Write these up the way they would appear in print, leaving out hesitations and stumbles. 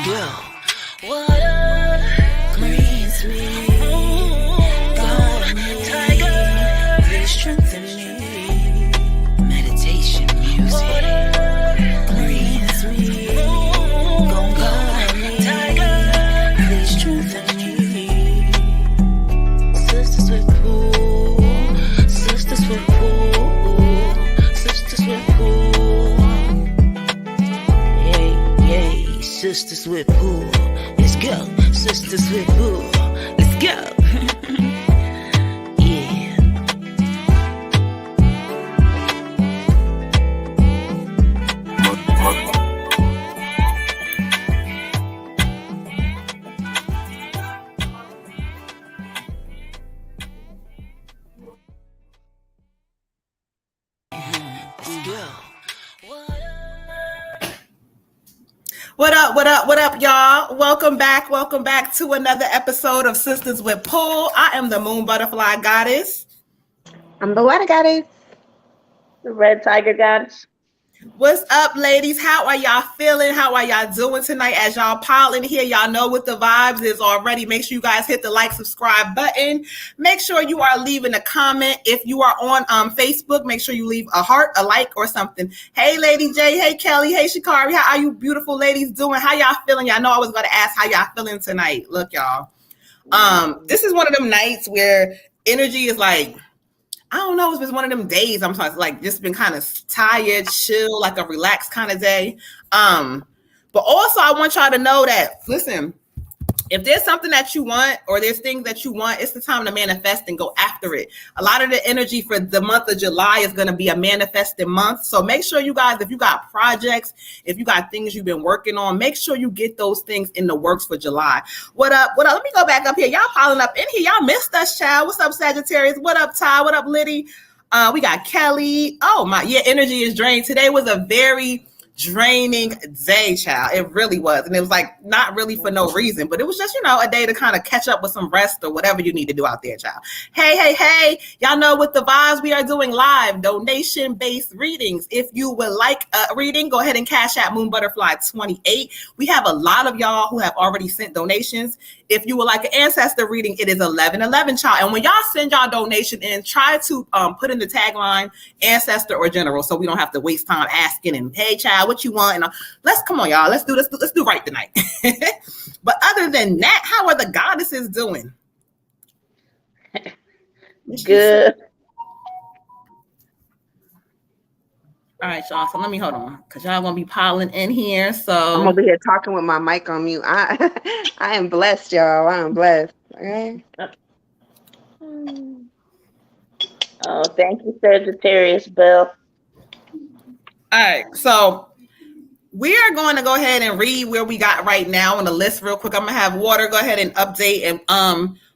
Yo, what up? Greens me. God, tiger, please strengthen me. Meditation music. Greens me. God, tiger, please strengthen me. Sisters with pool. Sisters with pool. Sisters with pool. Yay, sisters with pool. Let's go. Sisters with pool. Let's go. Yeah. Let's go. What up, y'all? Welcome back to another episode of Sisters with Pool. I am the Moon Butterfly Goddess. I'm the Water Goddess. The Red Tiger Goddess. What's up, ladies? How are y'all feeling? How are y'all doing tonight? As y'all pile in here, y'all know what the vibes is already. Make sure you guys hit the like, subscribe button. Make sure you are leaving a comment. If you are on Facebook, make sure you leave a heart, a like, or something. Hey, Lady J. Hey, Kelly. Hey, Shikari. How are you beautiful ladies doing? How y'all feeling? Y'all know I was going to ask how y'all feeling tonight. Look, y'all. This is one of them nights where energy is like, I don't know. It's been one of them days. I'm like just been kind of tired, chill, like a relaxed kind of day. But also I want y'all to know that, listen, if there's something that you want or there's things that you want, it's the time to manifest and go after it. A lot of the energy for the month of July is going to be a manifesting month. So make sure you guys, if you got projects, if you got things you've been working on, make sure you get those things in the works for July. What up? Let me go back up here. Y'all piling up in here. Y'all missed us, child. What's up, Sagittarius? What up, Ty? What up, Liddy? We got Kelly. Oh my, yeah, energy is drained. Today was a very draining day, child. It really was. And it was like not really for no reason, but it was just, a day to kind of catch up with some rest or whatever you need to do out there, child. Hey, y'all know what the vibes. We are doing live donation-based readings. If you would like a reading, go ahead and cash out Moon Butterfly 28. We have a lot of y'all who have already sent donations. If you would like an ancestor reading, it is 1111, child. And when y'all send y'all donation in, try to put in the tagline ancestor or general, so we don't have to waste time asking and, hey, child, what you want? And let's come on, y'all. Let's do right tonight. But other than that, how are the goddesses doing? Good. All right, y'all. So let me hold on, because y'all gonna be piling in here. So I'm over here talking with my mic on mute. I am blessed, y'all. I am blessed. Okay. Oh, thank you, Sagittarius Bell. All right, so we are going to go ahead and read where we got right now on the list real quick. I'm gonna have Water go ahead and update and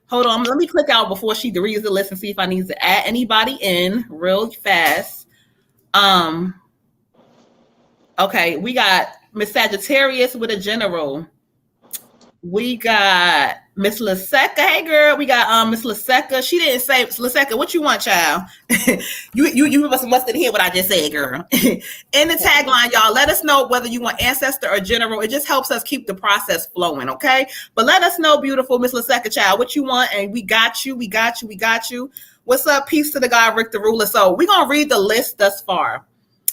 hold on. Let me click out before she reads the list and see if I need to add anybody in real fast. Okay, we got Miss Sagittarius with a general. We got Miss Laseca. Hey girl, we got Miss Laseca. She didn't say, Laseca, what you want, child? you must have hear what I just said, girl. In the tagline, y'all, let us know whether you want ancestor or general. It just helps us keep the process flowing, okay? But let us know, beautiful Miss Laseca, child, what you want, and we got you. What's up? Peace to the God, Rick the Ruler. So we're gonna read the list thus far.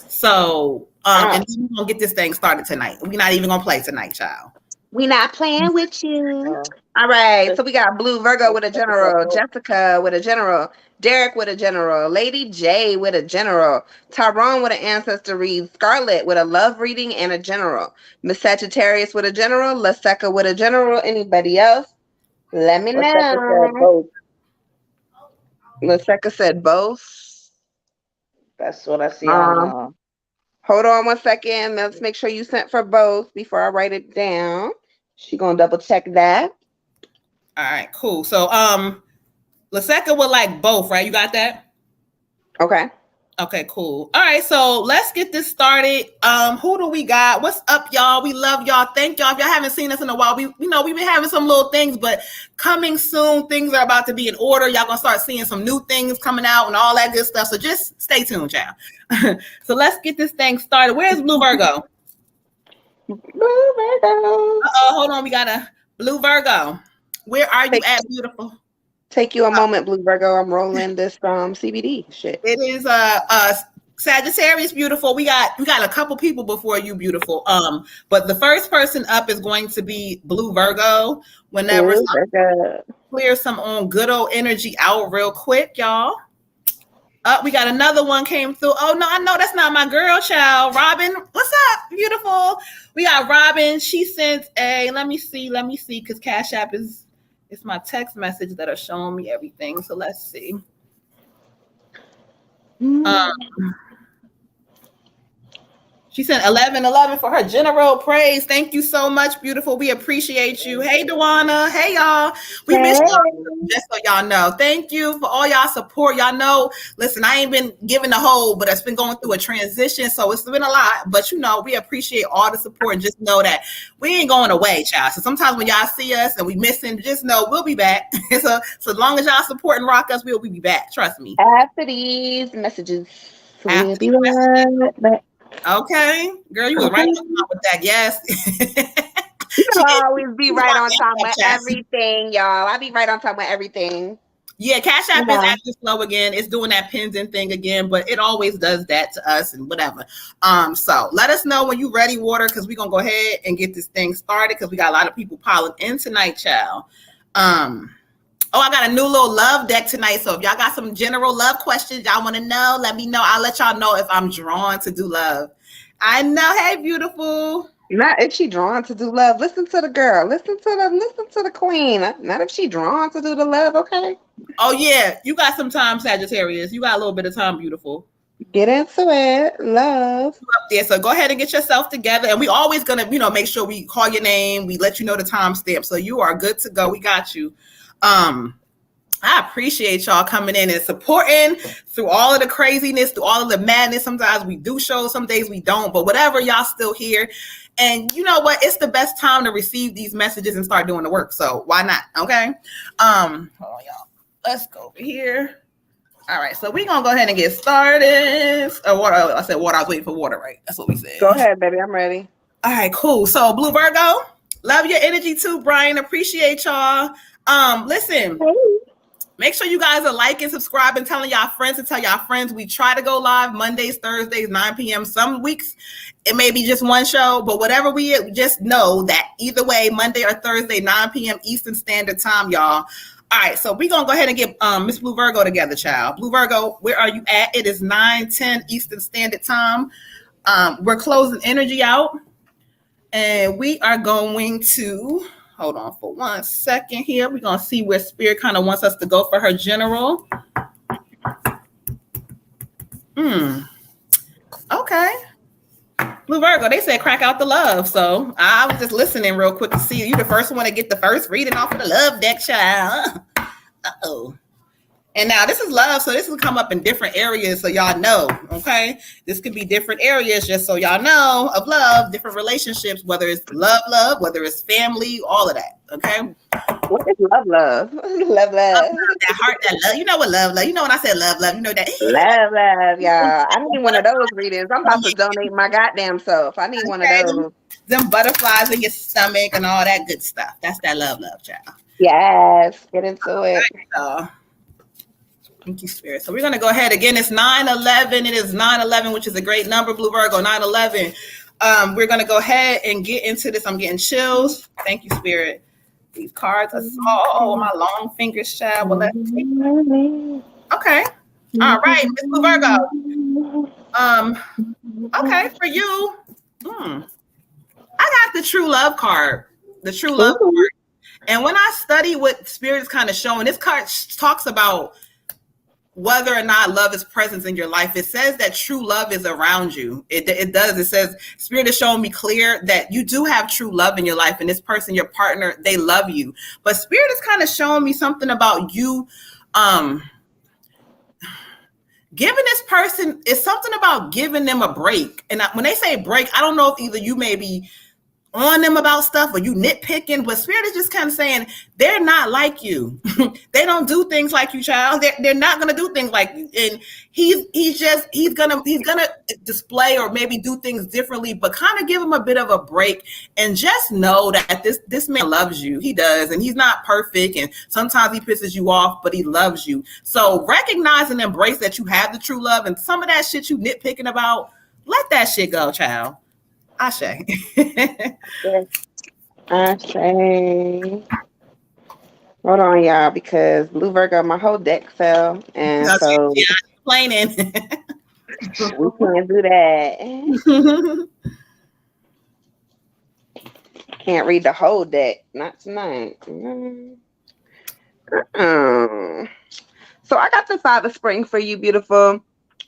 So and then we're gonna get this thing started tonight. We're not even gonna play tonight, child. We not playing with you. All right. So we got Blue Virgo with a general, Jessica with a general, Derek with a general, Lady J with a general, Tyrone with an ancestor read, Scarlett with a love reading and a general, Miss Sagittarius with a general, Laseca with a general. Anybody else? Let me know. Laseca said both. That's what I see on. Hold on one second. Let's make sure you sent for both before I write it down. She gonna double check that. All right, cool. So Laseca would like both, right? You got that? Okay. Okay, cool. All right, so let's get this started. Who do we got? What's up, y'all? We love y'all. Thank y'all. If y'all haven't seen us in a while, we've been having some little things, but coming soon, things are about to be in order. Y'all gonna start seeing some new things coming out and all that good stuff. So just stay tuned, y'all. So let's get this thing started. Where's Blue Virgo? Blue Virgo. Oh, hold on. We got a Blue Virgo. Where are you at, beautiful? Take you a moment, Blue Virgo. I'm rolling this CBD shit. It is Sagittarius, beautiful. We got a couple people before you, beautiful. But the first person up is going to be Blue Virgo. Whenever clear some on good old energy out real quick, y'all. We got another one came through. Oh no, I know that's not my girl, child. Robin, what's up, beautiful? We got Robin. She sent a. Let me see, because Cash App is. It's my text message that are showing me everything. So let's see. She sent 1111 for her general praise. Thank you so much, beautiful. We appreciate you. Hey, Dewana. Hey, y'all. We missed y'all, just so y'all know. Thank you for all y'all support. Y'all know, listen, I ain't been giving a whole, but it's been going through a transition, so it's been a lot. But, you know, we appreciate all the support, and just know that we ain't going away, child. So sometimes when y'all see us and we missing, just know we'll be back. So as long as y'all support and rock us, we'll be back. Trust me. After these messages, we'll be right back. Okay, girl, you was right on top with that. Yes. I'll always be right on top with everything, y'all. I be right on top with everything. Yeah, Cash App is acting slow again. It's doing that pins in thing again, but it always does that to us and whatever. So let us know when you're ready, Water, because we're gonna go ahead and get this thing started because we got a lot of people piling in tonight, child. Oh, I got a new little love deck tonight. So if y'all got some general love questions y'all want to know, let me know. I'll let y'all know if I'm drawn to do love. I know. Hey, beautiful. Not if she drawn to do love. Listen to the girl. Listen to the queen. Not if she drawn to do the love, okay? Oh, yeah. You got some time, Sagittarius. You got a little bit of time, beautiful. Get into it. Love. Up there. So go ahead and get yourself together. And we always going to, make sure we call your name. We let you know the timestamp. So you are good to go. We got you. I appreciate y'all coming in and supporting through all of the craziness, through all of the madness. Sometimes we do shows, some days we don't, but whatever, y'all still here. And you know what? It's the best time to receive these messages and start doing the work. So why not? Okay. Hold on, y'all. Let's go over here. All right. So we're going to go ahead and get started. Water. I said water. I was waiting for water, right? That's what we said. Go ahead, baby. I'm ready. All right, cool. So Blue Virgo, love your energy too, Brian. Appreciate y'all. Listen, make sure you guys are liking, subscribing, telling y'all friends to tell y'all friends. We try to go live Mondays, Thursdays, 9 p.m. Some weeks it may be just one show, but whatever we just know that either way, Monday or Thursday, 9 p.m. Eastern Standard Time, y'all. All right, so we're going to go ahead and get Miss Blue Virgo together, child. Blue Virgo, where are you at? It is 9:10 Eastern Standard Time. We're closing energy out, and we are going to... Hold on for 1 second here. We're going to see where Spirit kind of wants us to go for her general. Okay. Blue Virgo, they said crack out the love. So I was just listening real quick to see you the first one to get the first reading off of the love deck, child. Uh-oh. And now this is love, so this will come up in different areas so y'all know, okay? This could be different areas just so y'all know of love, different relationships, whether it's love, whether it's family, all of that, okay? What is love? Love. That heart, that love. You know what love. You know when I said love, you know that. Love, y'all. I need one of those readings. I'm about to donate my goddamn self. I need one of those. Them butterflies in your stomach and all that good stuff. That's that love, child. Yes, get into it. Right, thank you, Spirit. So we're going to go ahead. Again, it's 9/11. It is 9/11, which is a great number, Blue Virgo, 9/11. We're going to go ahead and get into this. I'm getting chills. Thank you, Spirit. These cards are small. My long fingers, child. Well, let's see. Okay. All right, Miss Blue Virgo. Okay, for you. I got the true love card. The true love card. And when I study what Spirit is kind of showing, this card talks about whether or not love is present in your life. It says that true love is around you. It does. It says Spirit is showing me clear that you do have true love in your life, and this person, your partner, they love you. But Spirit is kind of showing me something about you. Giving this person is something about giving them a break. And when they say break, I don't know if either you may be on them about stuff or you nitpicking, but Spirit is just kind of saying they're not like you. They don't do things like you, child. They're not gonna do things like you. And he's gonna display or maybe do things differently, but kind of give him a bit of a break and just know that this man loves you. He does, and he's not perfect, and sometimes he pisses you off, but he loves you. So recognize and embrace that you have the true love, and some of that shit you nitpicking about, let that shit go, child. Ashe. Yes. Ashe. Hold on, y'all, because Blue Virgo, my whole deck fell, and so Yeah, complaining. we can't do that. Can't read the whole deck, not tonight. So I got the Five of Spring for you, beautiful.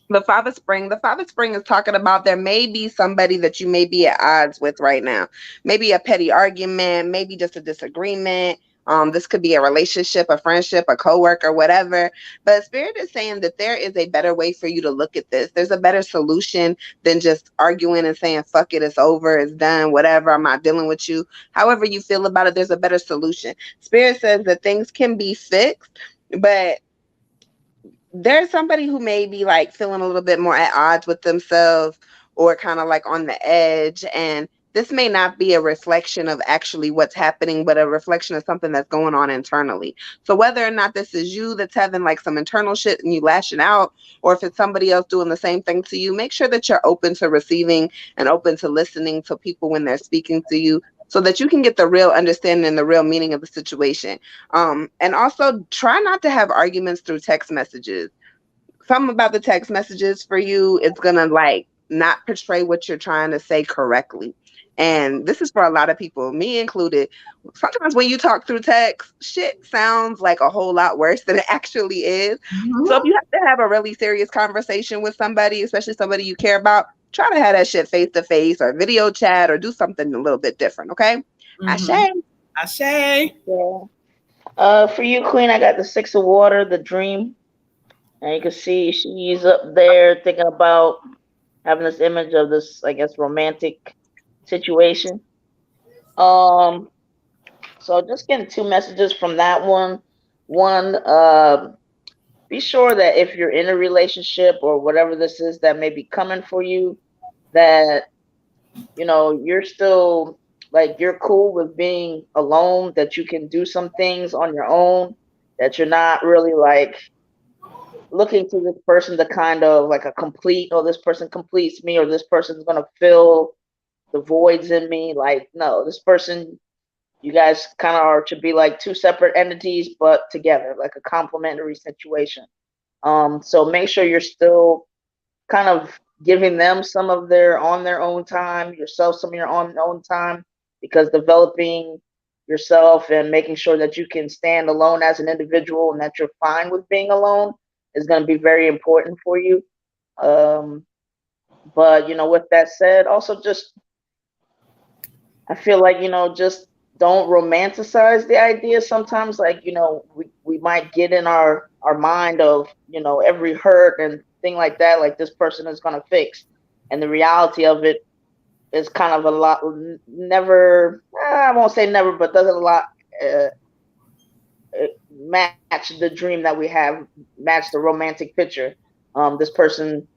The Five of Spring is talking about there may be somebody that you may be at odds with right now. Maybe a petty argument, maybe just a disagreement. This could be a relationship, a friendship, a coworker, whatever. But Spirit is saying that there is a better way for you to look at this. There's a better solution than just arguing and saying, fuck it, it's over, it's done, whatever, I'm not dealing with you. However you feel about it, there's a better solution. Spirit says that things can be fixed, but there's somebody who may be like feeling a little bit more at odds with themselves or kind of like on the edge. And this may not be a reflection of actually what's happening, but a reflection of something that's going on internally. So whether or not this is you that's having like some internal shit and you lashing out, or if it's somebody else doing the same thing to you, make sure that you're open to receiving and open to listening to people when they're speaking to you, so that you can get the real understanding and the real meaning of the situation. And also try not to have arguments through text messages. Something about the text messages for you, it's gonna like not portray what you're trying to say correctly. And this is for a lot of people, me included. Sometimes when you talk through text, shit sounds like a whole lot worse than it actually is. Mm-hmm. So if you have to have a really serious conversation with somebody, especially somebody you care about, try to have that shit face to face or video chat or do something a little bit different, okay? Mm-hmm. Ashe. Yeah. For you, Queen, I got the Six of Water, the Dream. And you can see she's up there thinking about having this image of this, I guess, romantic situation. So just getting two messages from that one. One, be sure that if you're in a relationship or whatever this is that may be coming for you, that, you know, you're still like, you're cool with being alone, that you can do some things on your own, that you're not really like looking to this person to kind of like a complete, oh, this person completes me, or this person's going to fill the voids in me. Like, no, this person, you guys kind of are to be like two separate entities, but together, like a complementary situation. So make sure you're still kind of giving them some of their on their own time, yourself some of your own time, because developing yourself and making sure that you can stand alone as an individual and that you're fine with being alone is going to be very important for you. But, you know, with that said, also just, I feel like, you know, just don't romanticize the idea sometimes. Like, you know, we might get in our mind of, you know, every hurt and thing like that, like this person is going to fix. And the reality of it is kind of a lot, never, I won't say never, but doesn't a lot match the dream that we have, match the romantic picture. This person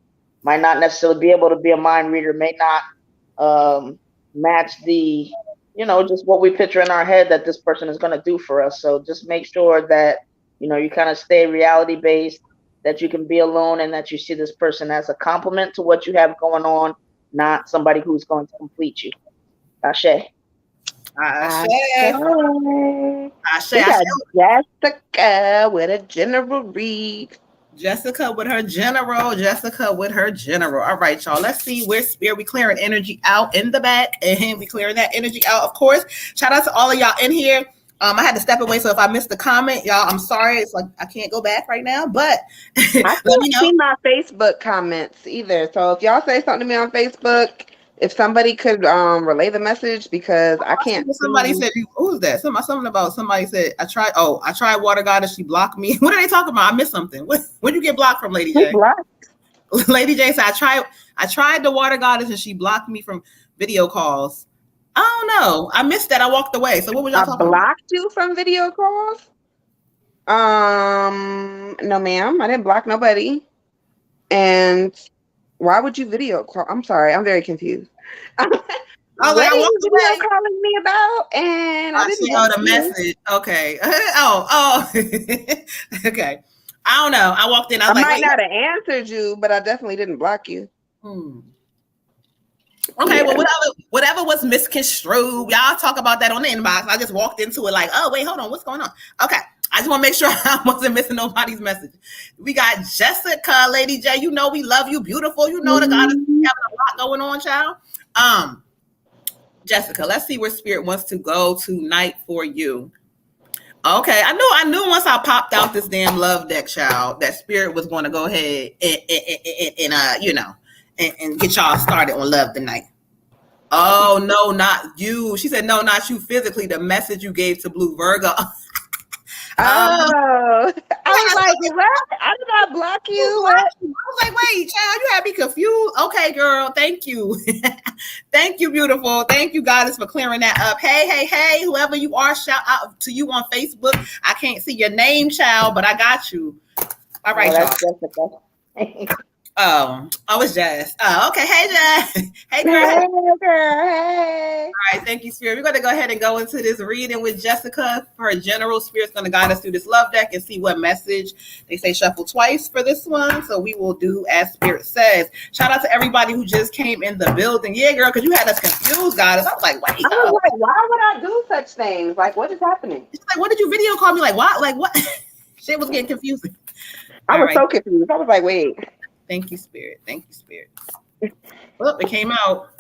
might not necessarily be able to be a mind reader, may not match the, you know, just what we picture in our head that this person is going to do for us. So just make sure that, you know, you kind of stay reality based, that you can be alone, and that you see this person as a complement to what you have going on, not somebody who's going to complete you. Ashe. Ashe. We got Jessica with a general read. Jessica with her general. All right, y'all. Let's see where Spirit. We clearing energy out in the back, and we clearing that energy out. Of course, shout out to all of y'all in here. I had to step away, so if I missed the comment, y'all, I'm sorry. It's like I can't go back right now, but I can't see my Facebook comments either. So if y'all say something to me on Facebook, if somebody could relay the message, because I can't. Somebody said, "Who's that?" Something about somebody said, "I tried Water Goddess. She blocked me." What are they talking about? I missed something. Where'd you get blocked from, Lady J? Lady J said, "I tried the Water Goddess and she blocked me from video calls." I don't know. I missed that. I walked away. So what was y'all I talking about? blocked you from video calls? No, ma'am. I didn't block nobody. And why would you video call? I'm sorry. I'm very confused. I was like, What I are you walked video away. calling me about? And I I didn't saw block the you. message. Okay. Oh. Okay. I don't know. I walked in. I I was like, might wait. not have answered you, but I definitely didn't block you. Okay, Yeah. well, whatever was misconstrued, y'all talk about that on the inbox. I just walked into it like, oh wait, hold on, what's going on? Okay, I just want to make sure I wasn't missing nobody's message. We got Jessica, Lady J. You know we love you, beautiful. You know the goddess having a lot going on, child. Jessica, let's see where Spirit wants to go tonight for you. Okay, I knew once I popped out this damn love deck, child, that Spirit was going to go ahead and get y'all started on love tonight. Oh no, not you. She said no, not you physically. The message you gave to Blue Virgo. Oh, I was like, what? I did not block you. What? I was like, wait, child, you had me confused. Okay, girl, thank you. Thank you, beautiful. Thank you, Goddess, for clearing that up. Hey, whoever you are, shout out to you on Facebook. I can't see your name, child, but I got you. All right, y'all. That's Jessica. Oh, it's Jazz. Oh, okay. Hey, Jazz. Hey, girl. Hey, girl. Hey. All right, thank you, Spirit. We're going to go ahead and go into this reading with Jessica. Her general Spirit's going to guide us through this love deck and see what message. They say shuffle twice for this one, so we will do as Spirit says. Shout out to everybody who just came in the building. Yeah, girl, because you had us confused, Goddess. I was like, wait. I was like, why would I do such things? Like, what is happening? She's like, what did you video call me? Like, what? Like, what? Shit was getting confusing. I was so confused. I was like, wait. Thank you, Spirit. Thank you, Spirit. Well, it came out.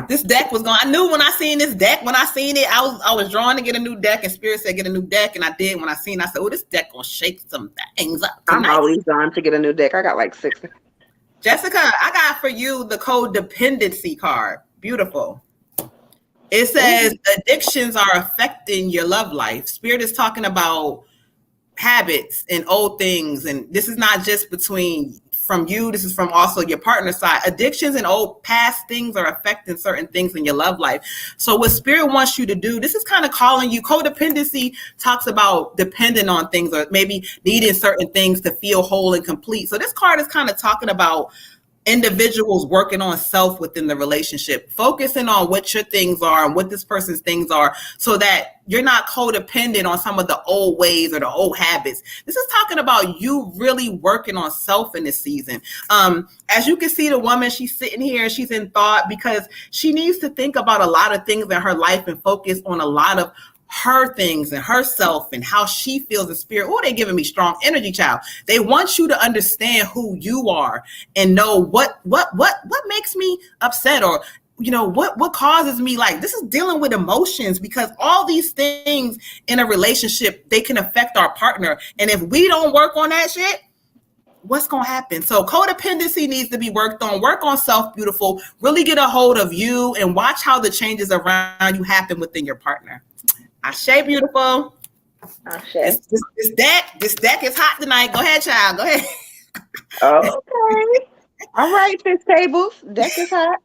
This deck was going. I knew when I seen this deck. When I seen it, I was drawn to get a new deck, and Spirit said get a new deck, and I did. When I seen, I said, "Oh, this deck gonna shake some things up tonight." I'm always drawn to get a new deck. I got like 6. Jessica, I got for you the codependency card. Beautiful. It says addictions are affecting your love life. Spirit is talking about habits and old things, and this is not just from you, this is from also your partner's side. Addictions and old past things are affecting certain things in your love life. So what Spirit wants you to do, this is kind of calling you. Codependency talks about depending on things or maybe needing certain things to feel whole and complete. So this card is kind of talking about individuals working on self within the relationship, focusing on what your things are and what this person's things are, so that you're not codependent on some of the old ways or the old habits. This is talking about you really working on self in this season. As you can see, the woman, she's sitting here, she's in thought because she needs to think about a lot of things in her life and focus on a lot of her things and herself and how she feels in spirit. Oh, they're giving me strong energy, child. They want you to understand who you are and know what makes me upset, or what causes me, like, this is dealing with emotions, because all these things in a relationship, they can affect our partner. And if we don't work on that shit, what's going to happen? So codependency needs to be worked on. Work on self, beautiful. Really get a hold of you and watch how the changes around you happen within your partner. Ashe, beautiful. Ashe. This deck is hot tonight. Go ahead, child. Go ahead. Okay. All right, fish tables. Deck is hot.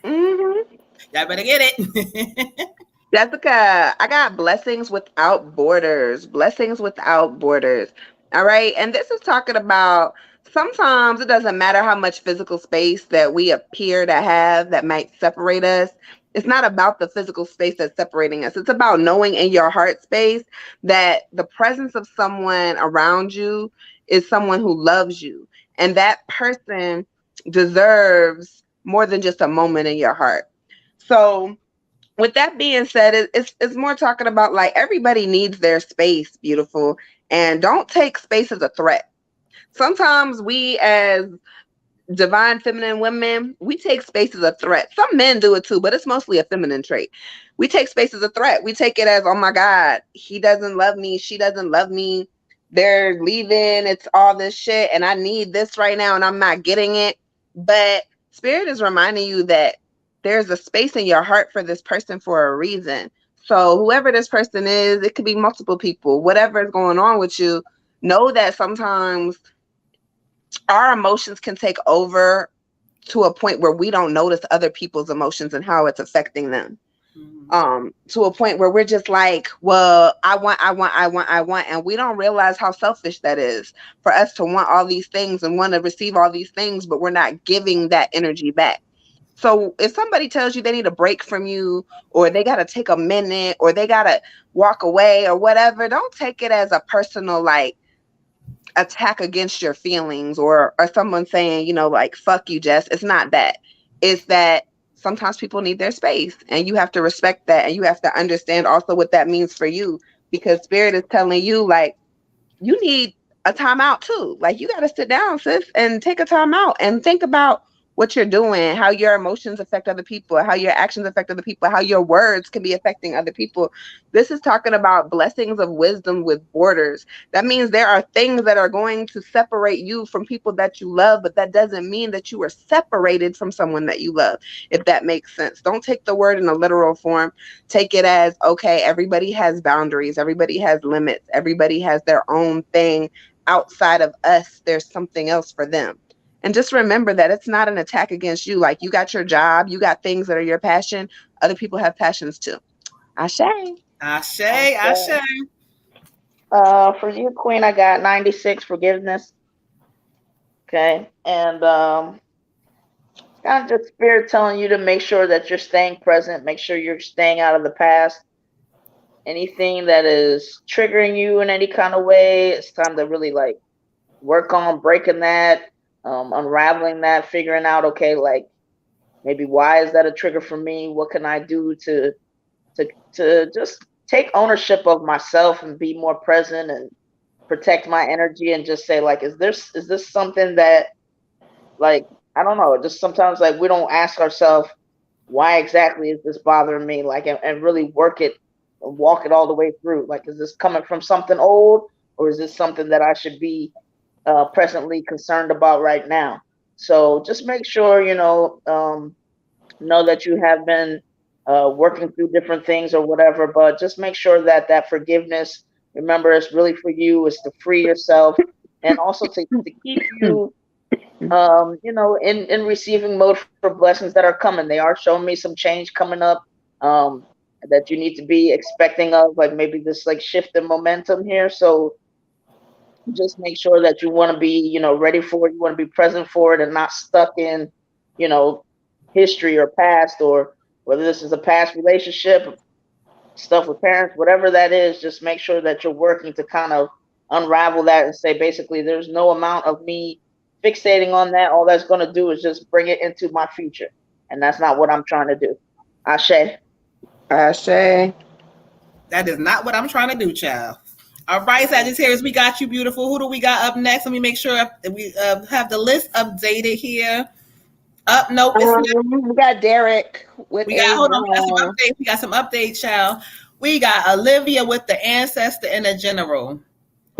Y'all better get it. Jessica, I got blessings without borders. Blessings without borders. All right. And this is talking about sometimes it doesn't matter how much physical space that we appear to have that might separate us. It's not about the physical space that's separating us. It's about knowing in your heart space that the presence of someone around you is someone who loves you. And that person deserves more than just a moment in your heart. So with that being said, it's more talking about, like, everybody needs their space, beautiful. And don't take space as a threat. Sometimes we as divine feminine women, we take space as a threat. Some men do it too, but it's mostly a feminine trait. We take space as a threat. We take it as, oh my God, he doesn't love me. She doesn't love me. They're leaving. It's all this shit. And I need this right now and I'm not getting it. But Spirit is reminding you that there's a space in your heart for this person for a reason. So whoever this person is, it could be multiple people, whatever is going on with you, know that sometimes our emotions can take over to a point where we don't notice other people's emotions and how it's affecting them. To a point where we're just like, well, I want, and we don't realize how selfish that is for us to want all these things and want to receive all these things, but we're not giving that energy back. So if somebody tells you they need a break from you, or they got to take a minute, or they got to walk away or whatever, don't take it as a personal, like, attack against your feelings, or someone saying, you know, like, fuck you, Jess. It's not that. It's that sometimes people need their space, and you have to respect that, and you have to understand also what that means for you, because spirit is telling you, like, you need a timeout too. Like, you got to sit down, sis, and take a timeout and think about what you're doing, how your emotions affect other people, how your actions affect other people, how your words can be affecting other people. This is talking about blessings of wisdom with borders. That means there are things that are going to separate you from people that you love, but that doesn't mean that you are separated from someone that you love, if that makes sense. Don't take the word in a literal form. Take it as, okay, everybody has boundaries, everybody has limits, everybody has their own thing. Outside of us, there's something else for them. And just remember that it's not an attack against you. Like, you got your job, you got things that are your passion. Other people have passions too. Ashe. Ashe. For you, Queen, I got 96, forgiveness. Okay. And kind of just spirit telling you to make sure that you're staying present, make sure you're staying out of the past. Anything that is triggering you in any kind of way, it's time to really, like, work on breaking that, unraveling that, figuring out, okay, like, maybe why is that a trigger for me? What can I do to just take ownership of myself and be more present and protect my energy, and just say, like, is this something that, like, I don't know, just sometimes, like, we don't ask ourselves, why exactly is this bothering me? Like, and really work it and walk it all the way through. Like, is this coming from something old, or is this something that I should be presently concerned about right now? So just make sure, know that you have been working through different things or whatever, but just make sure that that forgiveness, remember, it's really for you, is to free yourself, and also to keep you, in receiving mode for blessings that are coming. They are showing me some change coming up, that you need to be expecting of, like, maybe this, like, shift in momentum here. So just make sure that you want to be, ready for it. You want to be present for it, and not stuck in, history or past, or whether this is a past relationship, stuff with parents, whatever that is. Just make sure that you're working to kind of unravel that and say, basically, there's no amount of me fixating on that. All that's going to do is just bring it into my future. And that's not what I'm trying to do. Ashe. Ashe. That is not what I'm trying to do, child. All right, Sagittarius, we got you, beautiful. Who do we got up next? Let me make sure we have the list updated here. Nope, it's not. We got Derek with Hold on, we got some updates. We got some updates, child. We got Olivia with the ancestor and the general.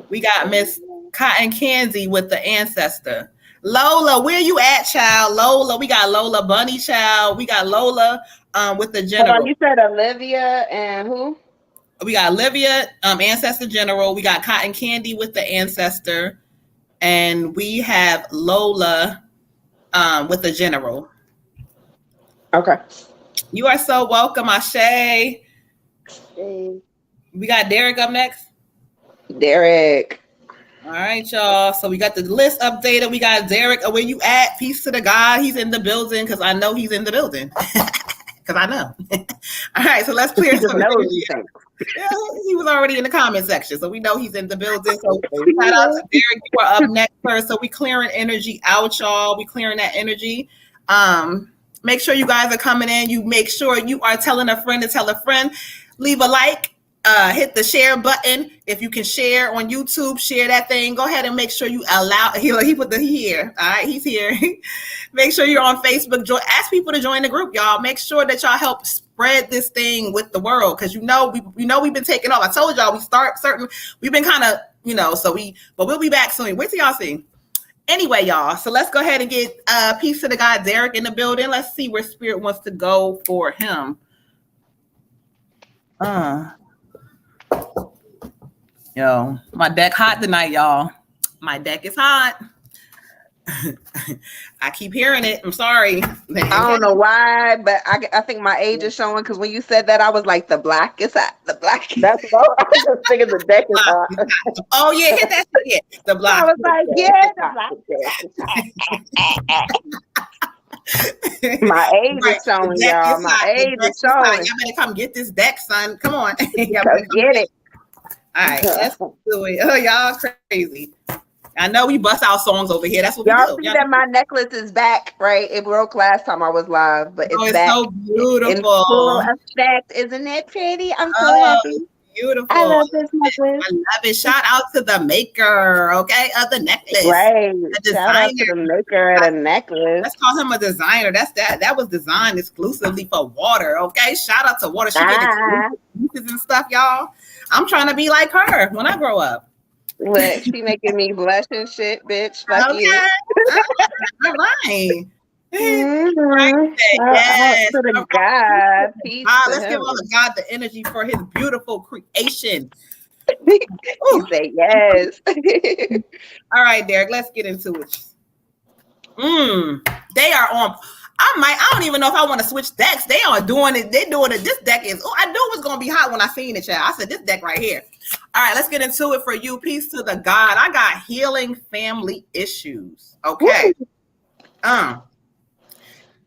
We got Miss Cotton Candy with the ancestor. Lola, where you at, child? Lola, we got Lola Bunny, child. We got Lola with the general. Hold on, you said Olivia and who? We got Olivia, ancestor general. We got Cotton Candy with the ancestor. And we have Lola with the general. Okay. You are so welcome, Ashe. Hey. We got Derek up next. Derek. All right, y'all. So we got the list updated. We got Derek. Where you at? Peace to the God. He's in the building, because I know he's in the building. Because I know. All right, so let's clear some energy. Yeah, he was already in the comment section, so we know he's in the building. So shout out to Derek. You are up next first. So we clearing energy out, y'all. We clearing that energy. Make sure you guys are coming in. You make sure you are telling a friend to tell a friend. Leave a like. Hit the share button. If you can share on YouTube, share that thing. Go ahead and make sure you allow. He put the here. All right, he's here. Make sure you're on Facebook. Ask people to join the group, y'all. Make sure that y'all help spread this thing with the world, because we've been taking off. I told y'all we've been kind of but we'll be back soon. Wait till y'all see. Anyway, y'all. So let's go ahead and get peace to the guy Derek in the building. Let's see where spirit wants to go for him. Yo, my deck hot tonight, y'all. My deck is hot. I keep hearing it. I'm sorry. I don't know why, but I think my age is showing because when you said that, I was like, the black is hot. The black. That's what I was just thinking. The deck is hot. Oh yeah, hit that shit. Yeah. The I block. was like, yeah, the black. My age Right. is showing, The deck y'all. is My hot. The age deck is is hot. showing. Y'all better come get this deck, son. Come on. Y'all Go better come get it. All right, let's do it. Oh, y'all crazy. I know we bust out songs over here. That's what Y'all we see do. that my necklace is back, right? It broke last time I was live, but Oh, it's it's back so in full beautiful. effect. Isn't it pretty? I'm so Oh, happy. beautiful. I love this necklace. I love it. Shout out to the maker, okay, of the necklace. Right. The Shout out to designer. the maker of the necklace. Let's call him a designer. That was designed exclusively for water. Okay. Shout out to water. She made pieces and stuff, y'all. I'm trying to be like her when I grow up. Look, she making me blush and shit, bitch. Fuck Okay. you. All right. Mm-hmm. Yes. To the God. Peace to Let's give him. all the God the energy for his beautiful creation. You say yes. All right, Derek, let's get into it. They are on. I don't even know if I want to switch decks. They are doing it. They're doing it. This deck is. Oh, I knew it was gonna be hot when I seen it, child. I said this deck right here. All right, let's get into it for you. Peace to the God. I got healing family issues. Okay.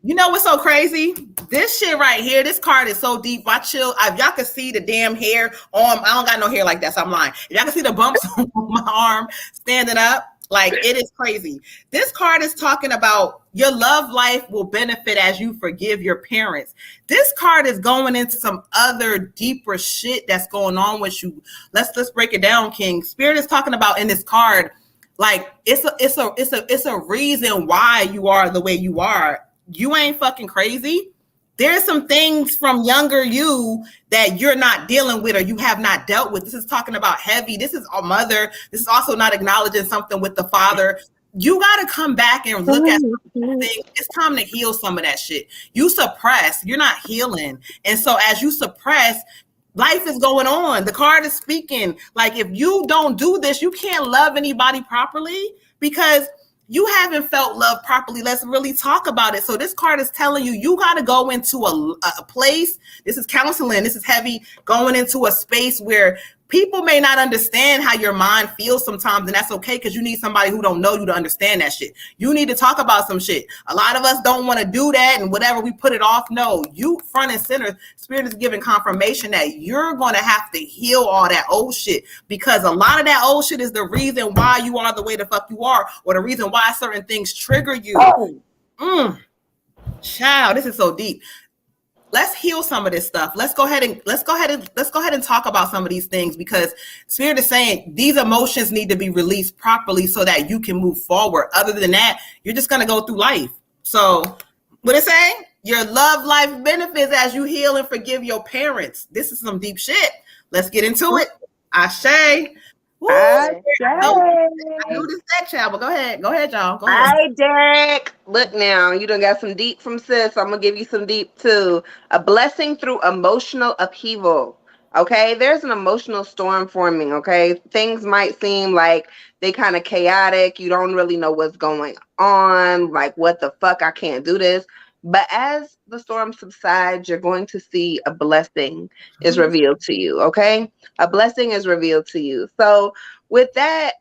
You know what's so crazy? This shit right here, this card is so deep. If y'all can see the damn hair on, I don't got no hair like that, so I'm lying. If y'all can see the bumps on my arm standing up, like it is crazy. This card is talking about your love life will benefit as you forgive your parents. This card is going into some other deeper shit that's going on with you. Let's break it down, King. Spirit is talking about in this card, like it's a reason why you are the way you are. You ain't fucking crazy. There's some things from younger you that you're not dealing with or you have not dealt with. This is talking about heavy. This is a mother. This is also not acknowledging something with the father. You got to come back and look at things. It's time to heal some of that shit. You suppress. You're not healing. And so as you suppress, life is going on. The card is speaking. Like if you don't do this, you can't love anybody properly because you haven't felt love properly. Let's really talk about it. So this card is telling you, you got to go into a place. This is counseling. This is heavy, going into a space where people may not understand how your mind feels sometimes, and that's okay because you need somebody who don't know you to understand that shit. You need to talk about some shit. A lot of us don't want to do that, and whatever, we put it off. No, you front and center. Spirit is giving confirmation that you're going to have to heal all that old shit because a lot of that old shit is the reason why you are the way the fuck you are, or the reason why certain things trigger you. Child, this is so deep. Let's heal some of this stuff. Let's go ahead and talk about some of these things because Spirit is saying these emotions need to be released properly so that you can move forward. Other than that, you're just going to go through life. So what it say? Your love life benefits as you heal and forgive your parents. This is some deep shit. Let's get into it. Ashe. I know this that child, but go ahead, y'all. Go ahead. Hi, Derek. Look now, you done got some deep from sis. I'm gonna give you some deep too. A blessing through emotional upheaval. Okay, there's an emotional storm forming. Okay, things might seem like they kind of chaotic. You don't really know what's going on. Like, what the fuck? I can't do this. But as the storm subsides, you're going to see a blessing is revealed to you. Okay, a blessing is revealed to you. So with that,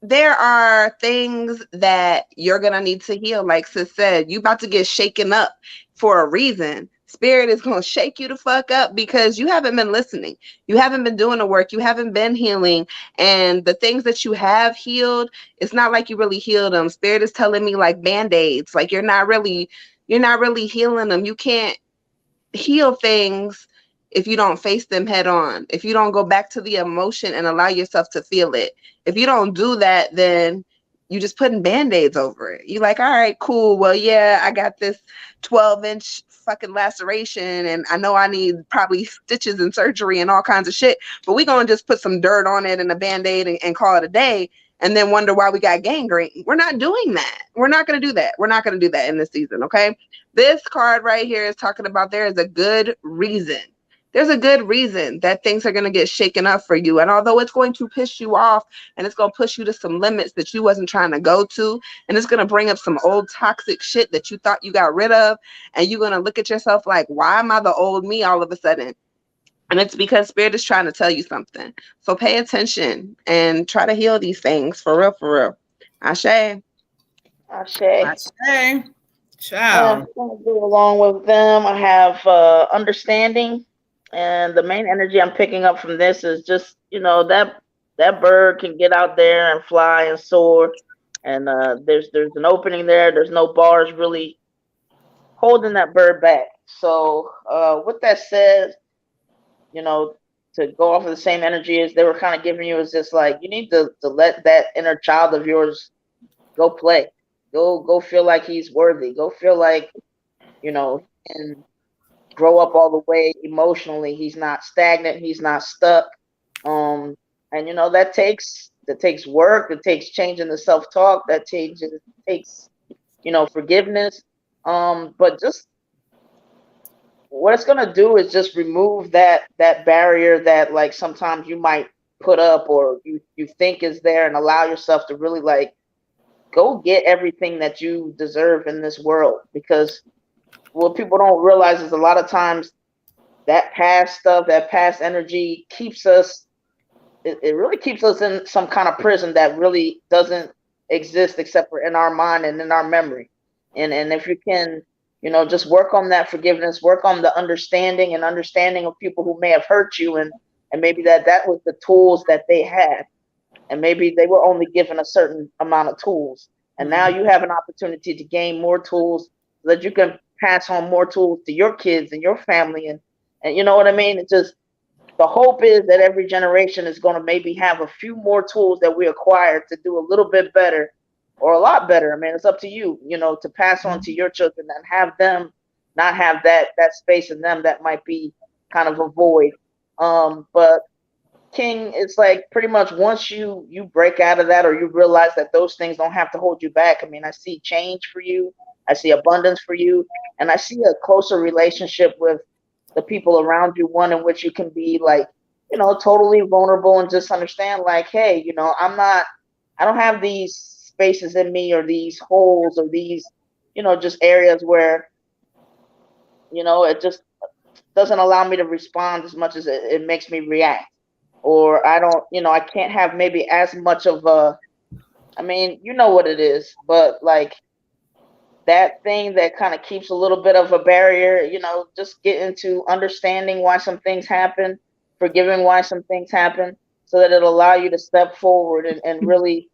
there are things that you're going to need to heal. Like sis said, you about to get shaken up for a reason. Spirit is going to shake you the fuck up because you haven't been listening. You haven't been doing the work. You haven't been healing. And the things that you have healed, it's not like you really healed them. Spirit is telling me like Band-Aids. Like you're not really healing them. You can't heal things if you don't face them head on, if you don't go back to the emotion and allow yourself to feel it. If you don't do that, then you just putting Band-Aids over it. You're like, all right, cool. Well, yeah, I got this 12-inch fucking laceration and I know I need probably stitches and surgery and all kinds of shit, but we're going to just put some dirt on it and a Band-Aid and call it a day and then wonder why we got gangrene. We're not doing that. We're not going to do that. We're not going to do that in this season, okay? This card right here is talking about there is a good reason. there's a good reason that things are going to get shaken up for you. And although it's going to piss you off and it's going to push you to some limits that you wasn't trying to go to, and it's going to bring up some old toxic shit that you thought you got rid of, and you're going to look at yourself like, why am I the old me all of a sudden? And it's because Spirit is trying to tell you something. So pay attention and try to heal these things for real, for real. Ashe. Ashe. Ciao. I'm gonna go along with them. I have understanding, and the main energy I'm picking up from this is just that bird can get out there and fly and soar, and there's an opening there. There's no bars really holding that bird back. So with that said, to go off of the same energy as they were kind of giving you is just like you need to let that inner child of yours go play. Go feel like he's worthy. Go feel like, and grow up all the way emotionally. He's not stagnant. He's not stuck. And that takes work. It takes changing the self-talk. That takes forgiveness. But just what it's gonna do is just remove that barrier that like sometimes you might put up or you think is there, and allow yourself to really like go get everything that you deserve in this world. Because what people don't realize is a lot of times that past stuff, that past energy keeps us, it really keeps us in some kind of prison that really doesn't exist except for in our mind and in our memory. And if you can, just work on that forgiveness, work on the understanding of people who may have hurt you, and maybe that was the tools that they had. And maybe they were only given a certain amount of tools. And now you have an opportunity to gain more tools so that you can pass on more tools to your kids and your family. And you know what I mean? It's just, the hope is that every generation is going to maybe have a few more tools that we acquired to do a little bit better or a lot better. I mean, it's up to you, to pass on to your children and have them not have that space in them that might be kind of a void. But King, it's like pretty much once you break out of that, or you realize that those things don't have to hold you back. I mean, I see change for you, I see abundance for you, and I see a closer relationship with the people around you, one in which you can be like, totally vulnerable and just understand like, hey, I don't have these spaces in me or these holes or these, just areas where, it just doesn't allow me to respond as much as it makes me react. Or I don't, I can't have maybe as much of I mean, you know what it is, but like that thing that kind of keeps a little bit of a barrier, just get into understanding why some things happen, forgiving why some things happen, so that it'll allow you to step forward and really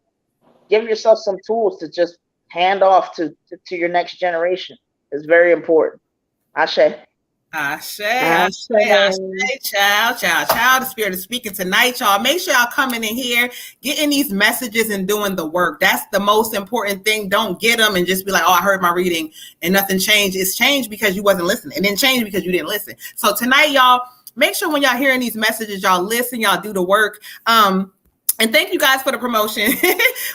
give yourself some tools to just hand off to your next generation. It's very important. Ashe. Ashe, child. The Spirit is speaking tonight, y'all. Make sure y'all coming in here, getting these messages and doing the work. That's the most important thing. Don't get them and just be like, oh, I heard my reading and nothing changed. It's changed because you wasn't listening, and then changed because you didn't listen. So tonight, y'all, make sure when y'all hearing these messages, y'all listen, y'all do the work. And thank you guys for the promotion.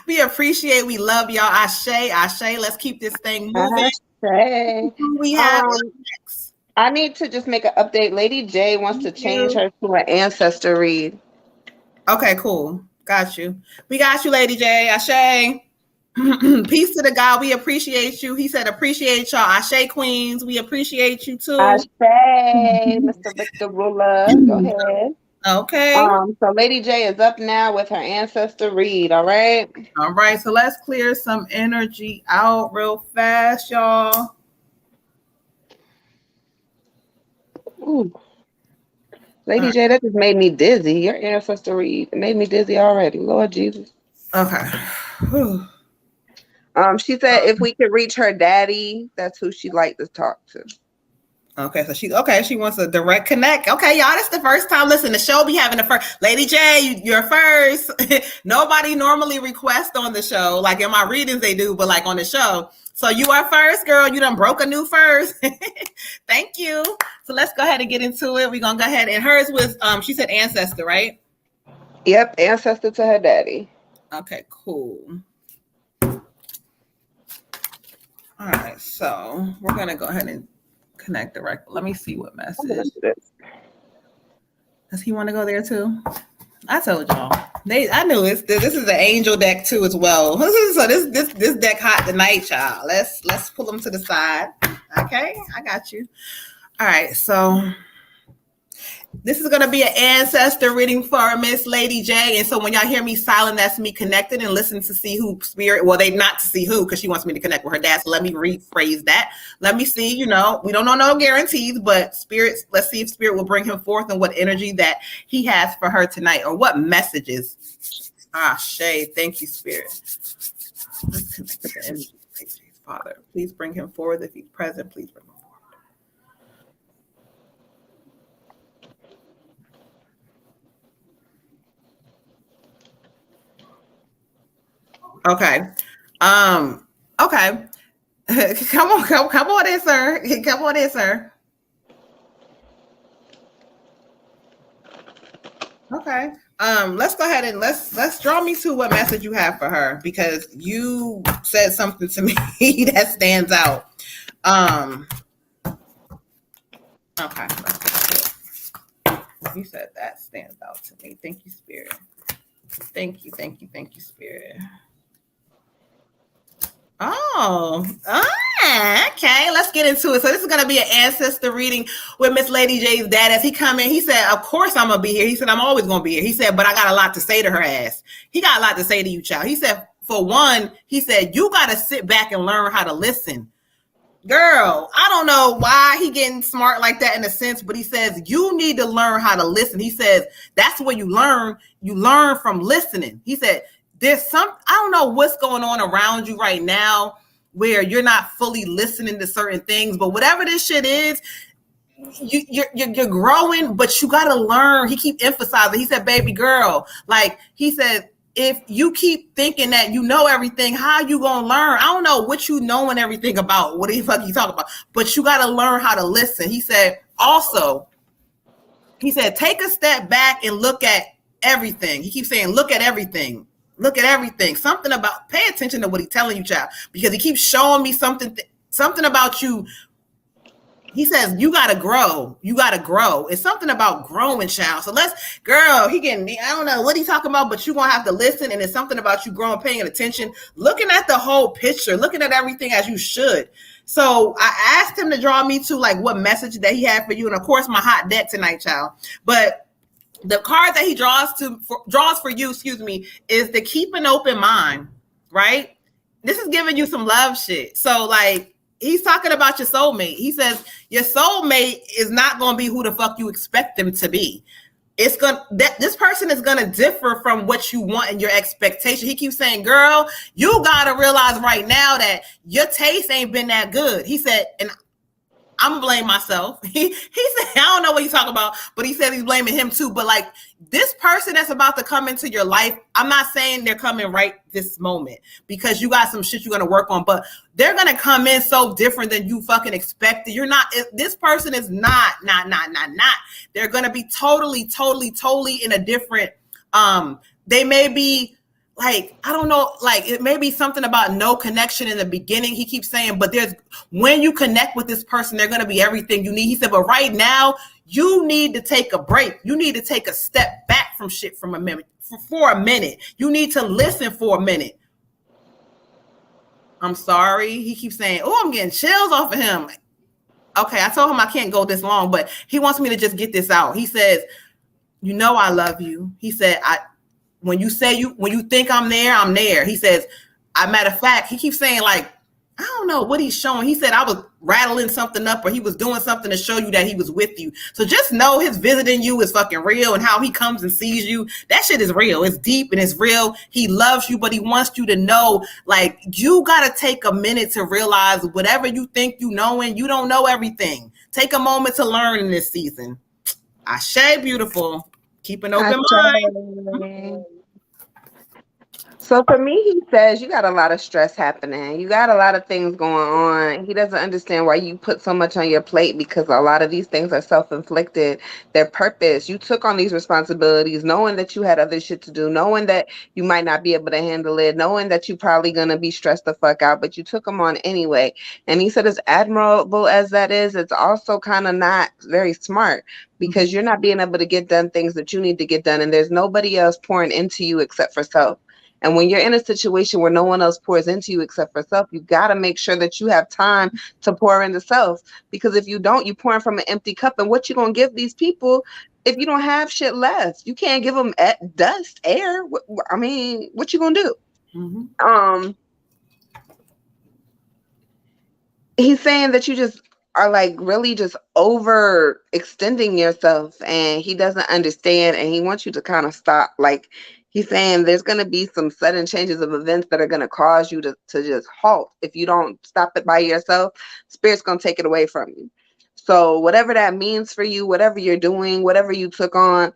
We appreciate, we love y'all. Ashe. Let's keep this thing moving. Ashe. We have next. I need to just make an update. Lady J wants to change her to an ancestor read. Okay, cool. Got you. We got you, Lady J. Ashe. Peace to the God. We appreciate you. He said, appreciate y'all. Ashe, Queens. We appreciate you too. Ashe, Mr. Victor Ruler. Go ahead. Okay. So Lady J is up now with her ancestor read. All right. All right. So let's clear some energy out real fast, y'all. Ooh. Lady J, that just made me dizzy. Your ancestor read. It made me dizzy already. Lord Jesus. Okay. She said if we could reach her daddy, that's who she'd like to talk to. Okay, so she wants a direct connect. Okay, y'all, that's the first time. Listen, the show be having the first. Lady J, you're first. Nobody normally requests on the show. Like in my readings they do, but like on the show. So you are first, girl. You done broke a new first. Thank you. So let's go ahead and get into it. We're gonna go ahead. And hers was she said ancestor, right? Yep, ancestor to her daddy. Okay, cool. All right, so we're gonna go ahead and connect direct. Let me see what message. Does he want to go there too? I told y'all. I knew this is an angel deck too as well. So this deck hot tonight, y'all. Let's pull them to the side. Okay, I got you. All right, so this is going to be an ancestor reading for Miss Lady J. And so when y'all hear me silent, that's me connected and listen to see who spirit, well, they not to see who, because she wants me to connect with her dad. So let me rephrase that. Let me see, we don't know no guarantees, but spirits, let's see if spirit will bring him forth and what energy that he has for her tonight or what messages. Shay, thank you, spirit. Let's connect with the energy. Father, please bring him forward. If he's present, please bring him forward. Okay. Okay. Come on in, sir. Come on in, sir. Okay. Let's go ahead and let's draw me to what message you have for her, because you said something to me that stands out. Okay. You said that stands out to me. Thank you, spirit. Thank you, spirit. Oh, okay. Let's get into it. So this is going to be an ancestor reading with Miss Lady J's dad. As he come in, he said, of course I'm going to be here. He said, I'm always going to be here. He said, but I got a lot to say to her ass. He got a lot to say to you, child. He said, for one, he said, you got to sit back and learn how to listen. Girl, I don't know why he getting smart like that in a sense, but he says, you need to learn how to listen. He says, that's what you learn. You learn from listening. He said, I don't know what's going on around you right now where you're not fully listening to certain things, but whatever this shit is, you're growing, but you got to learn. He keep emphasizing. He said, baby girl, like he said, if you keep thinking that you know everything, how you gonna learn? I don't know what you know and everything about. What the fuck you talking about? But you got to learn how to listen. He said, also, he said, take a step back and look at everything. He keeps saying, look at everything. Look at everything. Something about, pay attention to what he's telling you, child, because he keeps showing me something about you. He says, you got to grow. You got to grow. It's something about growing, child. So girl, I don't know what he's talking about, but you're going to have to listen. And it's something about you growing, paying attention, looking at the whole picture, looking at everything as you should. So I asked him to draw me to like what message that he had for you. And of course, my hot deck tonight, child. But the card that he draws for you, is to keep an open mind, right? This is giving you some love shit. So like, he's talking about your soulmate. He says your soulmate is not going to be who the fuck you expect them to be. This person is going to differ from what you want and your expectation. He keeps saying, girl, you got to realize right now that your taste ain't been that good. He said, and I'm gonna blame myself. He said, I don't know what he's talking about, but he said he's blaming him too. But like this person that's about to come into your life, I'm not saying they're coming right this moment because you got some shit you're gonna work on, but they're gonna come in so different than you fucking expected. This person is not. They're gonna be totally in a different, they may be like, I don't know, like it may be something about no connection in the beginning. He keeps saying, but when you connect with this person, they're going to be everything you need. He said, but right now you need to take a break. You need to take a step back from shit for a minute. You need to listen for a minute. I'm sorry. He keeps saying, oh, I'm getting chills off of him. Okay. I told him I can't go this long, but he wants me to just get this out. He says, I love you. He said, when you think I'm there. He says, matter of fact, he keeps saying like, I don't know what he's showing. He said, I was rattling something up or he was doing something to show you that he was with you. So just know his visiting you is fucking real, and how he comes and sees you. That shit is real. It's deep and it's real. He loves you, but he wants you to know, like, you got to take a minute to realize whatever you think you know, and you don't know everything. Take a moment to learn in this season. Ashe, beautiful. Keep an open mind. So for me, he says you got a lot of stress happening. You got a lot of things going on. He doesn't understand why you put so much on your plate because a lot of these things are self-inflicted. Their purpose. You took on these responsibilities knowing that you had other shit to do, knowing that you might not be able to handle it, knowing that you probably gonna be stressed the fuck out, but you took them on anyway. And he said, as admirable as that is, it's also kind of not very smart because you're not being able to get done things that you need to get done, and there's nobody else pouring into you except for self. And when you're in a situation where no one else pours into you except for self, you got to make sure that you have time to pour into self. Because if you don't, you're pouring from an empty cup. And what you going to give these people if you don't have shit left? You can't give them dust, air. I mean, what you going to do? Um, he's saying that you just are like really just over extending yourself, and he doesn't understand, and he wants you to kind of stop. Like, he's saying there's going to be some sudden changes of events that are going to cause you to just halt. If you don't stop it by yourself, spirit's going to take it away from you. So whatever that means for you, whatever you're doing, whatever you took on,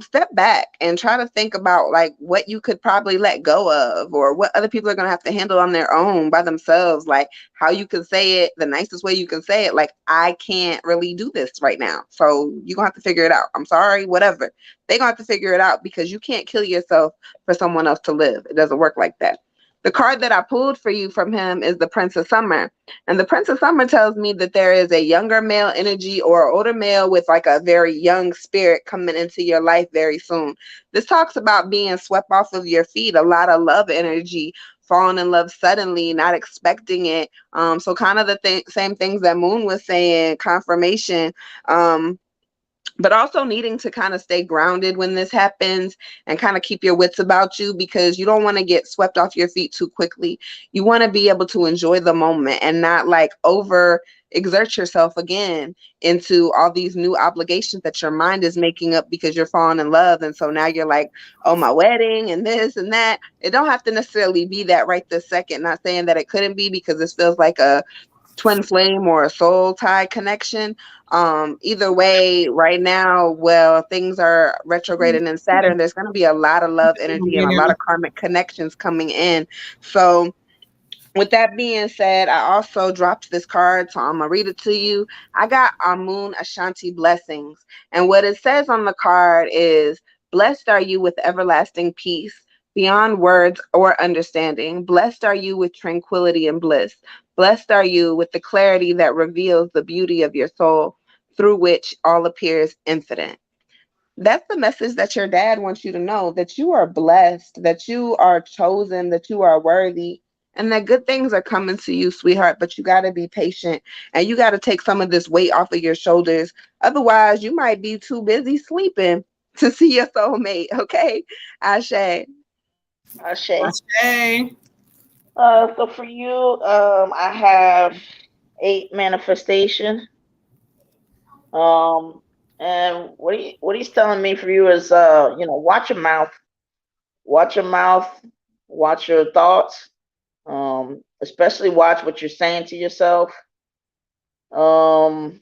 step back and try to think about like what you could probably let go of, or what other people are going to have to handle on their own by themselves. Like how you can say it the nicest way you can say it. Like, I can't really do this right now, so you're going to have to figure it out. I'm sorry, whatever. They're going to have to figure it out because you can't kill yourself for someone else to live. It doesn't work like that. The card that I pulled for you from him is the Prince of Summer. And the Prince of Summer tells me that there is a younger male energy or older male with like a very young spirit coming into your life very soon. This talks about being swept off of your feet, a lot of love energy, falling in love suddenly, not expecting it. So kind of the same things that Moon was saying, confirmation. But also needing to kind of stay grounded when this happens and kind of keep your wits about you, because you don't want to get swept off your feet too quickly. You want to be able to enjoy the moment and not like over exert yourself again into all these new obligations that your mind is making up because you're falling in love. And so now you're like, oh, my wedding and this and that. It don't have to necessarily be that right this second. Not saying that it couldn't be, because this feels like a twin flame or a soul tie connection. Either way, right now, well, things are retrograding in Saturn. There's going to be a lot of love energy and a lot of karmic connections coming in. So with that being said, I also dropped this card, so I'm gonna read it to you. I got Amun Ashanti blessings, and what it says on the card is, blessed are you with everlasting peace beyond words or understanding. Blessed are you with tranquility and bliss. Blessed are you with the clarity that reveals the beauty of your soul, through which all appears infinite. That's the message that your dad wants you to know, that you are blessed, that you are chosen, that you are worthy, and that good things are coming to you, sweetheart. But you got to be patient, and you got to take some of this weight off of your shoulders. Otherwise, you might be too busy sleeping to see your soulmate. Okay, Ashe. Ashe. Ashe. So for you, I have 8 manifestation. Um, and what he's telling me for you is, watch your mouth, watch your mouth, watch your thoughts. Especially watch what you're saying to yourself. Um,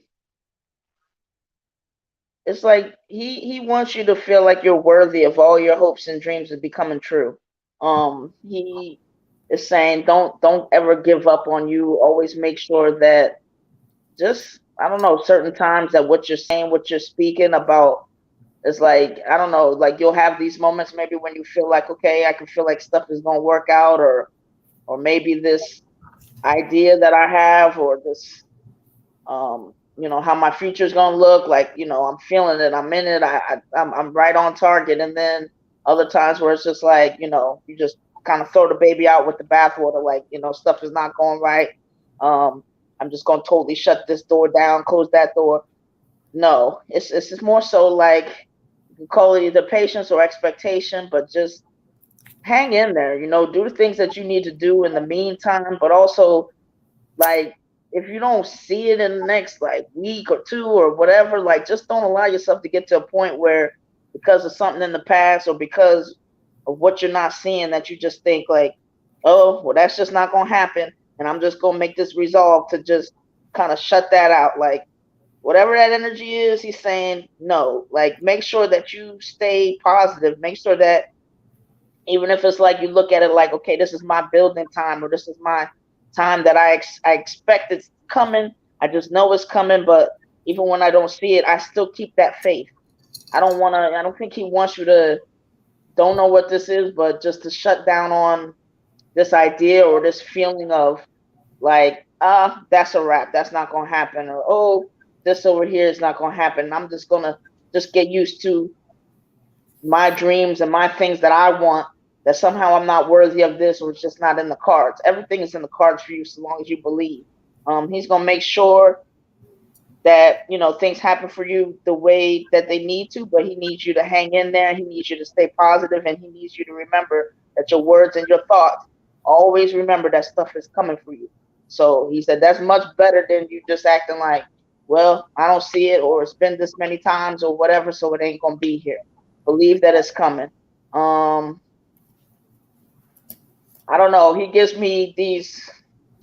it's like he wants you to feel like you're worthy of all your hopes and dreams of becoming true. He is saying don't ever give up on you. Always make sure that, just, I don't know, certain times that what you're saying, what you're speaking about, it's like, I don't know, like you'll have these moments maybe when you feel like, okay, I can feel like stuff is gonna work out, or maybe this idea that I have, or this, how my future is gonna look like. I'm feeling it, I'm in it, I'm right on target. And then other times where it's just like, you just kind of throw the baby out with the bathwater, like, stuff is not going right. I'm just gonna totally shut this door down, close that door. No, it's just more so like, you can call it either patience or expectation, but just hang in there. Do the things that you need to do in the meantime, but also, like, if you don't see it in the next like week or two or whatever, like, just don't allow yourself to get to a point where, because of something in the past or because of what you're not seeing, that you just think like, oh, well, that's just not gonna happen, and I'm just gonna make this resolve to just kind of shut that out. Like, whatever that energy is, he's saying no. Like, make sure that you stay positive. Make sure that Even if it's like you look at it like, okay, this is my building time, or this is my time that I expect it's coming. I just know it's coming, but even when I don't see it, I still keep that faith. I don't think he wants you to don't know what this is, but just to shut down on this idea or this feeling of like, that's a wrap. That's not gonna happen. Or oh, this over here is not gonna happen. I'm just gonna just get used to my dreams and my things that I want, that somehow I'm not worthy of this, or it's just not in the cards. Everything is in the cards for you so long as you believe. He's gonna make sure that things happen for you the way that they need to, but he needs you to hang in there. He needs you to stay positive, and he needs you to remember that your words and your thoughts, always remember that stuff is coming for you. So he said that's much better than you just acting like, well, I don't see it, or it's been this many times or whatever, so it ain't gonna be here. Believe that it's coming. I don't know. He gives me these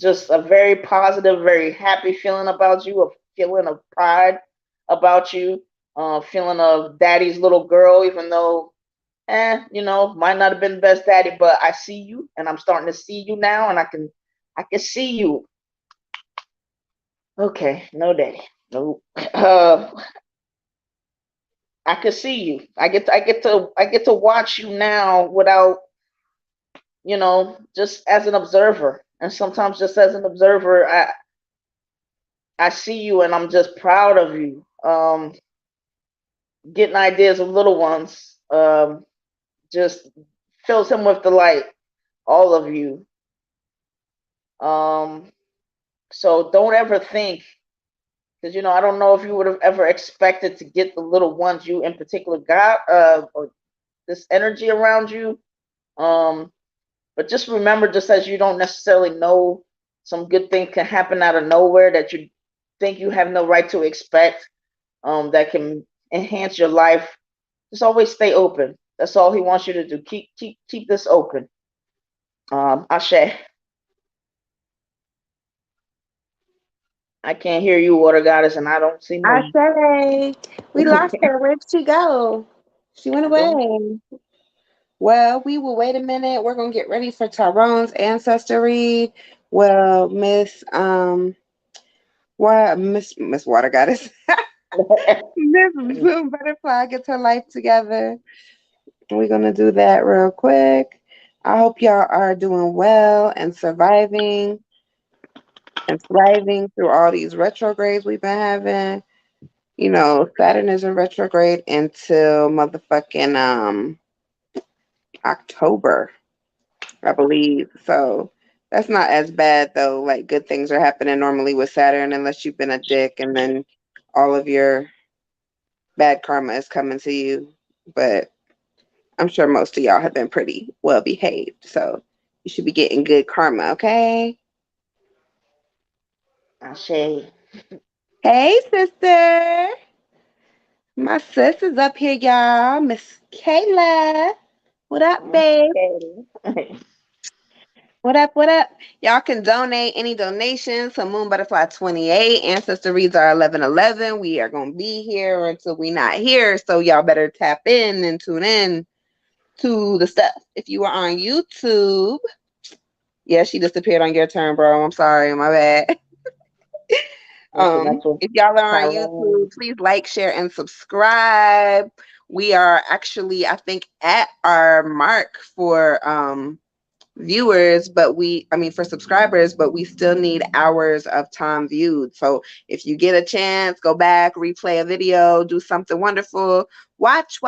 just a very positive, very happy feeling about you, a feeling of pride about you, feeling of daddy's little girl, even though, might not have been the best daddy, but I see you, and I'm starting to see you now, and I can see you. Okay, no daddy, no. I can see you. I get to watch you now without, just as an observer. And sometimes just as an observer, I see you and I'm just proud of you. Getting ideas of little ones just fills him with delight. All of you. So don't ever think, because I don't know if you would have ever expected to get the little ones you in particular got, or this energy around you. But just remember, just as you don't necessarily know some good things can happen out of nowhere that you think you have no right to expect, that can enhance your life. Just always stay open. That's all he wants you to do. Keep this open. Ashe. I can't hear you, water goddess, and I don't see I no. say we lost her. Where'd she go? She went I don't. away. Well, we will wait a minute. We're gonna get ready for Tyrone's ancestor read. Well, Miss Water Goddess, Miss Blue Butterfly gets her life together. We're gonna do that real quick. I hope y'all are doing well and surviving and thriving through all these retrogrades we've been having. Saturn is in retrograde until motherfucking October, I believe. So that's not as bad though. Like good things are happening normally with Saturn, unless you've been a dick and then all of your bad karma is coming to you. But I'm sure most of y'all have been pretty well behaved. So you should be getting good karma, okay? Ashe. Hey sister. My sis is up here, y'all. Miss Kayla. What up, babe? Okay. What up? What up? Y'all can donate any donations to Moon Butterfly 28. Ancestor reads are 1111. We are going to be here until we not here. So y'all better tap in and tune in to the stuff. If you are on YouTube, yeah, she disappeared on your turn, bro. I'm sorry. My bad. That's what If y'all are on Tyrone. YouTube, please like, share, and subscribe. We are actually, I think, at our mark for viewers, but for subscribers, but we still need hours of time viewed. So if you get a chance, go back, replay a video, do something wonderful, watch,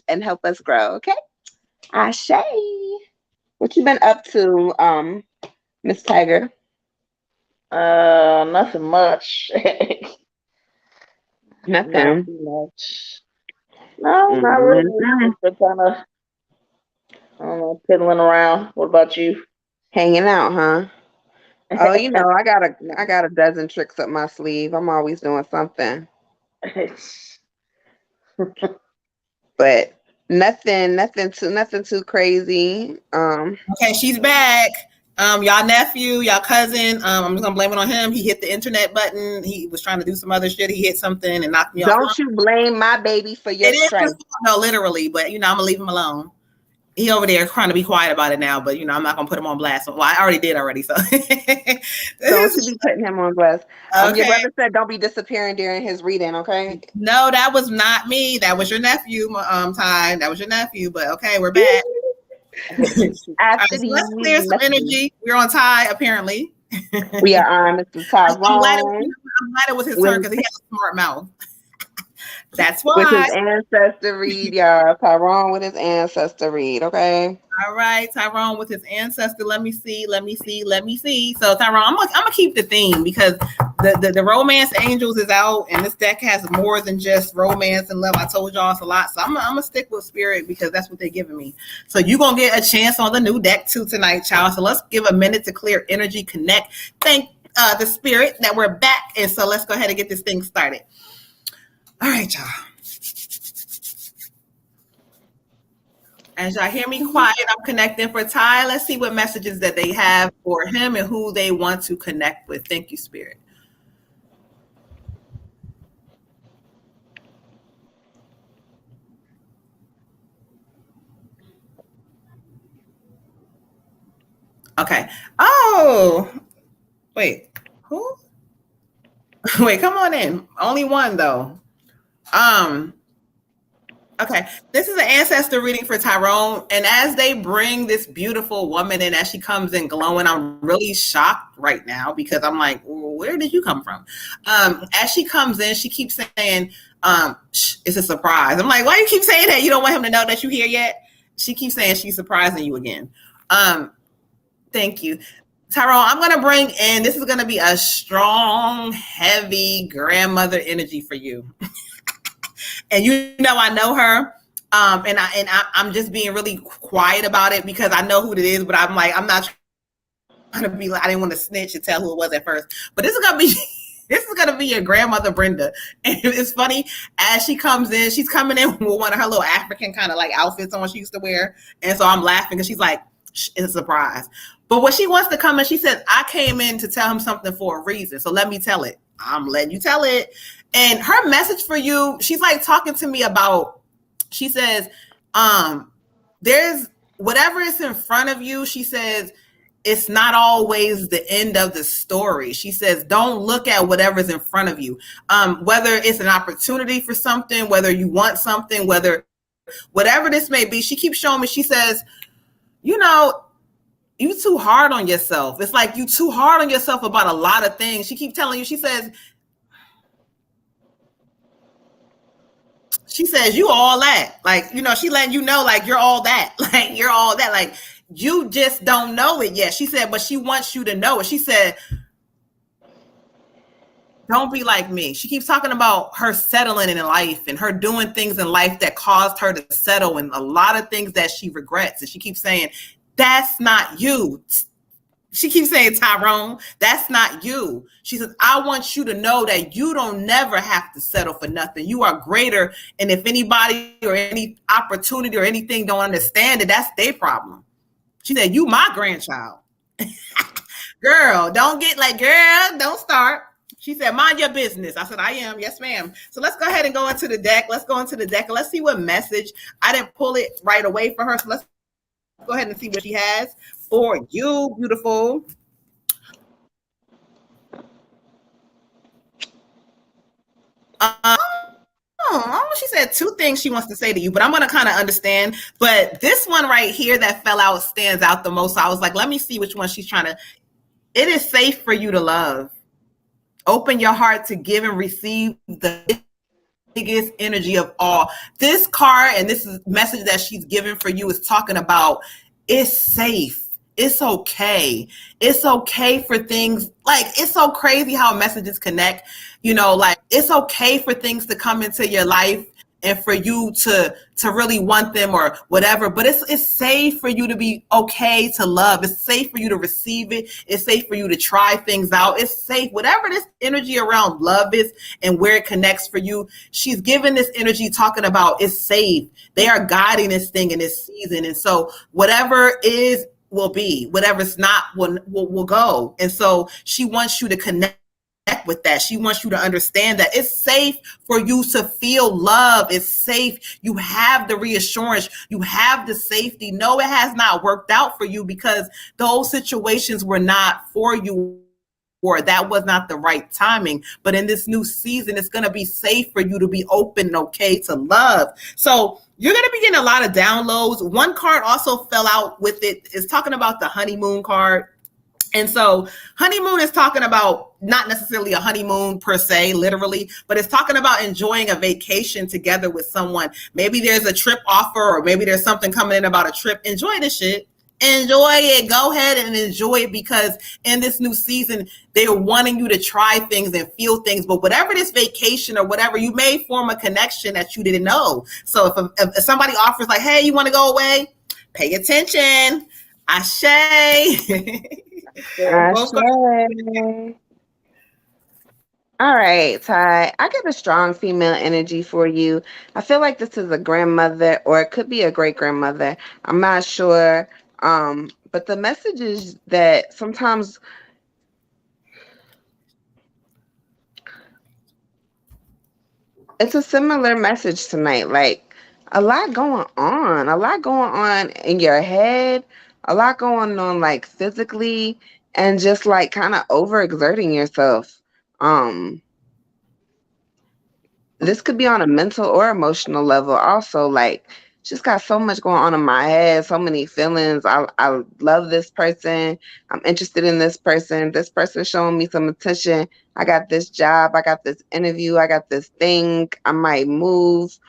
and help us grow. Okay. Ashe. What you been up to, Miss Tiger? Nothing much. Not Nothing. too much. No, not really. Just been kind of, I don't know, piddling around. What about you? Hanging out, huh? Oh, I got a dozen tricks up my sleeve. I'm always doing something. But nothing too crazy. Okay, she's back. Y'all nephew, y'all cousin. I'm just gonna blame it on him. He hit the internet button. He was trying to do some other shit. He hit something and knocked me off. Don't you blame my baby for your It is strife. his fault, no, literally, but I'm gonna leave him alone. he over there trying to be quiet about it now, but I'm not gonna put him on blast. Well, I already did already. So don't you be putting him on blast. Okay. Your brother said don't be disappearing during his reading. Okay. No, that was not me. That was your nephew. Ty. That was your nephew. But okay, we're back. After so let's clear some energy. We're on Ty apparently. We are on Mr. Tyrone. I'm glad it was his turn because he has a smart mouth. That's why. With his ancestor read, y'all. Tyrone with his ancestor read, okay? All right, Tyrone with his ancestor. Let me see. So Tyrone, I'm gonna keep the theme because the romance angels is out, and this deck has more than just romance and love. I told y'all it's a lot, so I'm gonna stick with spirit because that's what they're giving me. So you're gonna get a chance on the new deck too tonight, child. So let's give a minute to clear energy, connect. Thank the spirit that we're back, and so let's go ahead and get this thing started. All right, y'all. As y'all hear me quiet, I'm connecting for Ty. Let's see what messages that they have for him and who they want to connect with. Thank you, Spirit. Okay. Oh, wait. Who? Wait, come on in. Only one, though. Okay, this is an ancestor reading for Tyrone, and as they bring this beautiful woman in, as she comes in glowing, I'm really shocked right now because I'm like, where did you come from? As she comes in, she keeps saying, it's a surprise. I'm like, why do you keep saying that? You don't want him to know that you're here yet? She keeps saying she's surprising you again. Thank you. Tyrone, I'm going to bring in, this is going to be a strong, heavy grandmother energy for you. And I know her, and I'm just being really quiet about it because I know who it is. But I'm like, I'm not trying to be like, I didn't want to snitch and tell who it was at first. But this is gonna be your grandmother Brenda. And it's funny as she comes in, she's coming in with one of her little African kind of like outfits on she used to wear, and so I'm laughing because she's like, it's a surprise. But what she wants to come in, she said, I came in to tell him something for a reason. So let me tell it. I'm letting you tell it. And her message for you, she's like talking to me about, she says, there's whatever is in front of you. She says, it's not always the end of the story. She says, don't look at whatever's in front of you. Whether it's an opportunity for something, whether you want something, whatever this may be, she keeps showing me, she says, you too hard on yourself. It's like you too hard on yourself about a lot of things. She keeps telling you, she says, you all that. Like, she letting you know, like, you're all that. Like, you're all that. Like, you just don't know it yet. She said, but she wants you to know it. She said, don't be like me. She keeps talking about her settling in life and her doing things in life that caused her to settle and a lot of things that she regrets. And she keeps saying, that's not you. She keeps saying, Tyrone, that's not you. She says, I want you to know that you don't never have to settle for nothing. You are greater. And if anybody or any opportunity or anything don't understand it, that's their problem. She said, you my grandchild. Girl, don't get like, girl, don't start. She said, mind your business. I said, I am. Yes, ma'am. So let's go ahead and go into the deck. Let's go into the deck and let's see what message. I didn't pull it right away for her. So let's go ahead and see what she has for you, beautiful. She said two things she wants to say to you, but I'm going to kind of understand. But this one right here that fell out stands out the most. So I was like, let me see which one she's trying to. It is safe for you to love. Open your heart to give and receive the biggest energy of all. This card and this message that she's giving for you is talking about it's safe. It's okay. It's okay for things like it's so crazy how messages connect, like it's okay for things to come into your life and for you to really want them or whatever. But it's safe for you to be okay to love. It's safe for you to receive it. It's safe for you to try things out. It's safe. Whatever this energy around love is and where it connects for you, she's giving this energy talking about it's safe. They are guiding this thing in this season. And so whatever will be, whatever's not will go. And so she wants you to connect with that. She wants you to understand that it's safe for you to feel love. It's safe. You have the reassurance. You have the safety. No, it has not worked out for you because those situations were not for you or that was not the right timing. But in this new season, it's going to be safe for you to be open and okay to love. So you're going to be getting a lot of downloads. One card also fell out with it. It's talking about the honeymoon card. And so honeymoon is talking about not necessarily a honeymoon per se, literally, but it's talking about enjoying a vacation together with someone. Maybe there's a trip offer or maybe there's something coming in about a trip. Enjoy the shit. Enjoy it. Go ahead and enjoy it because in this new season, they're wanting you to try things and feel things. But whatever this vacation or whatever, you may form a connection that you didn't know. So if somebody offers like, hey, you want to go away? Pay attention. Ashe. Ashe. All right, Ty. I get a strong female energy for you. I feel like this is a grandmother or it could be a great grandmother. I'm not sure. But the message is that sometimes it's a similar message tonight. Like a lot going on in your head, a lot going on like physically, and just like kind of overexerting yourself. Um, this could be on a mental or emotional level also, like just got so much going on in my head, so many feelings. I love this person, I'm interested in this person showing me some attention, I got this job, I got this interview, I got this thing, I might move,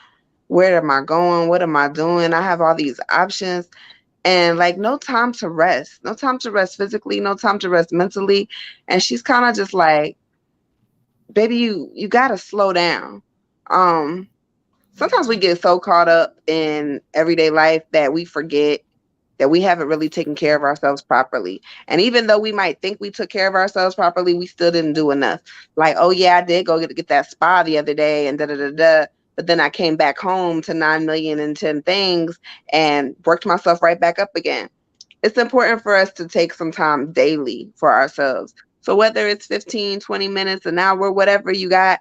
where am I going, what am I doing, I have all these options, and like no time to rest, no time to rest physically, no time to rest mentally. And she's kind of just like, baby, you gotta slow down. um Sometimes we get so caught up in everyday life that we forget that we haven't really taken care of ourselves properly. And even though we might think we took care of ourselves properly, we still didn't do enough. Like, oh yeah, I did go get that spa the other day and da da da da. But then I came back home to 9,000,010 things and worked myself right back up again. It's important for us to take some time daily for ourselves. So whether it's 15, 20 minutes, an hour, whatever you got,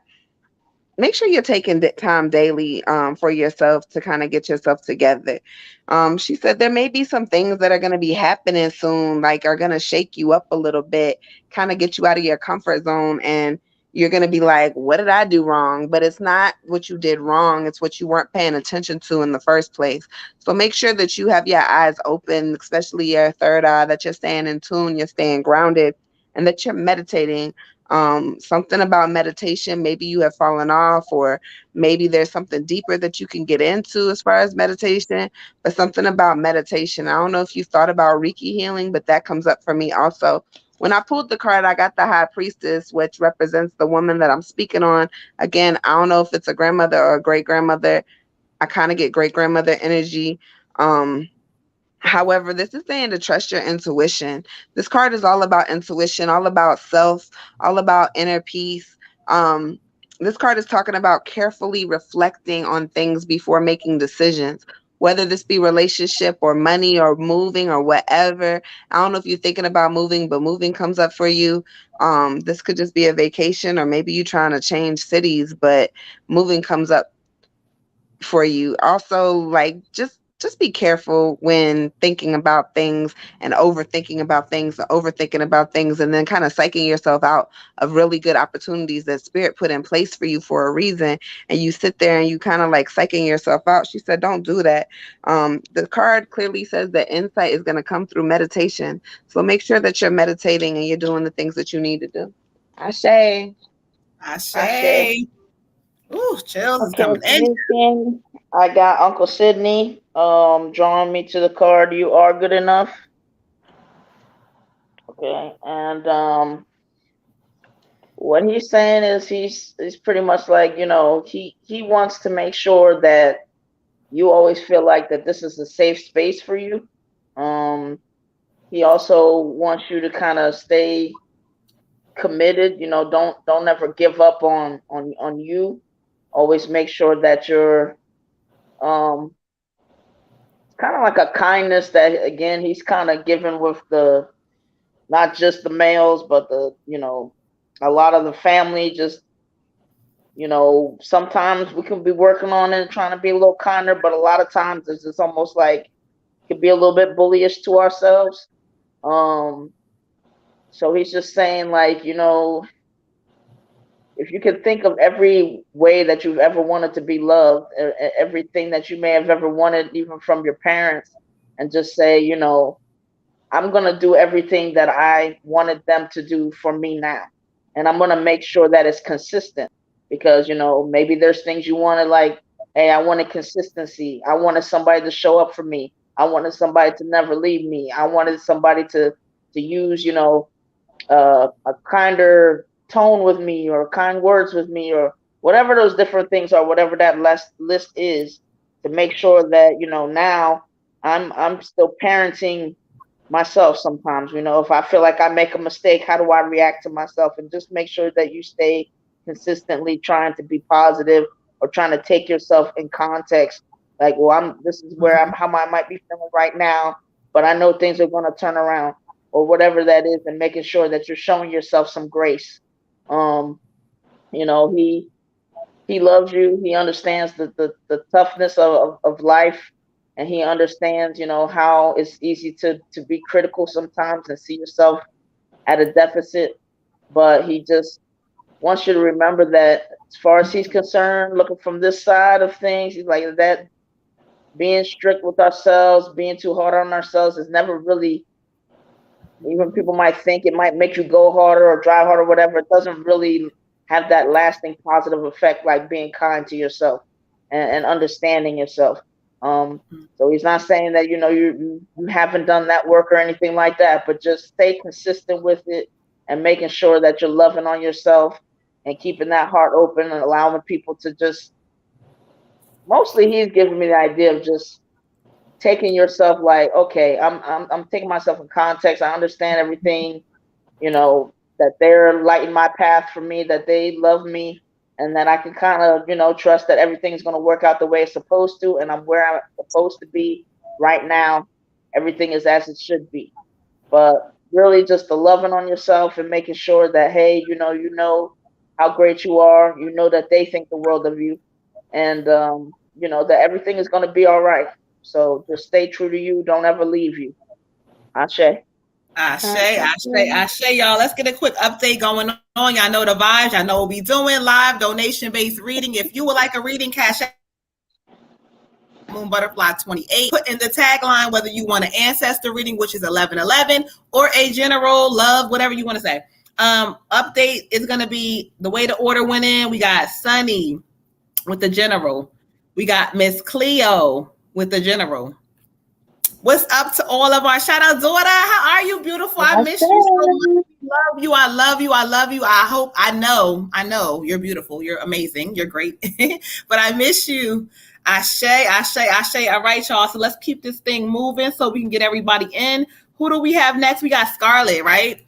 make sure you're taking time daily for yourself to kind of get yourself together. She said there may be some things that are going to be happening soon, like are going to shake you up a little bit, kind of get you out of your comfort zone. And you're going to be like, what did I do wrong? But it's not what you did wrong. It's what you weren't paying attention to in the first place. So make sure that you have your eyes open, especially your third eye, that you're staying in tune, you're staying grounded, and that you're meditating. Something about meditation, maybe you have fallen off, or maybe there's something deeper that you can get into as far as meditation. But something about meditation, I don't know if you thought about Reiki healing, but that comes up for me also. When I pulled the card, I got the High Priestess, which represents the woman that I'm speaking on. Again, I don't know if it's a grandmother or a great grandmother. I kind of get great grandmother energy. However, this is saying to trust your intuition. This card is all about intuition, all about self, all about inner peace. This card is talking about carefully reflecting on things before making decisions, whether this be relationship or money or moving or whatever. I don't know if you're thinking about moving, but moving comes up for you. This could just be a vacation, or maybe you're trying to change cities, but moving comes up for you. Also, like just be careful when thinking about things and overthinking about things, and then kind of psyching yourself out of really good opportunities that spirit put in place for you for a reason, and you sit there and you kind of like psyching yourself out. She said don't do that. The card clearly says that insight is going to come through meditation, so make sure that you're meditating and you're doing the things that you need to do. Ashe. Ashe. Ashe. Ooh, chills is Okay, coming for in. me, King, I got Uncle Sydney drawing me to the card. You are good enough. Okay, and what he's saying is he's pretty much like, he wants to make sure that you always feel like that this is a safe space for you. Um, he also wants you to kind of stay committed. Don't ever give up on you. Always make sure that you're um kind of like a kindness that he's kind of given with the not just the males but the a lot of the family just, sometimes we can be working on it and trying to be a little kinder, but a lot of times it's just almost like could be a little bit bullyish to ourselves. Um, so he's just saying, like, if you can think of every way that you've ever wanted to be loved, everything that you may have ever wanted, even from your parents, and just say, I'm going to do everything that I wanted them to do for me now. And I'm going to make sure that it's consistent because, maybe there's things you wanted, like, hey, I wanted consistency. I wanted somebody to show up for me. I wanted somebody to never leave me. I wanted somebody to use, a kinder tone with me or kind words with me or whatever those different things are, whatever that list is, to make sure that, now I'm still parenting myself sometimes. If I feel like I make a mistake, how do I react to myself? And just make sure that you stay consistently trying to be positive or trying to take yourself in context. Like, well, this is where how I might be feeling right now, but I know things are going to turn around or whatever that is, and making sure that you're showing yourself some grace. He loves you. He understands the toughness of life, and he understands, how it's easy to be critical sometimes and see yourself at a deficit. But he just wants you to remember that as far as he's concerned, looking from this side of things, he's like that being strict with ourselves, being too hard on ourselves is never really, even people might think it might make you go harder or drive harder, or whatever. It doesn't really have that lasting positive effect like being kind to yourself and understanding yourself. So he's not saying that, you haven't done that work or anything like that, but just stay consistent with it and making sure that you're loving on yourself and keeping that heart open and allowing people to just, mostly he's giving me the idea of just taking yourself like, okay, I'm taking myself in context. I understand everything, that they're lighting my path for me, that they love me, and that I can kind of, trust that everything's going to work out the way it's supposed to, and I'm where I'm supposed to be right now. Everything is as it should be. But really just the loving on yourself and making sure that, hey, you know how great you are, that they think the world of you, and that everything is going to be all right. So just stay true to you. Don't ever leave you. Ashe. Ashe, y'all. Let's get a quick update going on. Y'all know the vibes. Y'all know what we doing. Live donation-based reading. If you would like a reading, cash out Moon Butterfly 28. Put in the tagline whether you want an ancestor reading, which is 1111, or a general love, whatever you want to say. Update is going to be the way the order went in. We got Sunny with the general. We got Miss Cleo with the general. What's up to all of our shout out, daughter? How are you, beautiful? I miss you so much. Love you. I love you. I love you. I know you're beautiful. You're amazing. You're great. But I miss you. Ashe. All right, y'all. So let's keep this thing moving so we can get everybody in. Who do we have next? We got Scarlett, right?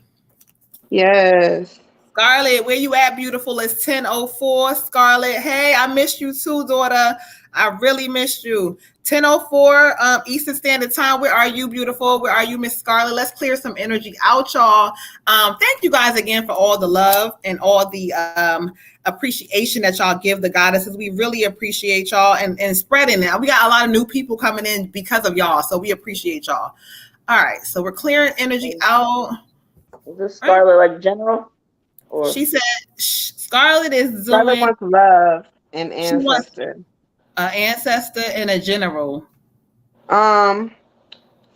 Yes. Scarlett, where you at, beautiful? It's 10:04. Scarlett, hey, I missed you too, daughter. I really missed you. 10:04 Eastern Standard Time. Where are you, beautiful? Where are you, Miss Scarlett? Let's clear some energy out, y'all. Thank you guys again for all the love and all the appreciation that y'all give the goddesses. We really appreciate y'all and spreading it. We got a lot of new people coming in because of y'all, so we appreciate y'all. All right, so we're clearing energy out. Is this Scarlett like general? Or she said Scarlett is doing. Scarlett wants love and ancestor. An ancestor and a general.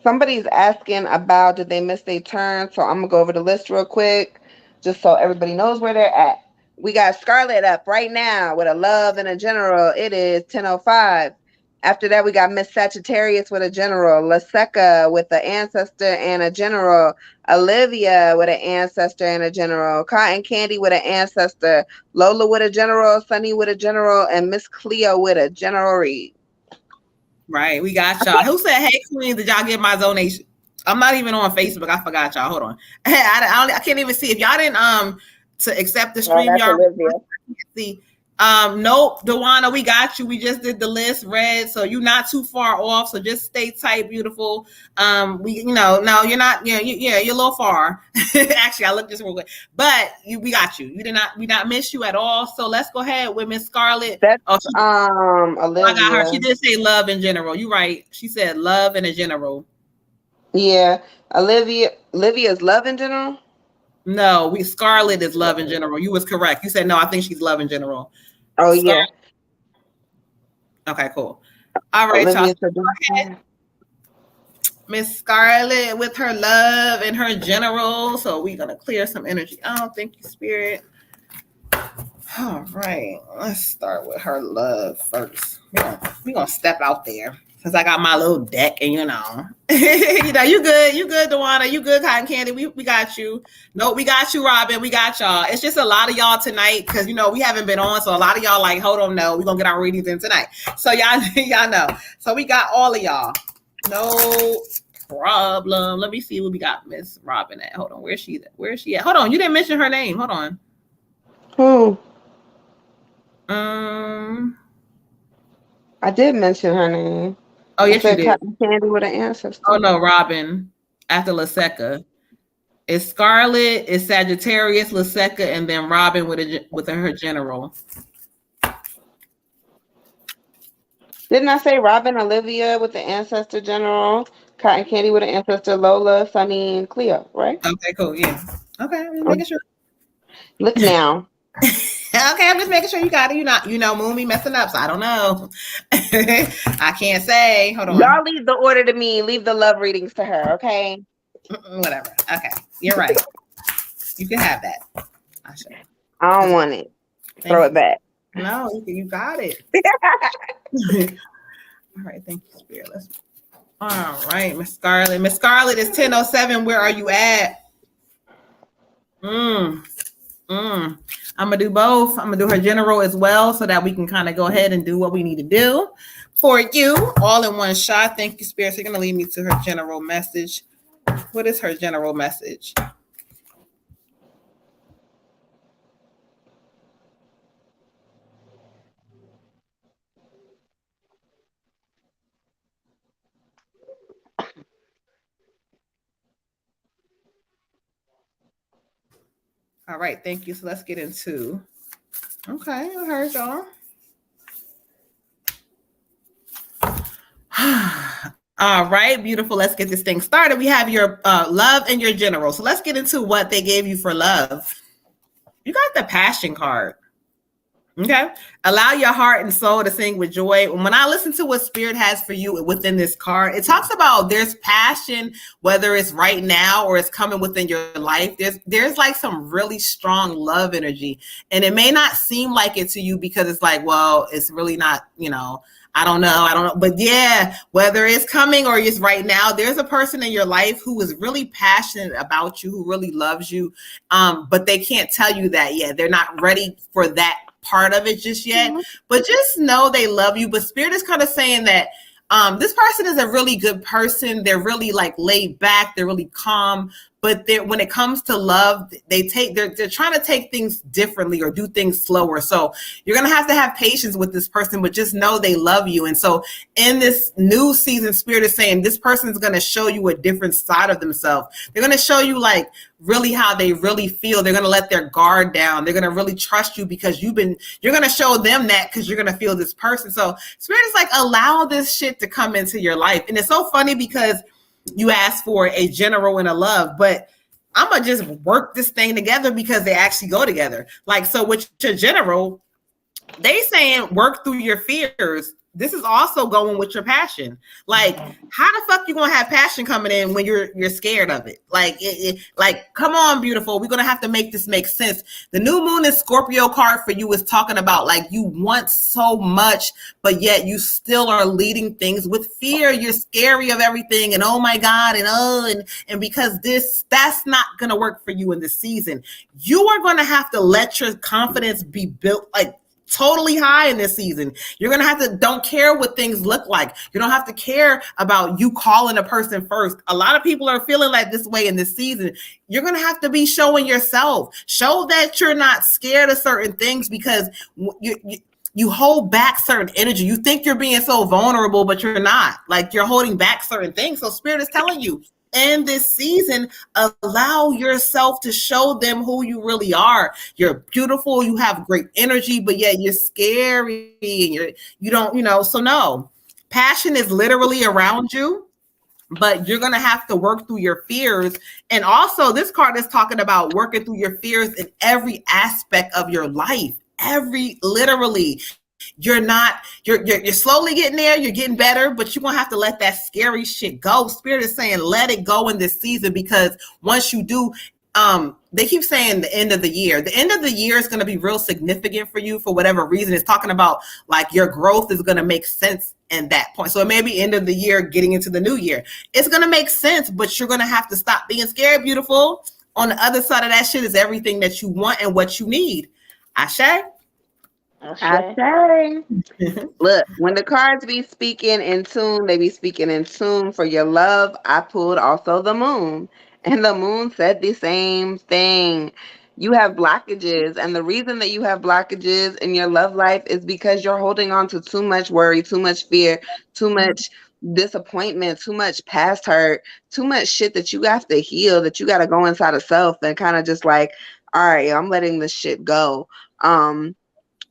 Somebody's asking about did they miss their turn, so I'm gonna go over the list real quick, just so everybody knows where they're at. We got Scarlett up right now with a love and a general. It is 10:05. After that, we got Miss Sagittarius with a general, Laseca with an ancestor and a general, Olivia with an ancestor and a general, Cotton Candy with an ancestor, Lola with a general, Sunny with a general, and Miss Cleo with a general read. Right, we got y'all. Who said, hey, Queen, did y'all get my donation? I'm not even on Facebook. I forgot y'all. Hold on. I can't even see. If y'all didn't to accept the stream, y'all Olivia. see. Nope, Dewana, we got you. We just did the list, red, so you're not too far off. So just stay tight, beautiful. No, you're not. Yeah, you're a little far. Actually, I looked just real quick, but we got you. We not miss you at all. So let's go ahead with Miss Scarlett. That's Olivia. I got her. She Olivia. did say love in general. You're right. She said love in a general. Yeah, Olivia's love in general. No, Scarlett is love in general. You was correct. You said no. I think she's love in general. Oh yeah. Okay, cool. All right, y'all. Go ahead. Miss Scarlett with her love and her general. So we're gonna clear some energy. Oh, thank you, Spirit. All right, let's start with her love first. We're gonna step out there because I got my little deck, and you know, you good, Dewana, you good, Cotton Candy. We got you. No, we got you, Robin. We got y'all. It's just a lot of y'all tonight because we haven't been on, so a lot of y'all like, hold on, no, we're gonna get our readings in tonight. So y'all know. So we got all of y'all. No problem. Let me see what we got, Miss Robin at. Hold on, where's she at? Hold on, you didn't mention her name. Hold on. Who? I did mention her name. Oh, yes, you did. Cotton Candy with an ancestor. Oh no, Robin after Laseca. It's Scarlett, it's Sagittarius, Laseca, and then Robin with her general. Didn't I say Robin, Olivia with the ancestor general, Cotton Candy with an ancestor, Lola, Sunny, and Cleo, right? Okay, cool. Yeah. Okay, I'm making sure. Look now. Okay, I'm just making sure you got it. You're not, Moon be messing up, so I don't know. I can't say. Hold on. Y'all leave the order to me. Leave the love readings to her, okay? Whatever. Okay, you're right. You can have that. I don't want it. Throw it back. No, you got it. All right, thank you, Spirit. All right, Miss Scarlett. Miss Scarlett is 10:07. Where are you at? I'm gonna do both. I'm gonna do her general as well so that we can kind of go ahead and do what we need to do for you all in one shot. Thank you, Spirit. So you're gonna lead me to her general message. What is her general message? All right, thank you. So let's get into. Okay, I heard y'all. All right, beautiful. Let's get this thing started. We have your love and your general. So let's get into what they gave you for love. You got the passion card. Okay. Allow your heart and soul to sing with joy. When I listen to what Spirit has for you within this card, it talks about there's passion, whether it's right now or it's coming within your life. There's like some really strong love energy. And it may not seem like it to you because it's like, well, it's really not, I don't know. But yeah, whether it's coming or it's right now, there's a person in your life who is really passionate about you, who really loves you. But they can't tell you that yet. They're not ready for that part of it just yet. But just know they love you. But Spirit is kind of saying that this person is a really good person. They're really like laid back. They're really calm. But when it comes to love, they're trying to take things differently or do things slower. So you're going to have patience with this person, but just know they love you. And so in this new season, Spirit is saying this person is going to show you a different side of themselves. They're going to show you like really how they really feel. They're going to let their guard down. They're going to really trust you because you're going to show them that because you're going to feel this person. So Spirit is like, allow this shit to come into your life. And it's so funny because you asked for a general and a love, but I'm going to just work this thing together because they actually go together. Like, so with your general, they saying work through your fears. This is also going with your passion. Like, how the fuck you gonna have passion coming in when you're scared of it? Like, like, come on, beautiful. We're gonna have to make this make sense. The new moon in Scorpio card for you is talking about like you want so much, but yet you still are leading things with fear. You're scary of everything, and oh my God, and because that's not gonna work for you in this season. You are gonna have to let your confidence be built like totally high in this season. You're going to have to don't care what things look like. You don't have to care about you calling a person first. A lot of people are feeling like this way in this season. You're going to have to be showing yourself. Show that you're not scared of certain things, because you hold back certain energy. You think you're being so vulnerable, but you're not. Like, you're holding back certain things. So Spirit is telling you, in this season, allow yourself to show them who you really are. You're beautiful, you have great energy, but yet you're scary and you don't, so no. Passion is literally around you, but you're going to have to work through your fears. And also, this card is talking about working through your fears in every aspect of your life. Literally. You're slowly getting there, you're getting better, but you're gonna have to let that scary shit go. Spirit is saying let it go in this season, because once you do, they keep saying the end of the year. The end of the year is going to be real significant for you for whatever reason. It's talking about like your growth is going to make sense in that point. So it may be end of the year getting into the new year. It's going to make sense, but you're going to have to stop being scared, beautiful. On the other side of that shit is everything that you want and what you need. Ashe? I say, look, when the cards be speaking in tune, they be speaking in tune for your love. I pulled also the moon, and the moon said the same thing. You have blockages, and the reason that you have blockages in your love life is because you're holding on to too much worry, too much fear, too much disappointment, too much past hurt, too much shit that you have to heal, that you got to go inside of self and kind of just like, all right, I'm letting this shit go.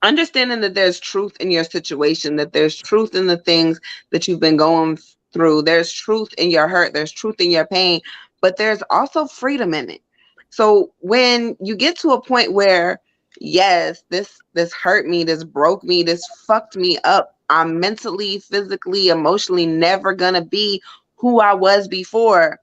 Understanding that there's truth in your situation, that there's truth in the things that you've been going through. There's truth in your hurt. There's truth in your pain, but there's also freedom in it. So when you get to a point where, yes, this hurt me, this broke me, this fucked me up, I'm mentally, physically, emotionally never gonna be who I was before,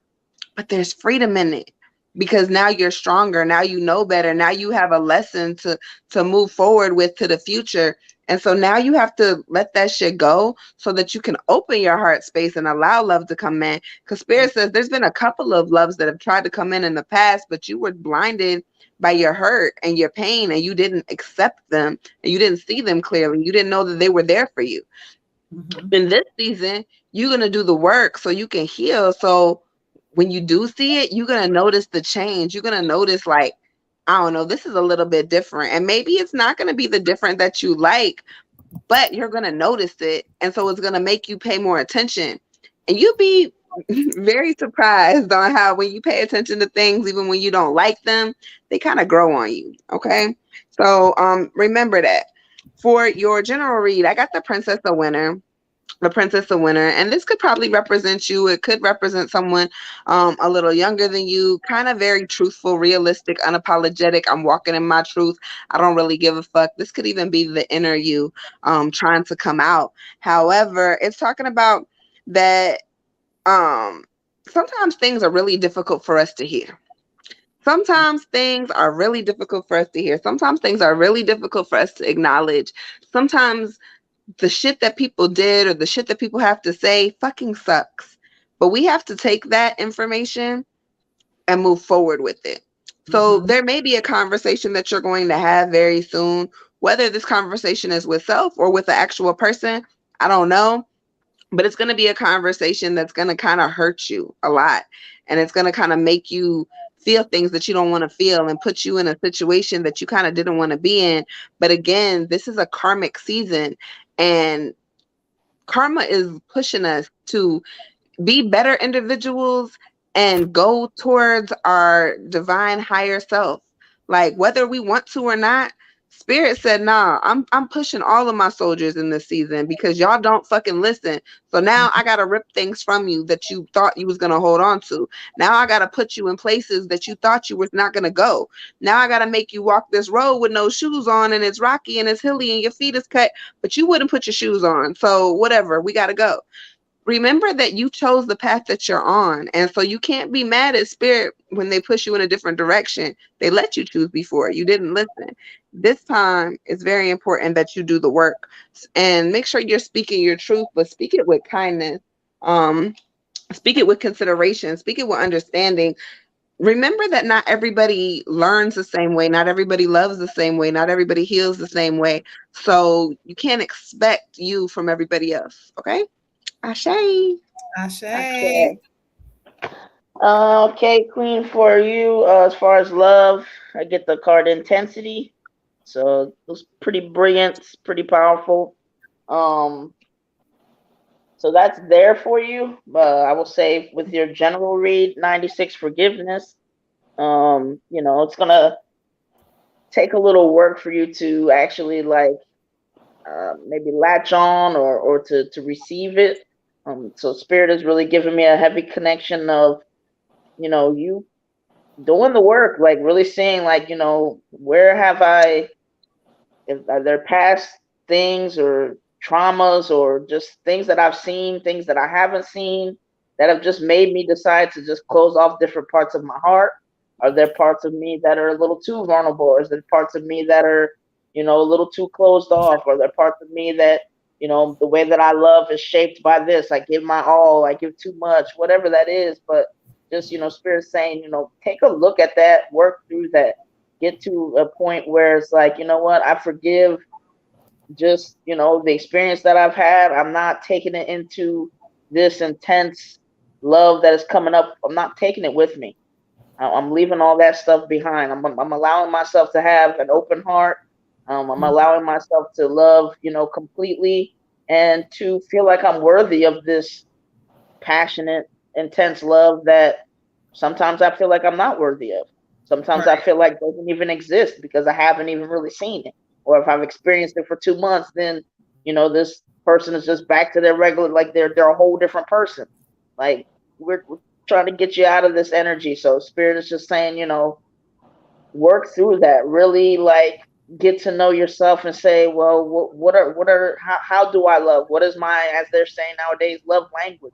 but there's freedom in it. Because now you're stronger, now you know better, now you have a lesson to move forward with to the future. And so now you have to let that shit go so that you can open your heart space and allow love to come in. Because Spirit says there's been a couple of loves that have tried to come in the past, but you were blinded by your hurt and your pain, and you didn't accept them, and you didn't see them clearly. You didn't know that they were there for you. Mm-hmm. In this season, you're going to do the work so you can heal. So when you do see it, you're going to notice the change. You're going to notice, like, I don't know, this is a little bit different. And maybe it's not going to be the different that you like, but you're going to notice it. And so it's going to make you pay more attention. And you'll be very surprised on how when you pay attention to things, even when you don't like them, they kind of grow on you. Okay. So remember that. For your general read, I got the Princess of Winter. The Princess of Winter, and this could probably represent you. It could represent someone a little younger than you, kind of very truthful, realistic, unapologetic. I'm walking in my truth. I don't really give a fuck. This could even be the inner you trying to come out. However, it's talking about that sometimes things are really difficult for us to hear. Sometimes things are really difficult for us to hear. Sometimes things are really difficult for us to acknowledge. Sometimes the shit that people did or the shit that people have to say fucking sucks. But we have to take that information and move forward with it. So there may be a conversation that you're going to have very soon, whether this conversation is with self or with the actual person, I don't know. But it's going to be a conversation that's going to kind of hurt you a lot. And it's going to kind of make you feel things that you don't want to feel and put you in a situation that you kind of didn't want to be in. But again, this is a karmic season. And karma is pushing us to be better individuals and go towards our divine higher self. Like, whether we want to or not, Spirit said, nah, I'm pushing all of my soldiers in this season because y'all don't fucking listen. So now I got to rip things from you that you thought you was going to hold on to. Now I got to put you in places that you thought you was not going to go. Now I got to make you walk this road with no shoes on, and it's rocky and it's hilly and your feet is cut, but you wouldn't put your shoes on. So whatever, we got to go. Remember that you chose the path that you're on. And so you can't be mad at Spirit when they push you in a different direction. They let you choose before. You didn't listen. This time, it's very important that you do the work and make sure you're speaking your truth, but speak it with kindness. Speak it with consideration. Speak it with understanding. remember that not everybody learns the same way, not everybody loves the same way, not everybody heals the same way. So you can't expect you from everybody else. Okay? Ashe. Ashe. Okay. Okay, Queen, for you, as far as love, I get the card intensity. So it was pretty brilliant, pretty powerful. Um, so that's there for you. I will say with your general read, 96 forgiveness. It's gonna take a little work for you to actually like maybe latch on or to receive it. So spirit is really giving me a heavy connection of you doing the work, like really seeing like where have I, if are there past things or traumas or just things that I've seen, things that I haven't seen that have just made me decide to just close off different parts of my heart? Are there parts of me that are a little too vulnerable? Or is there parts of me that are, a little too closed off? Or are there parts of me that, the way that I love is shaped by this? I give my all, I give too much, whatever that is. But just, Spirit saying, take a look at that, work through that, get to a point where it's like, you know what, I forgive just, the experience that I've had. I'm not taking it into this intense love that is coming up. I'm not taking it with me. I'm leaving all that stuff behind. I'm allowing myself to have an open heart. I'm allowing myself to love, completely, and to feel like I'm worthy of this passionate, intense love that sometimes I feel like I'm not worthy of. Sometimes I Right. feel like doesn't even exist because I haven't even really seen it. Or if I've experienced it for 2 months, then this person is just back to their regular, like they're a whole different person. Like we're trying to get you out of this energy. So spirit is just saying, work through that. Really like get to know yourself and say, well, how do I love? What is my, as they're saying nowadays, love language?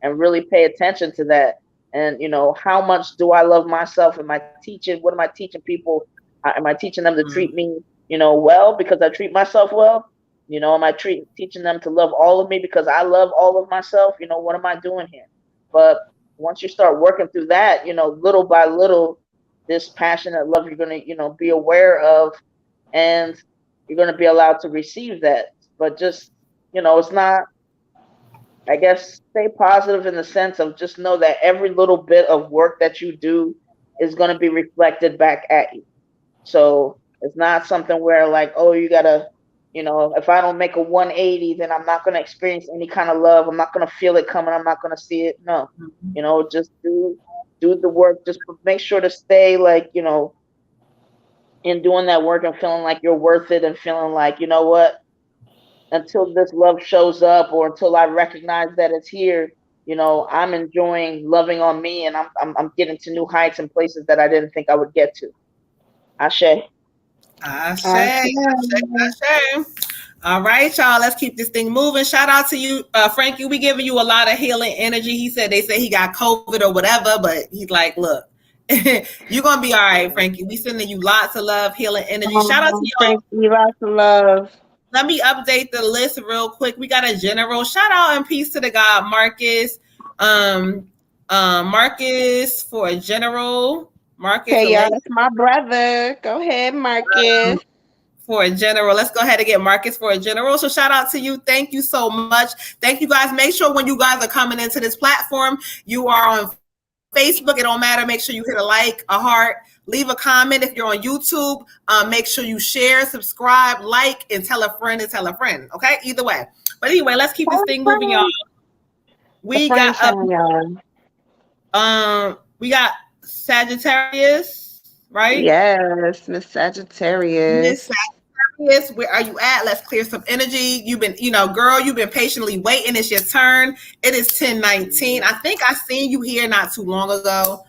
And really pay attention to that. And how much do I love myself? Am I teaching? What am I teaching people? Am I teaching them to treat me, well because I treat myself well? Am I teaching them to love all of me because I love all of myself? What am I doing here? But once you start working through that, little by little, this passionate love you're going to, be aware of, and you're going to be allowed to receive that. But just, it's not, I guess, stay positive in the sense of just know that every little bit of work that you do is going to be reflected back at you. So it's not something where like, oh, you gotta, if I don't make a 180, then I'm not gonna experience any kind of love. I'm not gonna feel it coming. I'm not gonna see it. No, just do the work. Just make sure to stay like, in doing that work and feeling like you're worth it and feeling like, you know what, until this love shows up or until I recognize that it's here, I'm enjoying loving on me, and I'm getting to new heights and places that I didn't think I would get to. Ashe. Ashe. Ashe. Ashe. Ashe. All right, y'all. Let's keep this thing moving. Shout out to you, Frankie. We giving you a lot of healing energy. They say he got COVID or whatever, but he's like, look, you're gonna be all right, Frankie. We sending you lots of love, healing energy. Shout out to y'all. Frankie, lots of love. Let me update the list real quick. We got a general. Shout out and peace to the God Marcus. Marcus for a general. Marcus, Hey, y'all, that's my brother. Go ahead, Marcus. for a general. Let's go ahead and get Marcus for a general. So shout out to you. Thank you so much. Thank you guys. Make sure when you guys are coming into this platform, you are on Facebook. It don't matter. Make sure you hit a like, a heart, leave a comment. If you're on YouTube, make sure you share, subscribe, like, and tell a friend and tell a friend. Okay, either way. But anyway, let's keep this thing moving, y'all. We got we got Sagittarius, right? Yes, Miss Sagittarius. Miss Sagittarius, where are you at? Let's clear some energy. You've been, girl, you've been patiently waiting. It's your turn. It is 10:19. I think I seen you here not too long ago.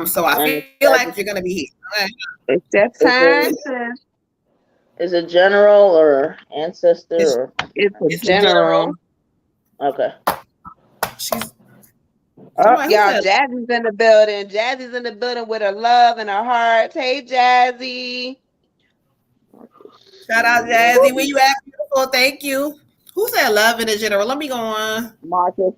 So I feel like you're gonna be here. Okay. It's that time. Is it general or ancestor? It's general. Okay. She's y'all, Jazzy's in the building. Jazzy's in the building with her love and her heart. Hey, Jazzy. Shout out, Jazzy. Where you at, beautiful? Thank you. Who said love in the general? Let me go on. Marcus.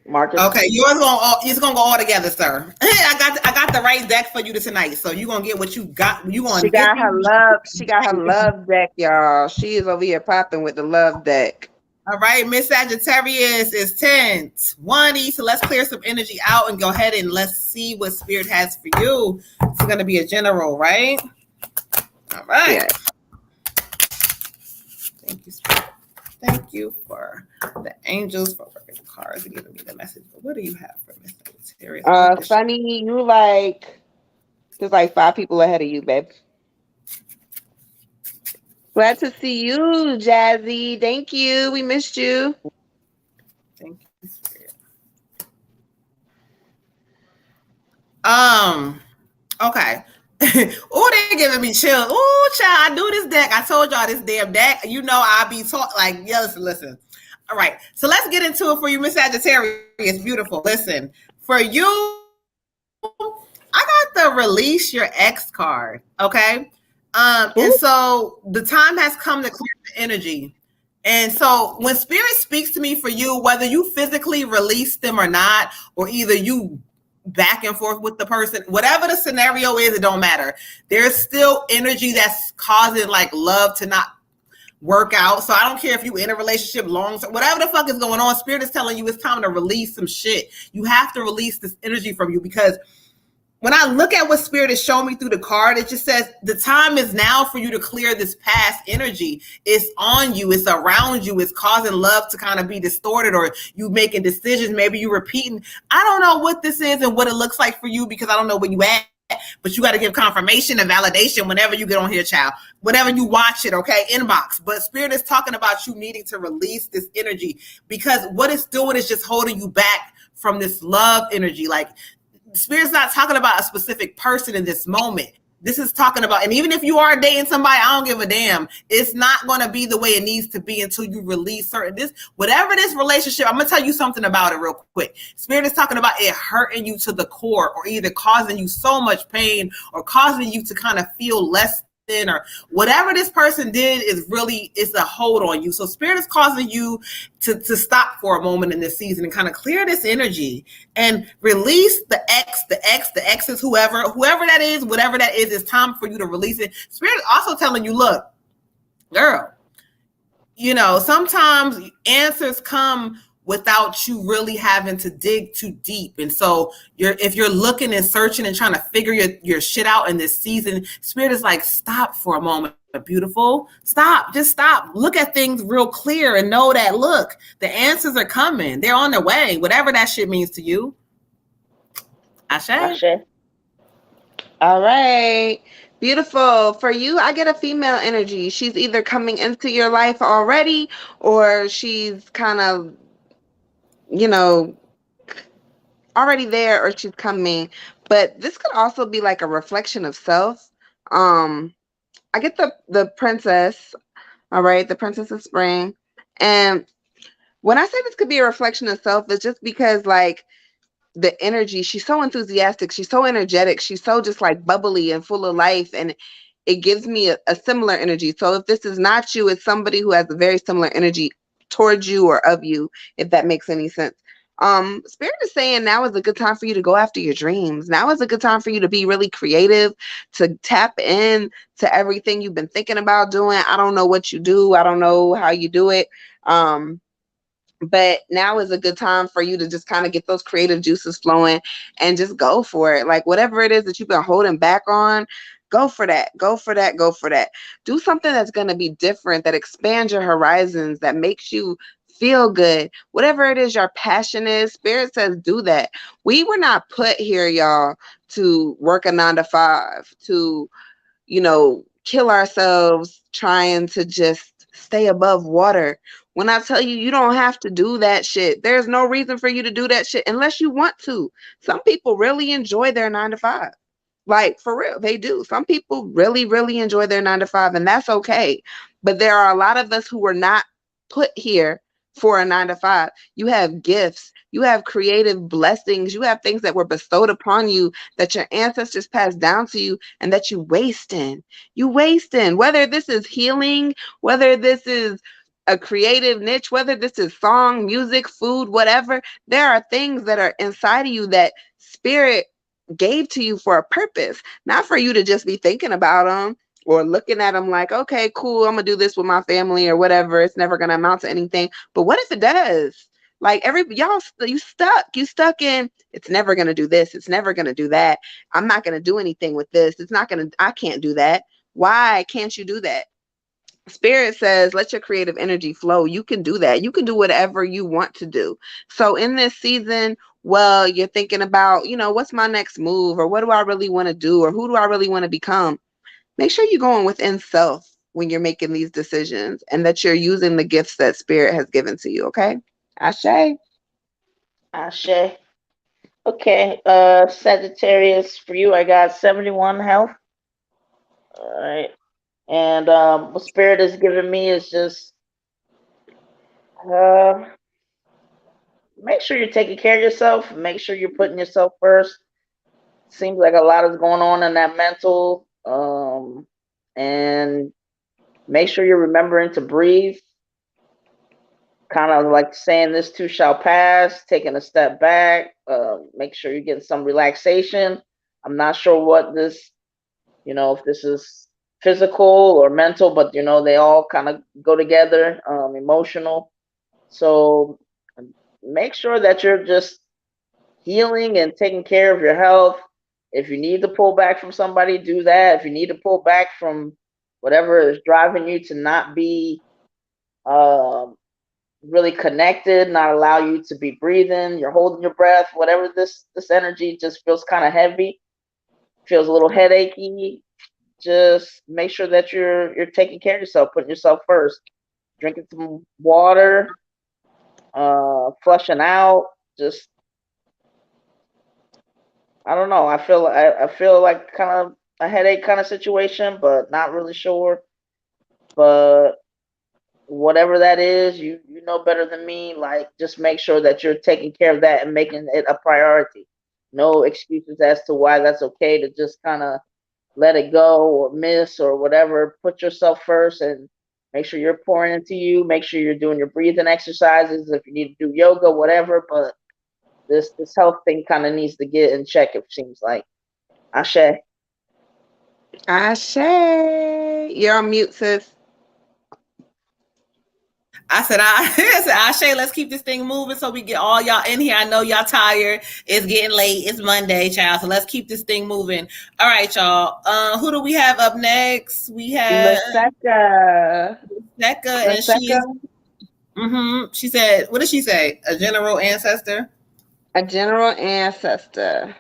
Marcus. Okay, it's gonna go all together, sir. I got the right deck for you tonight, so you're gonna get what you got. You gonna She get got me. her love deck, y'all. She is over here popping with the love deck. All right, Miss Sagittarius is 10, 20. So let's clear some energy out and go ahead and let's see what Spirit has for you. It's gonna be a general, right? All right. Yeah. Thank you, Spirit. Thank you for the angels for working the cards and giving me the message. But what do you have for Miss Sagittarius? Sunny, you like there's like 5 people ahead of you, babe. Glad to see you, Jazzy. Thank you. We missed you. Thank you, Spirit. Okay. Oh, they're giving me chills. Oh, child, I knew this deck. I told y'all this damn deck. You know I be taught like, yeah, listen. All right. So let's get into it for you, Miss Sagittarius. It's beautiful. Listen, for you, I got the release your ex card. Okay. And so the time has come to clear the energy. And so when Spirit speaks to me for you, whether you physically release them or not, or either you back and forth with the person, whatever the scenario is, it don't matter. There's still energy that's causing like love to not work out. So I don't care if you in a relationship long term, whatever the fuck is going on, Spirit is telling you it's time to release some shit. You have to release this energy from you, because when I look at what Spirit is showing me through the card, it just says the time is now for you to clear this past energy. It's on you. It's around you. It's causing love to kind of be distorted, or you making decisions. Maybe you repeating. I don't know what this is and what it looks like for you, because I don't know where you at. But you got to give confirmation and validation whenever you get on here, child. Whenever you watch it, okay? Inbox. But Spirit is talking about you needing to release this energy, because what it's doing is just holding you back from this love energy. Like, Spirit's not talking about a specific person in this moment. This is talking about, and even if you are dating somebody, I don't give a damn. It's not going to be the way it needs to be until you release whatever this relationship. I'm going to tell you something about it real quick. Spirit is talking about it hurting you to the core, or either causing you so much pain, or causing you to kind of feel less than, or whatever this person did is a hold on you. So Spirit is causing you to stop for a moment in this season and kind of clear this energy and release the exes, whoever that is, whatever that is, it's time for you to release it. Spirit is also telling you, look, girl, sometimes answers come without you really having to dig too deep. And so if you're looking and searching and trying to figure your shit out in this season, Spirit is like, stop for a moment, beautiful. Stop. Just stop. Look at things real clear and know that, look, the answers are coming. They're on their way. Whatever that shit means to you. Ashe. Ashe. All right. Beautiful. For you, I get a female energy. She's either coming into your life already, or she's kind of already there, or she's coming. But this could also be like a reflection of self. I get the princess. All right, the princess of spring. And when I say this could be a reflection of self, it's just because like the energy, she's so enthusiastic, she's so energetic, she's so just like bubbly and full of life, and it gives me a similar energy. So if this is not you, it's somebody who has a very similar energy towards you or of you, if that makes any sense. Spirit is saying now is a good time for you to go after your dreams. Now is a good time for you to be really creative, to tap in to everything you've been thinking about doing. I don't know what you do. I don't know how you do it. But now is a good time for you to just kind of get those creative juices flowing and just go for it. Like whatever it is that you've been holding back on, go for that. Go for that. Go for that. Do something that's going to be different, that expands your horizons, that makes you feel good. Whatever it is your passion is, Spirit says do that. We were not put here, y'all, to work a 9-to-5, to, kill ourselves trying to just stay above water. When I tell you, you don't have to do that shit. There's no reason for you to do that shit unless you want to. Some people really enjoy their 9-to-5. Like, for real, they do. Some people really, really enjoy their 9-to-5, and that's okay. But there are a lot of us who were not put here for a 9-to-5. You have gifts. You have creative blessings. You have things that were bestowed upon you that your ancestors passed down to you and that you wasting. You wasting. Whether this is healing, whether this is a creative niche, whether this is song, music, food, whatever, there are things that are inside of you that spirit gave to you for a purpose, not for you to just be thinking about them or looking at them like, okay, cool, I'm gonna do this with my family or whatever. It's never gonna amount to anything. But what if it does? Like y'all, you stuck in. It's never gonna do this. It's never gonna do that. I'm not gonna do anything with this. It's not gonna. I can't do that. Why can't you do that? Spirit says, let your creative energy flow. You can do that. You can do whatever you want to do. So in this season, well, you're thinking about, what's my next move, or what do I really want to do, or who do I really want to become? Make sure you're going within self when you're making these decisions, and that you're using the gifts that Spirit has given to you. Okay. Ashe. Ashe. Okay. Sagittarius, for you, I got 71 health. All right. And what Spirit has given me is just make sure you're taking care of yourself. Make sure you're putting yourself first. Seems like a lot is going on in that mental. And make sure you're remembering to breathe. Kind of like saying this too shall pass, taking a step back. Make sure you're getting some relaxation. I'm not sure what this, if this is physical or mental, but they all kind of go together, emotional. So make sure that you're just healing and taking care of your health. If you need to pull back from somebody, do that. If you need to pull back from whatever is driving you to not be really connected, not allow you to be breathing, you're holding your breath, whatever this energy just feels kind of heavy, feels a little headachy, just make sure that you're taking care of yourself, putting yourself first, drinking some water, flushing out. Just I don't know. I feel like kind of a headache kind of situation, but not really sure. But whatever that is, you know better than me. Like, just make sure that you're taking care of that and making it a priority. No excuses as to why that's okay to just kind of let it go or miss or whatever. Put yourself first and make sure you're pouring into you. Make sure you're doing your breathing exercises. If you need to do yoga, whatever. But this health thing kind of needs to get in check, it seems like. Ashe. Ashe. You're on mute, sis. I said, Ashe, let's keep this thing moving so we get all y'all in here. I know y'all tired. It's getting late. It's Monday, child. So let's keep this thing moving. All right, y'all. Who do we have up next? We have Laseka. and she's she said, what did she say? A general ancestor? A general ancestor.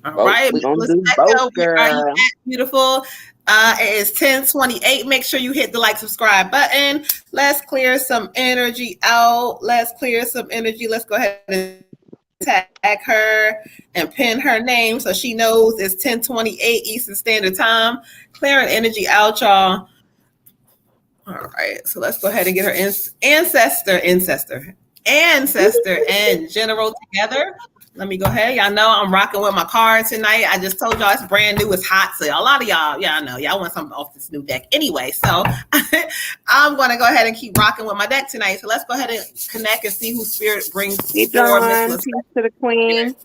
All right, we're gonna do Laseka, both, where are you girl. at, beautiful? It is 10:28. Make sure you hit the like, subscribe button. Let's clear some energy out. Let's clear some energy. Let's go ahead and tag her and pin her name so she knows it's 10:28 Eastern Standard Time. Clearing energy out, y'all. All right, so let's go ahead and get her ancestor and general together. Let me go ahead. Y'all know I'm rocking with my card tonight. I just told y'all it's brand new. It's hot. So a lot of y'all, I know y'all want something off this new deck anyway. So I'm going to go ahead and keep rocking with my deck tonight. So let's go ahead and connect and see who Spirit brings Hey, for Dawn. Miss Peace to the queen.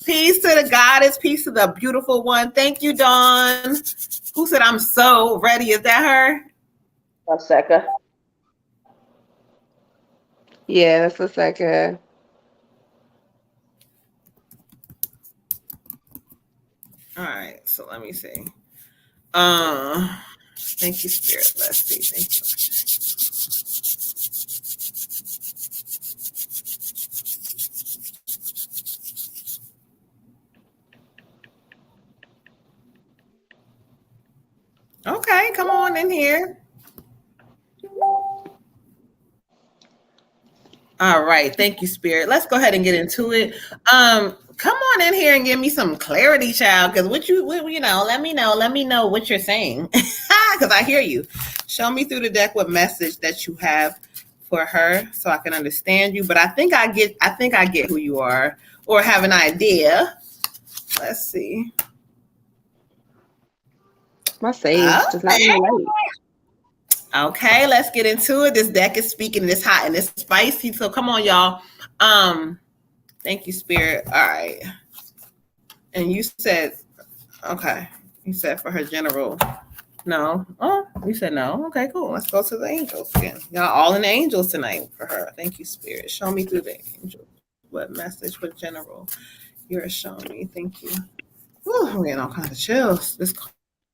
Peace to the goddess. Peace to the beautiful one. Thank you, Dawn. Who said I'm so ready? Is that her? Laseka. Yeah, that's Laseka. All right, so let me see. Thank you, Spirit. Let's see. Thank you. Okay, come on in here. All right, thank you, Spirit. Let's go ahead and get into it. Come on in here and give me some clarity, child. Because let me know what you're saying. Because I hear you. Show me through the deck what message that you have for her, so I can understand you. But I think I get who you are, or have an idea. Let's see. My sage does not relate. Okay, let's get into it. This deck is speaking. It's hot and it's spicy. So come on, y'all. Thank you, Spirit. All right. And you said, okay. You said for her general. No. Oh, you said no. Okay, cool. Let's go to the angels again. Y'all all in the angels tonight for her. Thank you, Spirit. Show me through the angels. What message for general you're showing me? Thank you. Whew, I'm getting all kinds of chills. This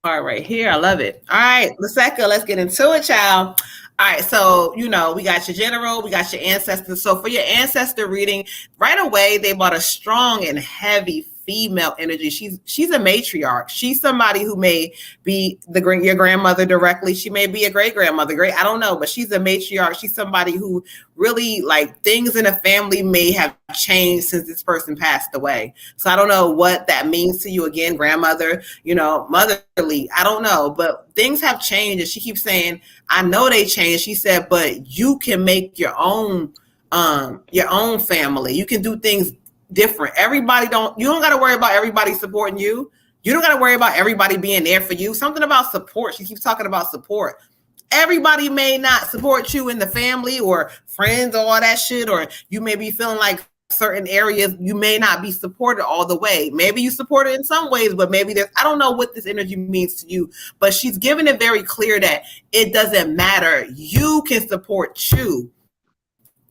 card right here. I love it. All right, Laseka, let's get into it, child. All right, so we got your general, we got your ancestors. So for your ancestor reading, right away they brought a strong and heavy female energy. She's a matriarch. She's somebody who may be your grandmother directly. She may be a great grandmother. I don't know, but she's a matriarch. She's somebody who really, like, things in the family may have changed since this person passed away. So I don't know what that means to you. Again, grandmother, motherly. I don't know, but things have changed. And she keeps saying, I know they changed. She said, but you can make your own family. You can do things different. You don't got to worry about everybody supporting you. You don't got to worry about everybody being there for you. Something about support. She keeps talking about support. Everybody may not support you in the family or friends or all that shit, or you may be feeling like certain areas you may not be supported all the way. Maybe you support it in some ways, but maybe I don't know what this energy means to you, but she's giving it very clear that it doesn't matter. You can support you.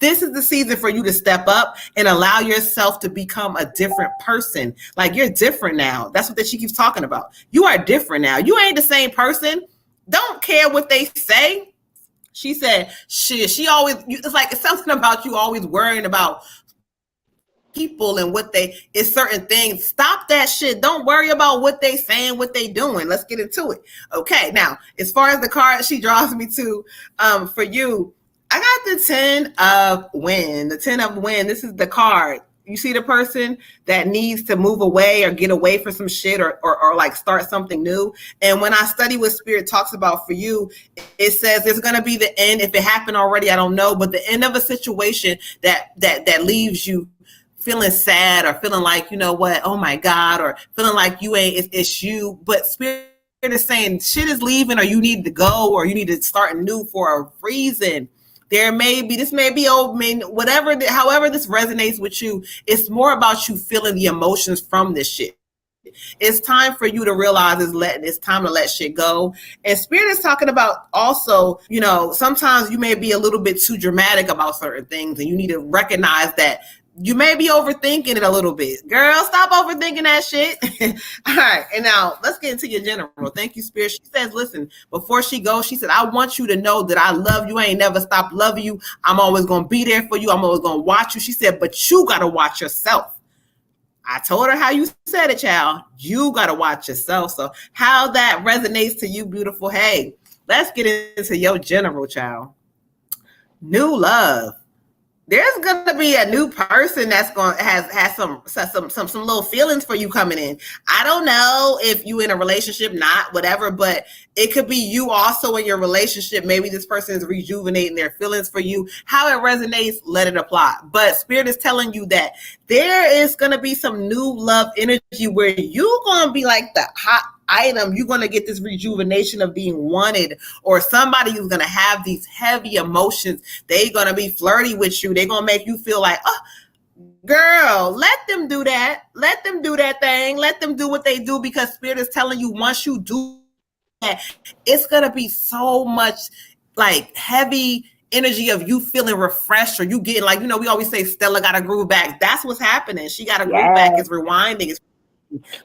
This is the season for you to step up and allow yourself to become a different person. Like, you're different now. That's what she keeps talking about. You are different now. You ain't the same person. Don't care what they say. She said, she always, it's like, it's something about you always worrying about people and it's certain things. Stop that shit. Don't worry about what they saying, what they doing. Let's get into it. Okay. Now, as far as the card she draws me to, for you, I got the 10 of Wind. The 10 of Wind. This is the card. You see the person that needs to move away or get away from some shit or like start something new. And when I study what Spirit talks about for you, it says there's going to be the end. If it happened already, I don't know, but the end of a situation that leaves you feeling sad or feeling like, oh my God, or feeling like you ain't, it's you. But Spirit is saying shit is leaving, or you need to go, or you need to start new for a reason. This may be old, however this resonates with you, it's more about you feeling the emotions from this shit. It's time for you to realize it's time to let shit go. And Spirit is talking about also, sometimes you may be a little bit too dramatic about certain things, and you need to recognize that you may be overthinking it a little bit. Girl, stop overthinking that shit. All right. And now let's get into your general. Thank you, Spirit. She says, listen, before she goes, she said, I want you to know that I love you. I ain't never stopped loving you. I'm always going to be there for you. I'm always going to watch you. She said, but you got to watch yourself. I told her how you said it, child. You got to watch yourself. So how that resonates to you, beautiful. Hey, let's get into your general, child. New love. There's gonna be a new person that's gonna has some little feelings for you coming in. I don't know if you in a relationship, not whatever, but it could be you also in your relationship. Maybe this person is rejuvenating their feelings for you. How it resonates, let it apply. But Spirit is telling you that there is gonna be some new love energy where you're gonna be like the hot item. You're going to get this rejuvenation of being wanted, or somebody who's going to have these heavy emotions. They're going to be flirty with you. They're going to make you feel like, oh, girl, let them do that. Let them do that thing. Let them do what they do, because Spirit is telling you once you do that, it's going to be so much like heavy energy of you feeling refreshed, or you getting like, we always say Stella got a groove back. That's what's happening. She got a groove back. It's rewinding.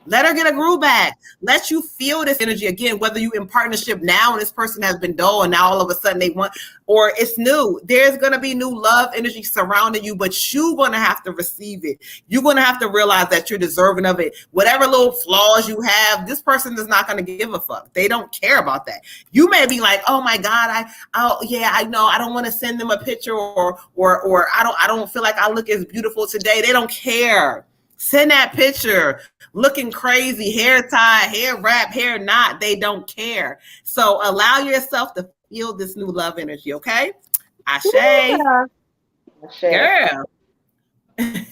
Let her get a groove back. Let you feel this energy again, whether you in partnership now and this person has been dull and now all of a sudden they want, or it's new. There's going to be new love energy surrounding you, but you're going to have to receive it. You're going to have to realize that you're deserving of it. Whatever little flaws you have, this person is not going to give a fuck. They don't care about that. You may be like, oh my God, I know I don't want to send them a picture, or I don't feel like I look as beautiful today. They don't care. Send that picture looking crazy, hair tied, hair wrapped, hair not. They don't care. So allow yourself to feel this new love energy, okay? Ashe. Yeah. Girl.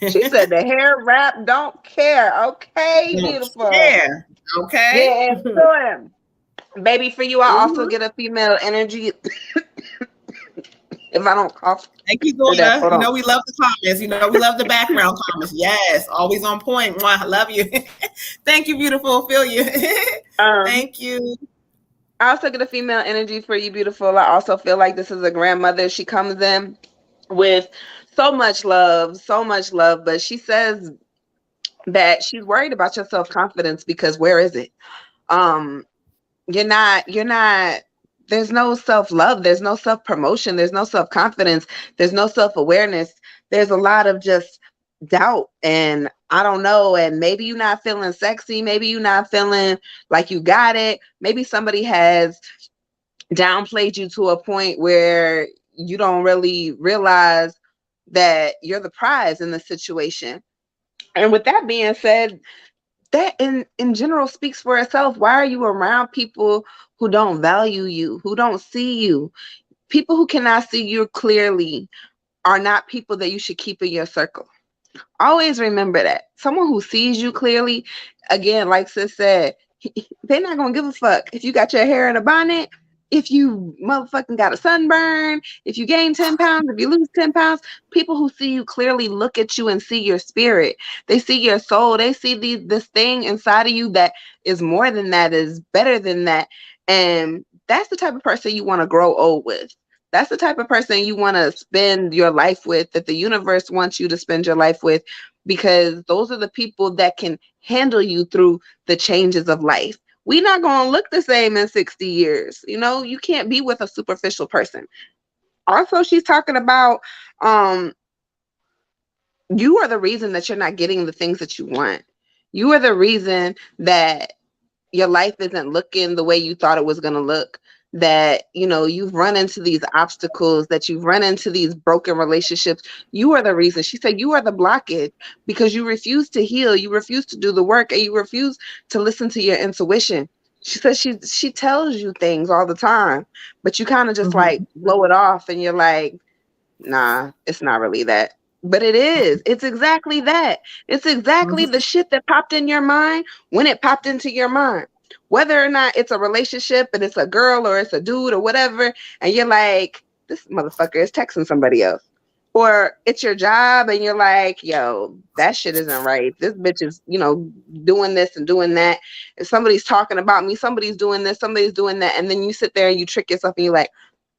She said the hair wrap don't care. Okay, beautiful. Yeah. Okay. Yeah, Baby, for you, I also Mm-hmm. get a female energy. If I don't cough Thank you, to death, daughter. hold You on. know we love the comments. You know we love the background comments. Yes, always on point. Mwah, I love you. Thank you, beautiful. Feel you. Um, Thank you. I also get a female energy for you, beautiful. I also feel like this is a grandmother. She comes in with so much love, but she says that she's worried about your self confidence because where is it? Um, you're not. There's no self love. There's no self promotion. There's no self confidence. There's no self awareness. There's a lot of just doubt and I don't know. And maybe you're not feeling sexy. Maybe you're not feeling like you got it. Maybe somebody has downplayed you to a point where you don't really realize that you're the prize in the situation. And with that being said, that in general speaks for itself. Why are you around people who don't value you, who don't see you? People who cannot see you clearly are not people that you should keep in your circle. Always remember that. Someone who sees you clearly, again, like sis said, they're not gonna give a fuck if you got your hair in a bonnet, if you motherfucking got a sunburn, if you gain 10 pounds, if you lose 10 pounds. People who see you clearly look at you and see your spirit. They see your soul. They see this thing inside of you that is more than that, is better than that. And that's the type of person you want to grow old with. That's the type of person you want to spend your life with, that the universe wants you to spend your life with, because those are the people that can handle you through the changes of life. We're not going to look the same in 60 years. You know, you can't be with a superficial person. Also, she's talking about um, you are the reason that you're not getting the things that you want. You are the reason that your life isn't looking the way you thought it was going to look, that you've run into these obstacles, that you've run into these broken relationships. You are the reason. She said you are the blockage because you refuse to heal, you refuse to do the work, and you refuse to listen to your intuition. She says she tells you things all the time, but you kind of just like blow it off and you're like, nah, it's not really that. But it is. It's exactly that. It's exactly the shit that popped in your mind when it popped into your mind. Whether or not it's a relationship and it's a girl or it's a dude or whatever, and you're like, this motherfucker is texting somebody else. Or it's your job and you're like, yo, that shit isn't right. This bitch is, doing this and doing that. If somebody's talking about me, somebody's doing this, somebody's doing that. And then you sit there and you trick yourself and you're like,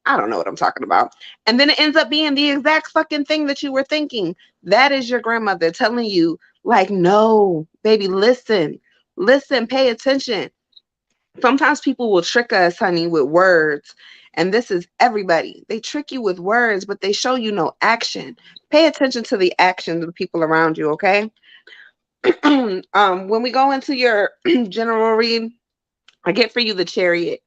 I don't know what I'm talking about. And then it ends up being the exact fucking thing that you were thinking. That is your grandmother telling you, like, no, baby, listen, pay attention. Sometimes people will trick us, honey, with words. And this is everybody. They trick you with words, but they show you no action. Pay attention to the actions of the people around you, okay? When we go into your general read, I get for you the chariot.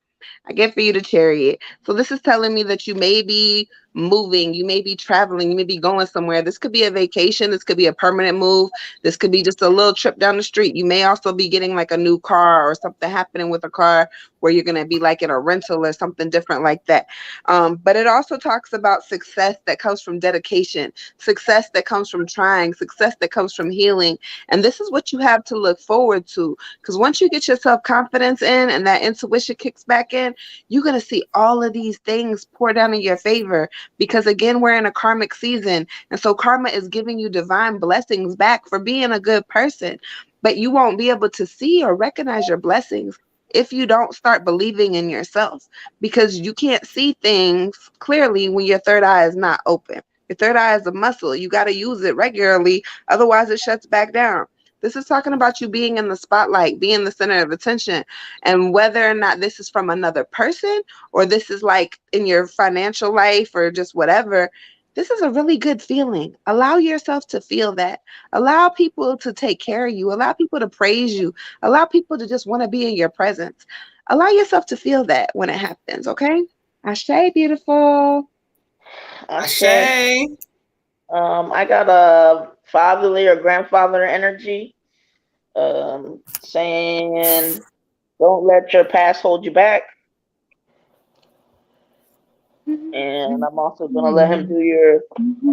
I get for you the chariot. So this is telling me that you may be moving, you may be traveling, you may be going somewhere. This could be a vacation, this could be a permanent move, this could be just a little trip down the street. You may also be getting like a new car or something happening with a car where you're going to be like in a rental or something different like that. But it also talks about success that comes from dedication, success that comes from trying, success that comes from healing. And this is what you have to look forward to, because once you get your self-confidence in and that intuition kicks back in, you're going to see all of these things pour down in your favor, because again, we're in a karmic season, and so karma is giving you divine blessings back for being a good person. But you won't be able to see or recognize your blessings if you don't start believing in yourself, because you can't see things clearly when your third eye is not open. Your third eye is a muscle. You got to use it regularly, otherwise it shuts back down. This is talking about you being in the spotlight, being the center of attention. And whether or not this is from another person or this is like in your financial life or just whatever, this is a really good feeling. Allow yourself to feel that. Allow people to take care of you. Allow people to praise you. Allow people to just want to be in your presence. Allow yourself to feel that when it happens, okay? Ashe, beautiful. Ashe. Ashe. I got a fatherly or grandfather energy. Saying don't let your past hold you back. And I'm also gonna let him do your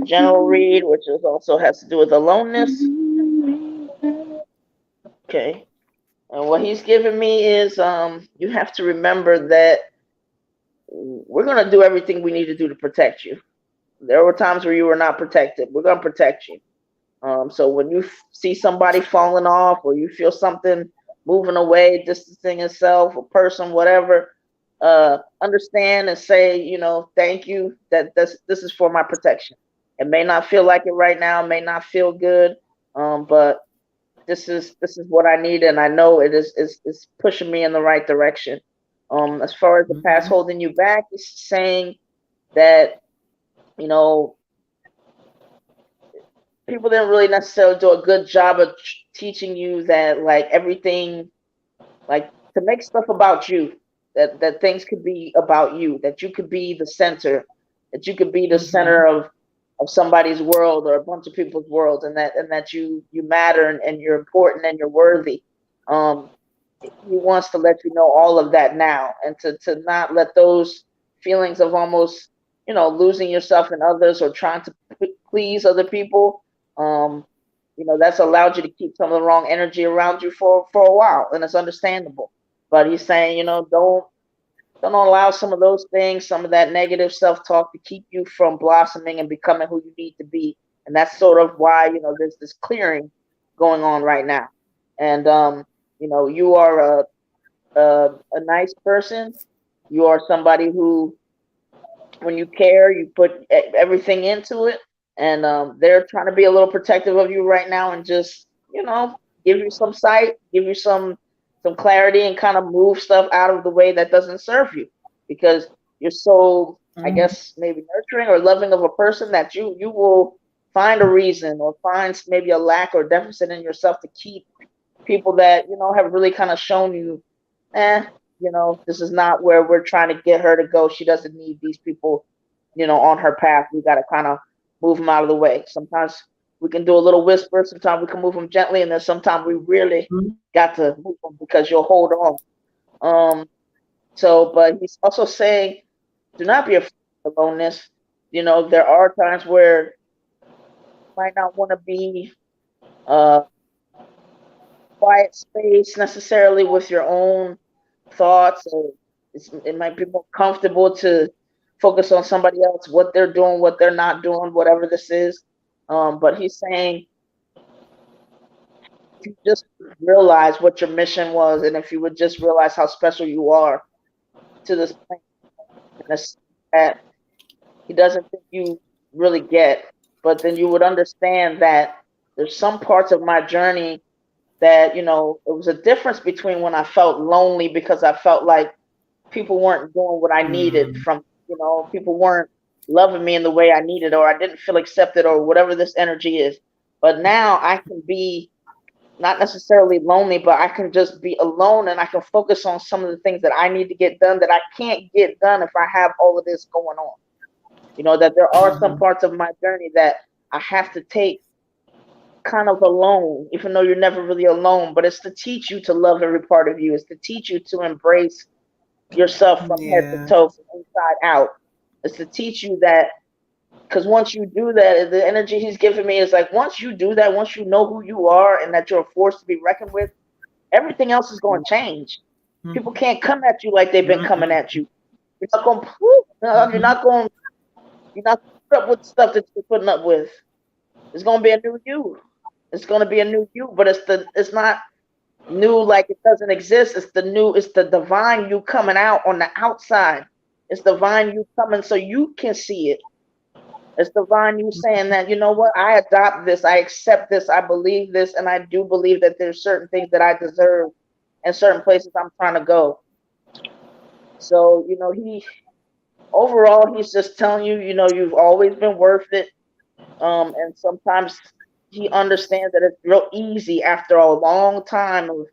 general read, which is also has to do with aloneness. Okay. And what he's giving me is you have to remember that we're gonna do everything we need to do to protect you. There were times where you were not protected. We're gonna protect you. So when you see somebody falling off, or you feel something moving away, distancing itself, a person, whatever, understand and say, thank you. That this is for my protection. It may not feel like it right now, may not feel good, but this is what I need, and I know it is pushing me in the right direction. As far as the past holding you back, it's saying that you know people didn't really necessarily do a good job of teaching you that, like, everything, like, to make stuff about you, that things could be about you, that you could be the center, that you could be the center of somebody's world or a bunch of people's worlds, and that you matter, and you're important and you're worthy. He wants to let you know all of that now, and to not let those feelings of almost losing yourself in others, or trying to please other people, that's allowed you to keep some of the wrong energy around you for a while, and it's understandable. But he's saying, don't allow some of those things, some of that negative self-talk, to keep you from blossoming and becoming who you need to be. And that's sort of why, there's this clearing going on right now. And you are a nice person. You are somebody who, when you care, you put everything into it. And they're trying to be a little protective of you right now, and just, give you some sight, give you some clarity, and kind of move stuff out of the way that doesn't serve you, because you're so, I guess, maybe nurturing or loving of a person, that you will find a reason, or find maybe a lack or deficit in yourself, to keep people that have really kind of shown you, this is not where we're trying to get her to go. She doesn't need these people on her path. We got to kind of move them out of the way. Sometimes we can do a little whisper, sometimes we can move them gently, and then sometimes we really got to move them, because you'll hold on. But he's also saying, do not be afraid of aloneness. There are times where you might not want to be quiet space necessarily with your own thoughts, or it might be more comfortable to focus on somebody else, what they're doing, what they're not doing, whatever this is. But he's saying, if you just realize what your mission was, and if you would just realize how special you are to this planet, that he doesn't think you really get, but then you would understand that there's some parts of my journey that, it was a difference between when I felt lonely, because I felt like people weren't doing what I needed from, people weren't loving me in the way I needed, or I didn't feel accepted, or whatever this energy is. But now I can be not necessarily lonely, but I can just be alone, and I can focus on some of the things that I need to get done, that I can't get done if I have all of this going on. That there are some parts of my journey that I have to take kind of alone, even though you're never really alone, but it's to teach you to love every part of you. It's to teach you to embrace yourself from head to toe, from inside out. It's to teach you that, because once you do that, the energy he's giving me is like, once you do that, once you know who you are, and that you're a force to be reckoned with, everything else is going to change. People can't come at you like they've been coming at you. You're not going to, you're not put up with stuff that you're putting up with. It's going to be a new you. It's going to be a new you, but it's not new like it doesn't exist. It's the divine you coming out on the outside. It's divine you coming so you can see it. It's divine you saying that, you know what, I adopt this, I accept this, I believe this, and I do believe that there's certain things that I deserve and certain places I'm trying to go. So, overall, he's just telling you, you've always been worth it. And sometimes he understands that it's real easy after a long time of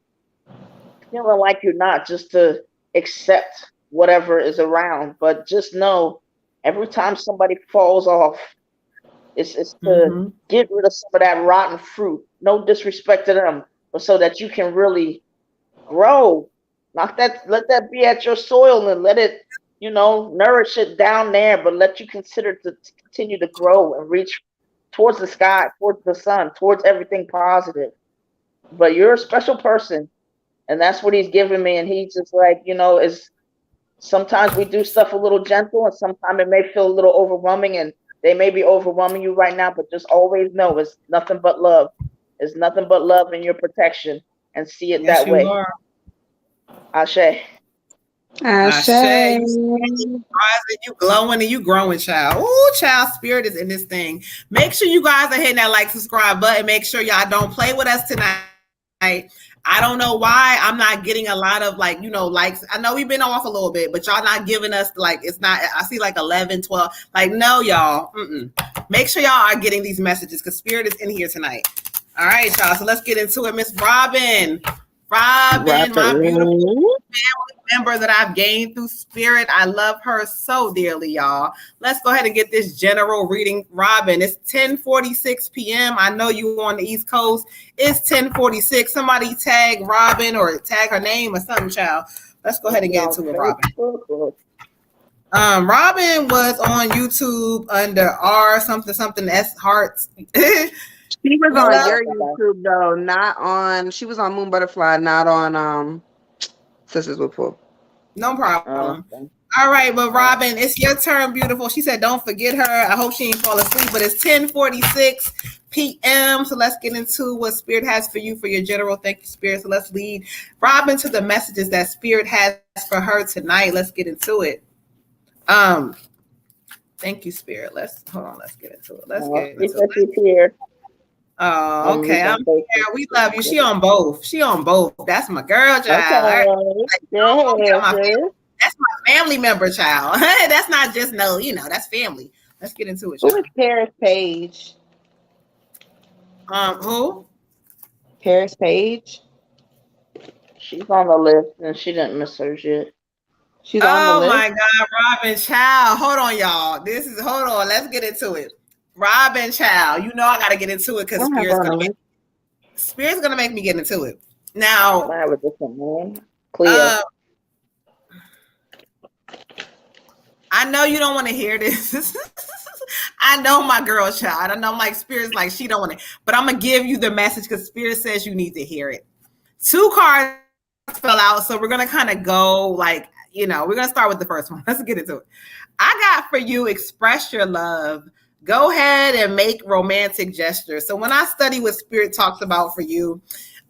feeling like you're not, just to accept whatever is around. But just know, every time somebody falls off, it's to get rid of some of that rotten fruit. No disrespect to them, but so that you can really grow. Let that be at your soil, and let it, nourish it down there, but let you consider to continue to grow and reach towards the sky, towards the sun, towards everything positive. But you're a special person, and that's what he's giving me. And he's just like, is sometimes we do stuff a little gentle, and sometimes it may feel a little overwhelming, and they may be overwhelming you right now, but just always know it's nothing but love. It's nothing but love and your protection, and see it Yes, that you way. are. Ashe. I Ashe. say you rising, you glowing, and you growing, child. Ooh, child, spirit is in this thing. Make sure you guys are hitting that like, subscribe button. Make sure y'all don't play with us tonight. I don't know why I'm not getting a lot of likes. I know we've been off a little bit, but y'all not giving us it's not, I see 11, 12. No, y'all. Make sure y'all are getting these messages because spirit is in here tonight. All right, y'all. So let's get into it. Miss Robin. Robin, my beautiful family member that I've gained through spirit. I love her so dearly, y'all. Let's go ahead and get this general reading. Robin, it's 10:46 p.m. I know you on the East Coast. It's 10:46. Somebody tag Robin or tag her name or something, child. Let's go ahead and get into it, Robin. Robin was on YouTube under R something S Hearts. She was on your YouTube though, not on. She was on Moon Butterfly, not on Sistas with Pool. No problem. All right, but Robin, it's your turn, beautiful. She said, "Don't forget her." I hope she ain't fall asleep. But it's 10:46 p.m. So let's get into what Spirit has for you for your general. Thank you, Spirit. So let's lead Robin to the messages that Spirit has for her tonight. Let's get into it. Thank you, Spirit. Let's get into it. Let's get into it. Here. Oh, okay. I'm here. We love you. She on both. That's my girl, child. Okay. That's my family member, child. That's not just that's family. Let's get into it. Who is Paris Page? Who? Paris Page. She's on the list, and she didn't miss hers yet. She's on the list. Oh my God, Robin, child. Hold on, y'all. Let's get into it. Robin, child. I gotta get into it because Spirit's gonna make me get into it. Now, I have a different name. Cleo. I know you don't want to hear this. I know my girl, child. I know Spirit's she don't want to, but I'm gonna give you the message because Spirit says you need to hear it. 2 cards fell out, so we're gonna kind of go we're gonna start with the first one. Let's get into it. I got for you, express your love. Go ahead and make romantic gestures. So when I study what Spirit talks about for you,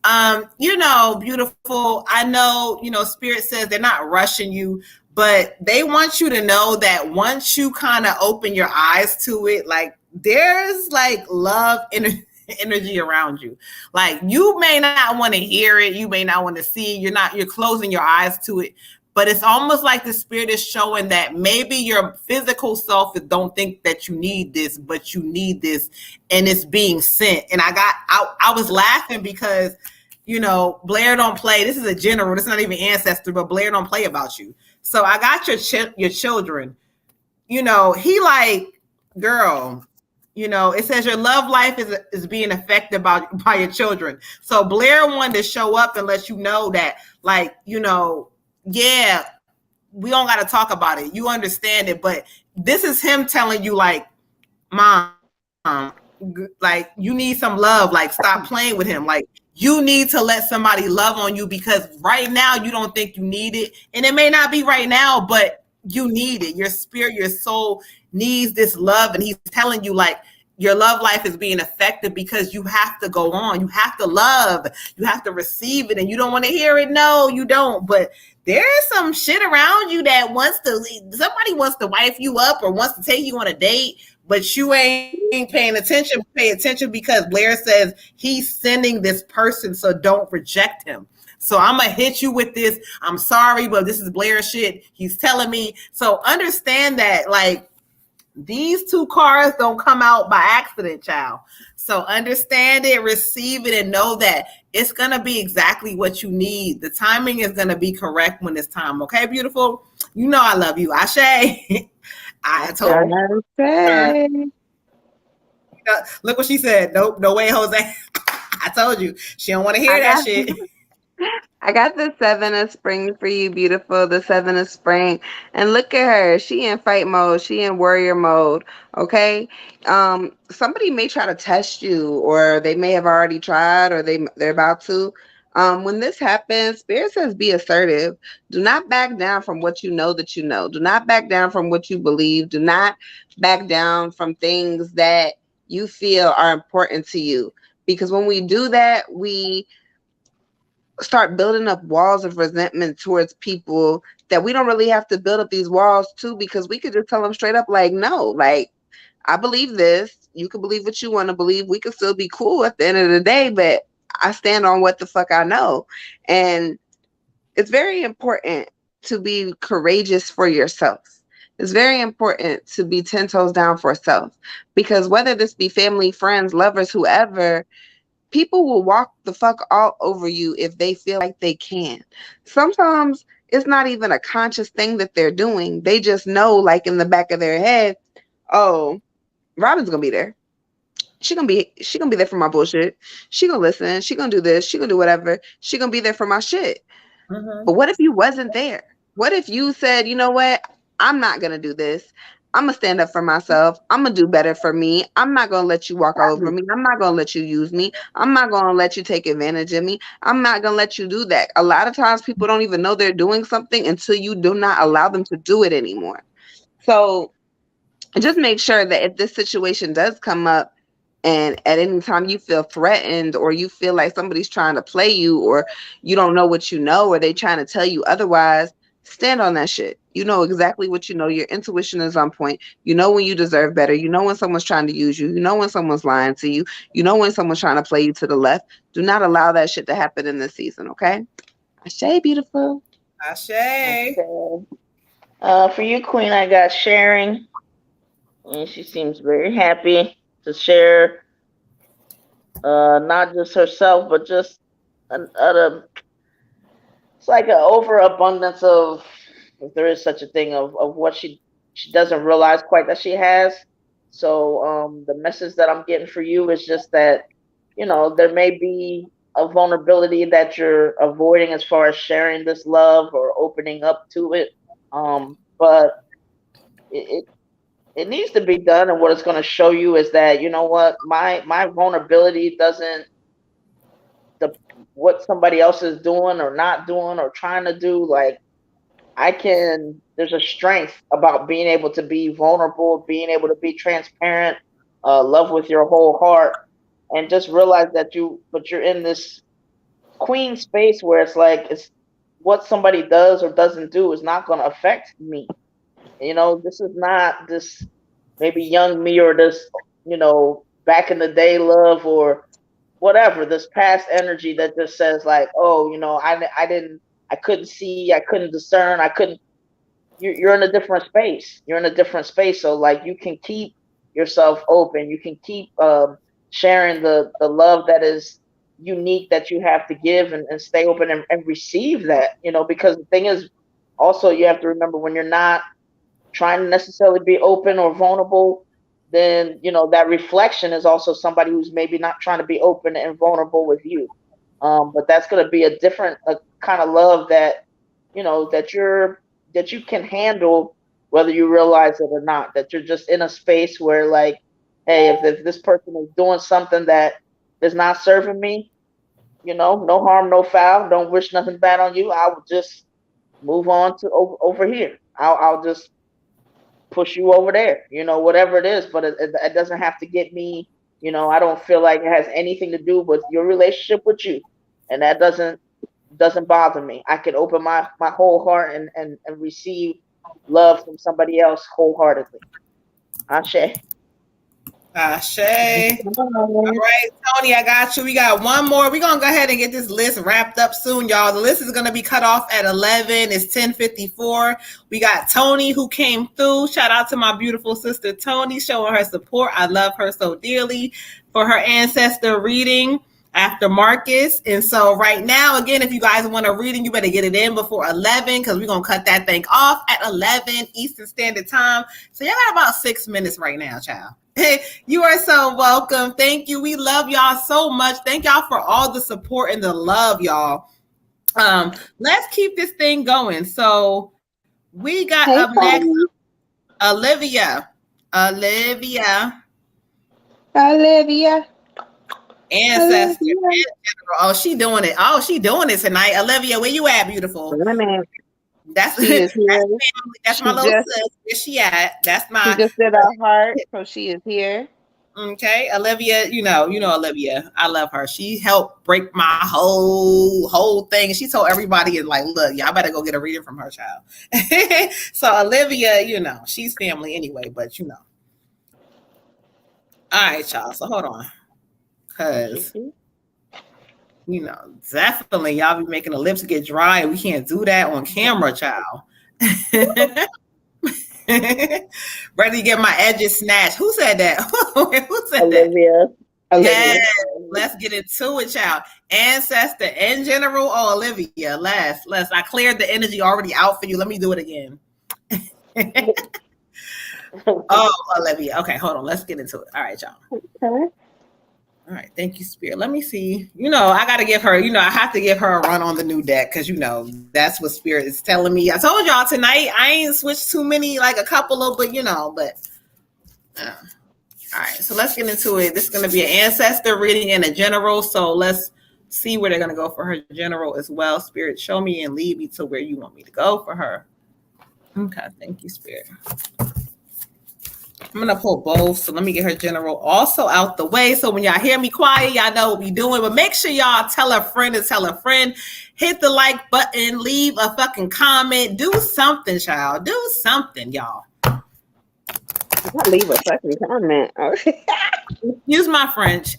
beautiful. I know, Spirit says they're not rushing you, but they want you to know that once you kind of open your eyes to it, there's love energy around you. You may not want to hear it, you may not want to see, you're closing your eyes to it, but it's almost like the Spirit is showing that maybe your physical self don't think that you need this, but you need this, and it's being sent. And I was laughing because, Blair don't play. This is a general. This is not even ancestor, but Blair don't play about you. So I got your children. He girl. It says your love life is being affected by your children. So Blair wanted to show up and let you know that, yeah, we don't got to talk about it. You understand it, but this is him telling you, Mom, you need some love. Stop playing with him. You need to let somebody love on you because right now you don't think you need it. And it may not be right now, but you need it. Your spirit, your soul needs this love. And he's telling you, your love life is being affected because you have to go on. You have to love. You have to receive it. And you don't want to hear it. No, you don't. But there's some shit around you that somebody wants to wife you up or wants to take you on a date, but you ain't paying attention. Pay attention because Blair says he's sending this person, so don't reject him. So I'm going to hit you with this. I'm sorry, but this is Blair shit. He's telling me. So understand that, these 2 cards don't come out by accident, child. So understand it, receive it, and know that it's going to be exactly what you need. The timing is going to be correct when it's time. Okay, beautiful? I love you. Ashe. I told you. Look what she said. Nope, no way, Jose. I told you. She don't want to hear that shit. I got the 7 of spring for you, beautiful. The 7 of spring. And look at her. She in fight mode. She in warrior mode. Okay. Somebody may try to test you, or they may have already tried, or they're about to. When this happens, Spirit says be assertive. Do not back down from what you know that you know. Do not back down from what you believe. Do not back down from things that you feel are important to you. Because when we do that, we start building up walls of resentment towards people that we don't really have to build up these walls to, because we could just tell them straight up, like, no, like, I believe this. You can believe what you want to believe. We can still be cool at the end of the day, but I stand on what the fuck I know. And it's very important to be courageous for yourself. It's very important to be 10 toes down for self, because whether this be family, friends, lovers, whoever, people will walk the fuck all over you if they feel like they can. Sometimes it's not even a conscious thing that they're doing. They just know, like, in the back of their head, oh, Robin's gonna be there. She gonna be there for my bullshit. She gonna listen. She gonna do this. She gonna do whatever. She gonna be there for my shit. But what if you wasn't there? What if you said, you know what? I'm not gonna do this. I'm gonna stand up for myself. I'm gonna do better for me. I'm not gonna let you walk all over me. I'm not gonna let you use me. I'm not gonna let you take advantage of me. I'm not gonna let you do that. A lot of times people don't even know they're doing something until you do not allow them to do it anymore. So just make sure that if this situation does come up, and at any time you feel threatened, or you feel like somebody's trying to play you, or you don't know what you know, or they trying to tell you otherwise, stand on that shit. You know exactly what you know. Your intuition is on point. You know when you deserve better. You know when someone's trying to use you. You know when someone's lying to you. You know when someone's trying to play you to the left. Do not allow that shit to happen in this season, okay? Ashe, beautiful. Ashe. Okay. For you, Queen, I got sharing, and she seems very happy to share, not just herself, but just it's like an overabundance of, if there is such a thing, of what she doesn't realize quite that she has. So the message that I'm getting for you is just that, there may be a vulnerability that you're avoiding as far as sharing this love or opening up to it. But it it needs to be done, and what it's going to show you is that, you know what, my vulnerability doesn't, the what somebody else is doing or not doing or trying to do, like, there's a strength about being able to be vulnerable, being able to be transparent, love with your whole heart, and just realize that you're in this queen space where it's like, it's what somebody does or doesn't do is not going to affect me. This is not this maybe young me, or this, back in the day love, or whatever, this past energy that just says, like, oh, I couldn't see, I couldn't discern, I couldn't. You're in a different space. You're in a different space. So, like, you can keep yourself open. You can keep sharing the love that is unique that you have to give, and stay open, and receive that, because the thing is, also, you have to remember, when you're not trying to necessarily be open or vulnerable, then, that reflection is also somebody who's maybe not trying to be open and vulnerable with you. But that's going to be a different kind of love that, that you can handle, whether you realize it or not, that you're just in a space where, like, hey, if this person is doing something that is not serving me, no harm, no foul, don't wish nothing bad on you, I will just move on to over here. I'll just push you over there, whatever it is, but it doesn't have to get me, I don't feel like it has anything to do with your relationship with you. And that doesn't bother me. I can open my whole heart, and receive love from somebody else wholeheartedly. Ashe. Ashe. All right, Tony, I got you. We got one more. We're going to go ahead and get this list wrapped up soon, y'all. The list is going to be cut off at 11. It's 10:54. We got Tony, who came through. Shout out to my beautiful sister, Tony, showing her support. I love her so dearly, for her ancestor reading after Marcus. And so right now, again, if you guys want a reading, you better get it in before 11, because we're going to cut that thing off at 11 Eastern Standard Time. So y'all got about 6 minutes right now, child. You are so welcome. Thank you. We love y'all so much. Thank y'all for all the support and the love, y'all. Let's keep this thing going. So we got up next, Olivia. Olivia. Ancestor. Oh, she doing it. Oh, she doing it tonight. Olivia, where you at, beautiful? That's She is here. That's family. That's my little sis. Where she at? That's She my. just did her heart, so she is here. Okay, Olivia. You know Olivia. I love her. She helped break my whole thing. She told everybody, and like, look, y'all better go get a reading from her, child. So Olivia, she's family anyway. But all right, y'all. So hold on, cause. Definitely y'all be making the lips get dry. We can't do that on camera, child. Ready to get my edges snatched. Who said that? Who said Olivia. that? Yeah, let's get into it, child. Ancestor in general or Olivia? Let's. I cleared the energy already out for you. Let me do it again. Oh, Olivia. Okay, hold on. Let's get into it. All right, y'all. Okay. All right, thank you, Spirit. Let me see. I got to give her, I have to give her a run on the new deck because, that's what Spirit is telling me. I told y'all tonight, I ain't switched too many, like a couple of, but. All right, so let's get into it. This is going to be an ancestor reading and a general. So let's see where they're going to go for her general as well. Spirit, show me and lead me to where you want me to go for her. Okay, thank you, Spirit. I'm going to pull both. So let me get her general also out the way. So when y'all hear me quiet, y'all know what we doing. But make sure y'all tell a friend and tell a friend. Hit the like button. Leave a fucking comment. Do something, child. Do something, y'all. Not leave a fucking comment. Use my French.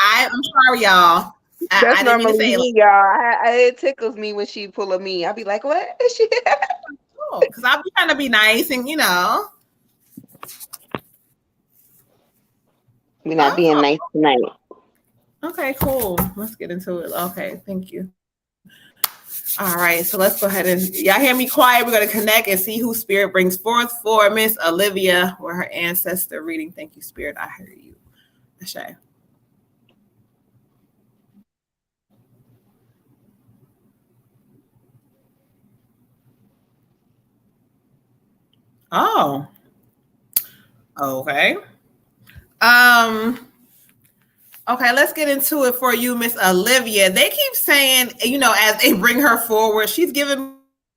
I'm sorry, y'all. That's normally me, y'all. It tickles me when she pull a me. I'll be like, what? Because I'll be trying to be nice and We're not being nice tonight. Okay, cool. Let's get into it. Okay, thank you. All right, so let's go ahead and y'all hear me quiet. We're going to connect and see who Spirit brings forth for Miss Olivia or her ancestor reading. Thank you, Spirit. I heard you. Ashay. Oh. Okay. Okay, let's get into it for you, Miss Olivia. They keep saying, as they bring her forward, she's giving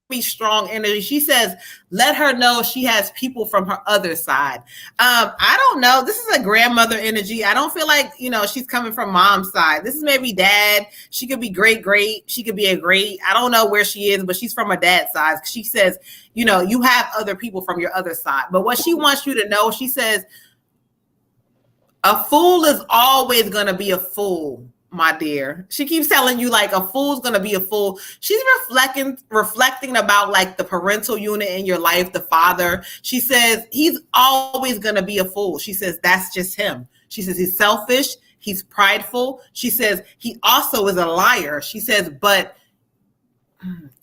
me strong energy. She says, let her know she has people from her other side. I don't know. This is a grandmother energy. I don't feel like, she's coming from mom's side. This is maybe dad. She could be great. She could be a great. I don't know where she is, but she's from her dad's side. She says, you have other people from your other side. But what she wants you to know, she says, a fool is always going to be a fool, my dear. She keeps telling you like a fool's going to be a fool. She's reflecting about like the parental unit in your life, the father. She says he's always going to be a fool. She says that's just him. She says he's selfish. He's prideful. She says he also is a liar. She says, but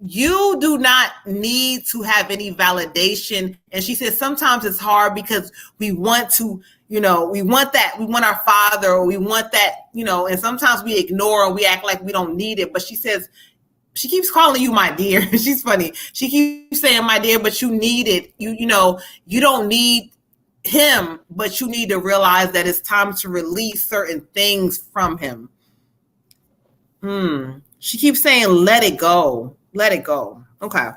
you do not need to have any validation. And she says sometimes it's hard because we want to, we want that. We want our father, or we want that, and sometimes we ignore or we act like we don't need it. But she says, she keeps calling you my dear. She's funny. She keeps saying my dear, but you need it. You don't need him, but you need to realize that it's time to release certain things from him. She keeps saying, let it go. Let it go. Okay.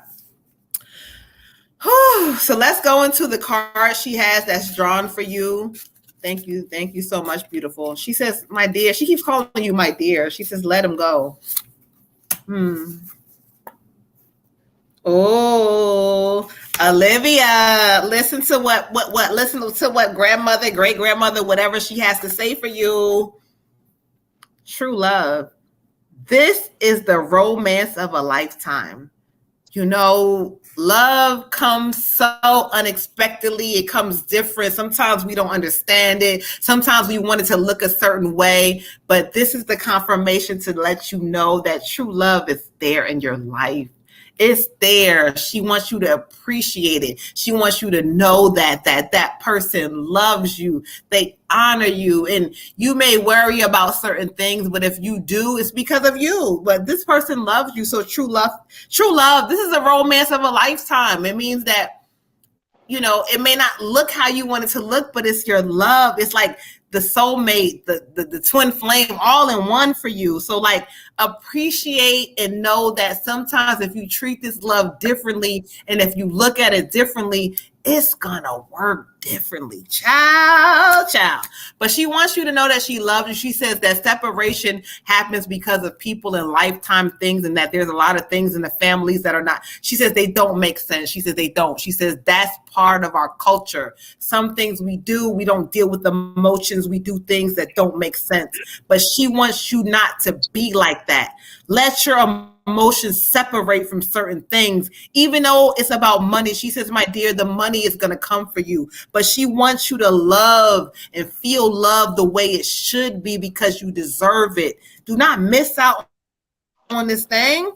So let's go into the card she has that's drawn for you. Thank you. Thank you so much, beautiful. She says, my dear. She keeps calling you my dear. She says, let him go. Oh, Olivia, listen to what grandmother, great grandmother, whatever she has to say for you. True love. This is the romance of a lifetime. Love comes so unexpectedly. It comes different. Sometimes we don't understand it. Sometimes we want it to look a certain way. But this is the confirmation to let you know that true love is there in your life. It's there. She wants you to appreciate it. She wants you to know that person loves you. They honor you. And you may worry about certain things, but if you do, it's because of you. But this person loves you. So true love, this is a romance of a lifetime. It means that, it may not look how you want it to look, but it's your love. It's like the soulmate, the twin flame, all in one for you. So like appreciate and know that sometimes if you treat this love differently and if you look at it differently, it's gonna work differently. Child. But she wants you to know that she loves you. She says that separation happens because of people and lifetime things, and that there's a lot of things in the families that are not. She says they don't make sense. She says they don't. She says that's part of our culture. Some things we do, we don't deal with emotions. We do things that don't make sense. But she wants you not to be like that. Let your emotions separate from certain things, even though it's about money. She says, my dear, the money is going to come for you, but she wants you to love and feel love the way it should be because you deserve it. Do not miss out on this thing.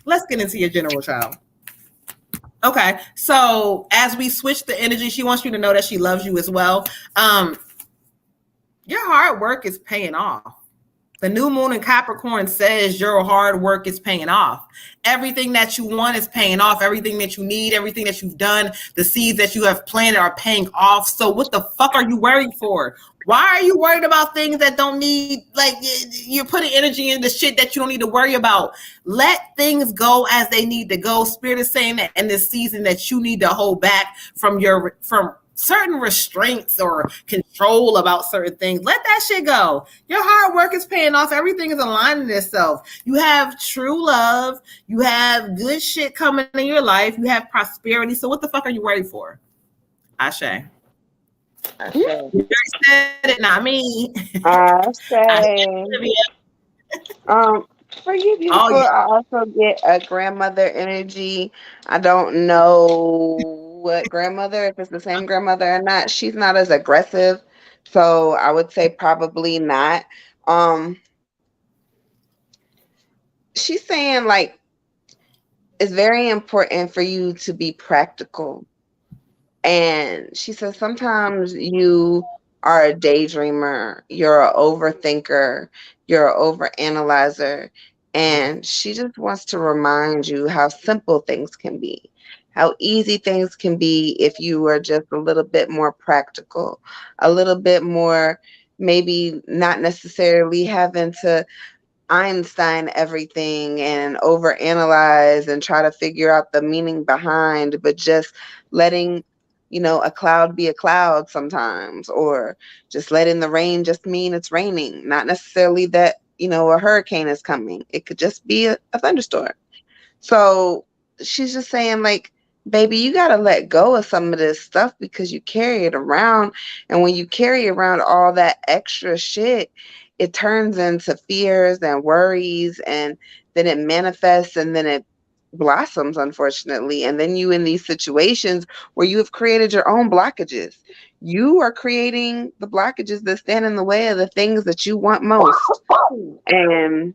Let's get into your general, child. Okay, so as we switch the energy, she wants you to know that she loves you as well. Your hard work is paying off. The new moon in Capricorn says your hard work is paying off. Everything that you want is paying off. Everything that you need, everything that you've done, the seeds that you have planted are paying off. So what the fuck are you worried for? Why are you worried about things that don't need, like you're putting energy into shit that you don't need to worry about? Let things go as they need to go. Spirit is saying that in this season that you need to hold back from certain restraints or control about certain things. Let that shit go. Your hard work is paying off. Everything is aligning itself. You have true love. You have good shit coming in your life. You have prosperity. So what the fuck are you worried for? Ashe. You said it, not me. For you, beautiful, I also get a grandmother energy. I don't know what grandmother, if it's the same grandmother or not. She's not as aggressive, so I would say probably not. She's saying like it's very important for you to be practical. And she says sometimes you are a daydreamer, you're an overthinker, you're an overanalyzer. And she just wants to remind you how simple things can be, how easy things can be if you are just a little bit more practical, a little bit more, maybe not necessarily having to Einstein everything and overanalyze and try to figure out the meaning behind, but just letting, a cloud be a cloud sometimes, or just letting the rain just mean it's raining. Not necessarily that, a hurricane is coming. It could just be a thunderstorm. So she's just saying, like, baby, you got to let go of some of this stuff because you carry it around. And when you carry around all that extra shit, it turns into fears and worries, and then it manifests, and then it blossoms, unfortunately. And then you in these situations where you have created your own blockages. You are creating the blockages that stand in the way of the things that you want most. And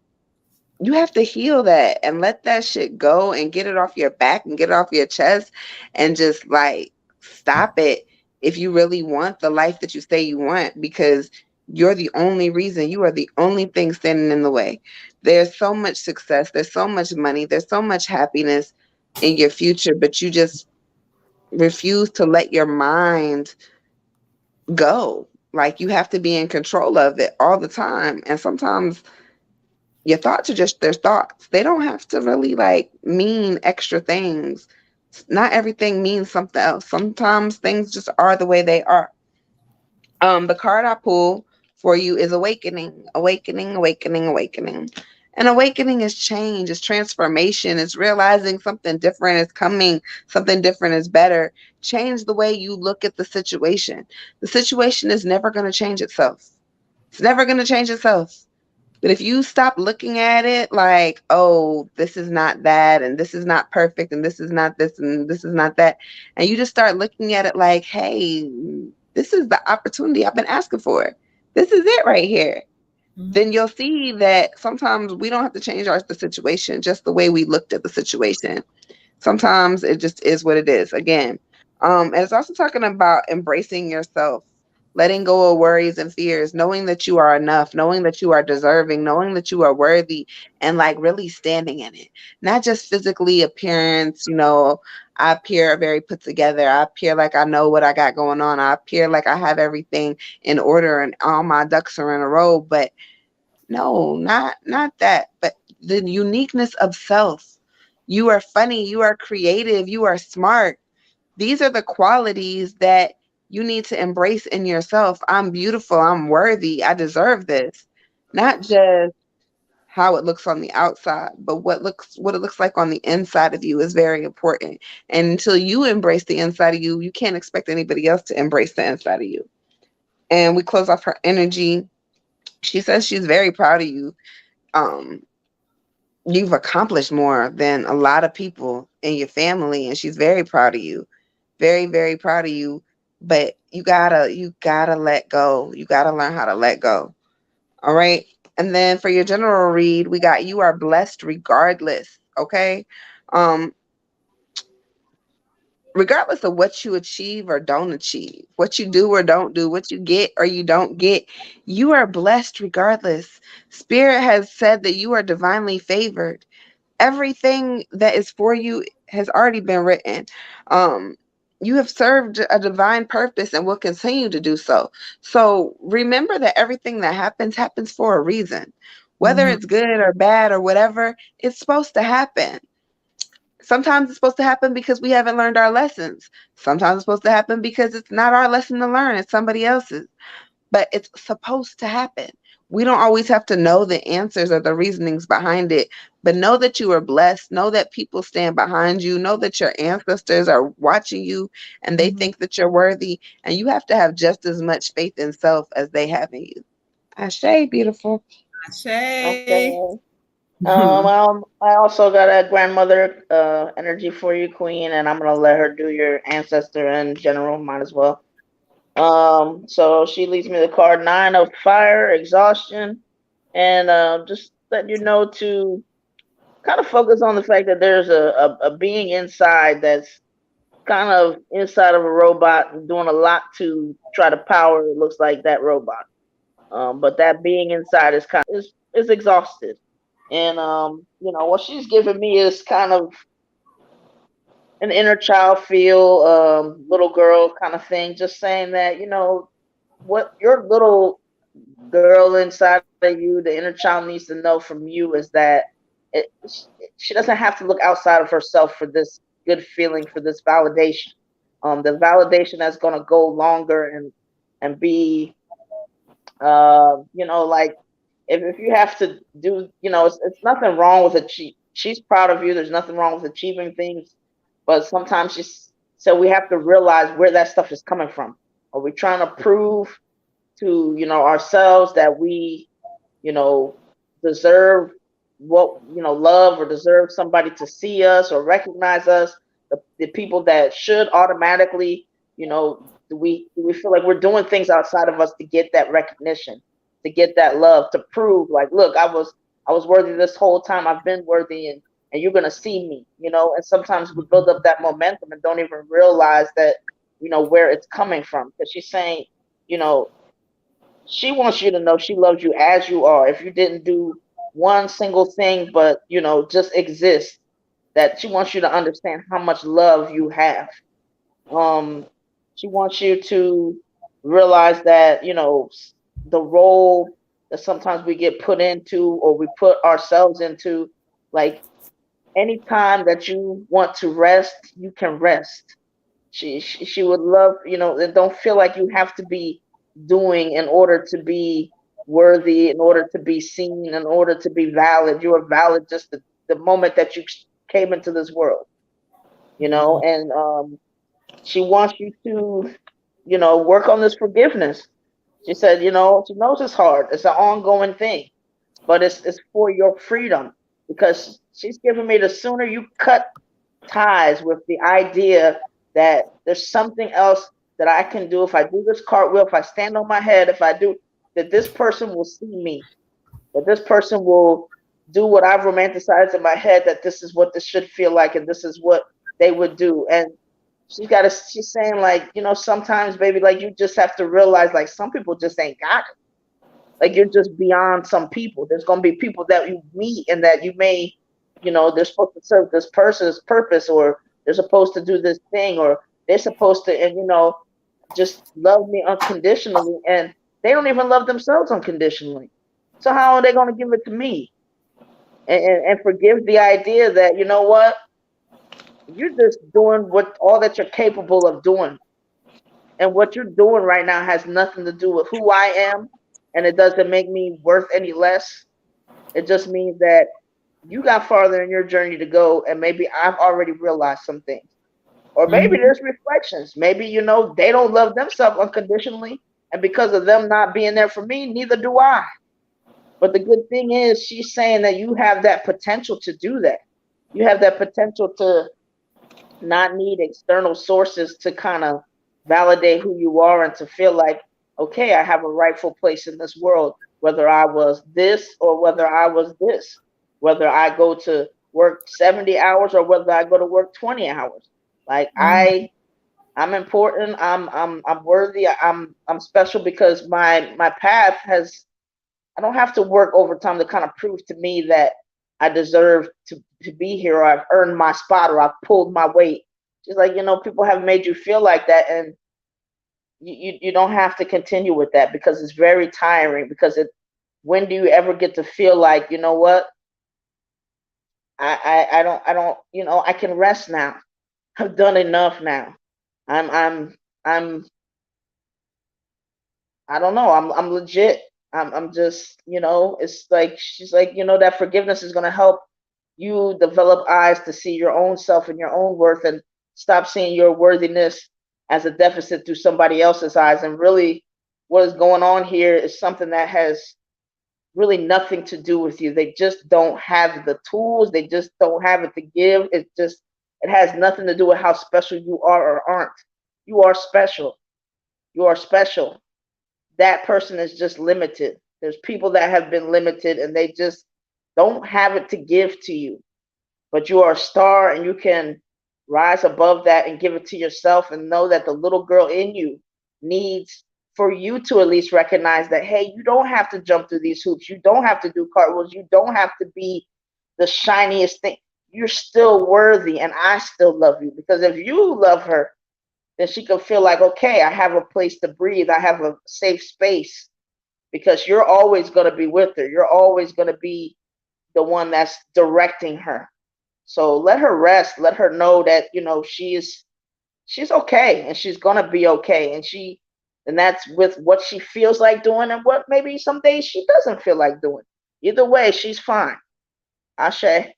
you have to heal that and let that shit go and get it off your back and get it off your chest and just like stop it if you really want the life that you say you want, because you're the only reason, you are the only thing standing in the way. There's so much success, there's so much money, there's so much happiness in your future, but you just refuse to let your mind go. Like, you have to be in control of it all the time. And sometimes your thoughts are just their thoughts. They don't have to really like mean extra things. Not everything means something else. Sometimes things just are the way they are. The card I pull for you is awakening, awakening, awakening, awakening. And awakening is change, it's transformation, it's realizing something different is coming, something different is better. Change the way you look at the situation. The situation is never going to change itself. It's never going to change itself. But if you stop looking at it like, oh, this is not that, and this is not perfect, and this is not this, and this is not that, and you just start looking at it like, hey, this is the opportunity I've been asking for. This is it right here. Mm-hmm. Then you'll see that sometimes we don't have to change the situation, just the way we looked at the situation. Sometimes it just is what it is. Again, and it's also talking about embracing yourself. letting go of worries and fears, knowing that you are enough, knowing that you are deserving, knowing that you are worthy, and like really standing in it. Not just physically appearance, I appear very put together. I appear like I know what I got going on. I appear like I have everything in order and all my ducks are in a row. But no, not that. But the uniqueness of self. You are funny, you are creative, you are smart. These are the qualities that you need to embrace in yourself. I'm beautiful, I'm worthy, I deserve this. Not just how it looks on the outside, but what it looks like on the inside of you is very important. And until you embrace the inside of you, you can't expect anybody else to embrace the inside of you. And we close off her energy. She says she's very proud of you. Um, you've accomplished more than a lot of people in your family, and she's very proud of you. Very, very proud of you. But you gotta let go. You gotta learn how to let go. All right. And then for your general read, we got you are blessed regardless. Okay. Um, Regardless of what you achieve or don't achieve, what you do or don't do, what you get or you don't get, you are blessed regardless. Spirit has said that you are divinely favored. Everything that is for you has already been written. Um, you have served a divine purpose and will continue to do so. So remember that everything that happens for a reason. Whether Mhm. it's good or bad or whatever, it's supposed to happen. Sometimes it's supposed to happen because we haven't learned our lessons. Sometimes it's supposed to happen because it's not our lesson to learn, it's somebody else's, but it's supposed to happen. We don't always have to know the answers or the reasonings behind it, but know that you are blessed. Know that people stand behind you. Know that your ancestors are watching you and they Mhm. think that you're worthy. And you have to have just as much faith in self as they have in you. Ashe, beautiful. Ashe. Okay. I also got a grandmother energy for you, Queen, and I'm gonna let her do your ancestor and general. Might as well. So she leads me the card nine of fire, exhaustion, and just letting you know to kind of focus on the fact that there's a being inside that's kind of inside of a robot doing a lot to try to power. It looks like that robot. But that being inside is kind of is exhausted, and what she's giving me is kind of an inner child feel, little girl kind of thing. Just saying that what your little girl inside of you, the inner child needs to know from you is that she doesn't have to look outside of herself for this good feeling, for this validation. The validation that's going to go longer and be, like if you have to do, it's nothing wrong with achieve. She's proud of you. There's nothing wrong with achieving things, but sometimes so we have to realize where that stuff is coming from. Are we trying to prove to ourselves that we you know deserve what love, or deserve somebody to see us or recognize us, the people that should automatically, do we feel like we're doing things outside of us to get that recognition, to get that love, to prove like, look, I was worthy this whole time, I've been worthy, and you're gonna see me, and sometimes we build up that momentum and don't even realize that where it's coming from, because she's saying, you know she wants you to know she loves you as you are. If you didn't do one single thing, but just exist, that she wants you to understand how much love you have. Um, she wants you to realize that the role that sometimes we get put into, or we put ourselves into, like anytime that you want to rest, you can rest. She would love, and don't feel like you have to be doing in order to be worthy, in order to be seen, in order to be valid. You are valid just the moment that you came into this world, and she wants you to, work on this forgiveness. She said, she knows it's hard. It's an ongoing thing, but it's for your freedom, because she's giving me, the sooner you cut ties with the idea that there's something else that I can do. If I do this cartwheel, if I stand on my head, if I do, that this person will see me, that this person will do what I've romanticized in my head, that this is what this should feel like, and this is what they would do. And she's saying like, sometimes, baby, like you just have to realize like some people just ain't got it. Like you're just beyond some people. There's gonna be people that you meet and that you may, they're supposed to serve this person's purpose, or they're supposed to do this thing, or they're supposed to, and just love me unconditionally, and they don't even love themselves unconditionally. So how are they gonna give it to me? And forgive the idea that, you know what, you're just doing what all that you're capable of doing. And what you're doing right now has nothing to do with who I am, and it doesn't make me worth any less. It just means that you got farther in your journey to go, and maybe I've already realized some things. Or maybe there's reflections. Maybe, they don't love themselves unconditionally, and because of them not being there for me, neither do I. But the good thing is she's saying that you have that potential to do that. You have that potential to not need external sources to kind of validate who you are and to feel like, okay, I have a rightful place in this world, whether I was this or whether I was this, whether I go to work 70 hours or whether I go to work 20 hours. Like I'm important. I'm worthy. I'm special because my path has, I don't have to work overtime to kind of prove to me that I deserve to be here, or I've earned my spot, or I've pulled my weight. Just like, people have made you feel like that, and you don't have to continue with that because it's very tiring. Because when do you ever get to feel like, you know what? I don't I can rest now. I've done enough now. I'm I don't know. I'm legit. I'm just, it's like she's like, that forgiveness is gonna help you develop eyes to see your own self and your own worth, and stop seeing your worthiness as a deficit through somebody else's eyes. And really what is going on here is something that has really nothing to do with you. They just don't have the tools, they just don't have it to give. It has nothing to do with how special you are or aren't. You are special. You are special. That person is just limited. There's people that have been limited and they just don't have it to give to you. But you are a star, and you can rise above that and give it to yourself, and know that the little girl in you needs for you to at least recognize that, hey, you don't have to jump through these hoops. You don't have to do cartwheels. You don't have to be the shiniest thing. You're still worthy, and I still love you. Because if you love her, then she can feel like, okay, I have a place to breathe. I have a safe space, because you're always going to be with her. You're always going to be the one that's directing her. So let her rest. Let her know that, she's okay, and she's going to be okay. And that's with what she feels like doing, and what maybe some days she doesn't feel like doing. Either way, she's fine. Ashe.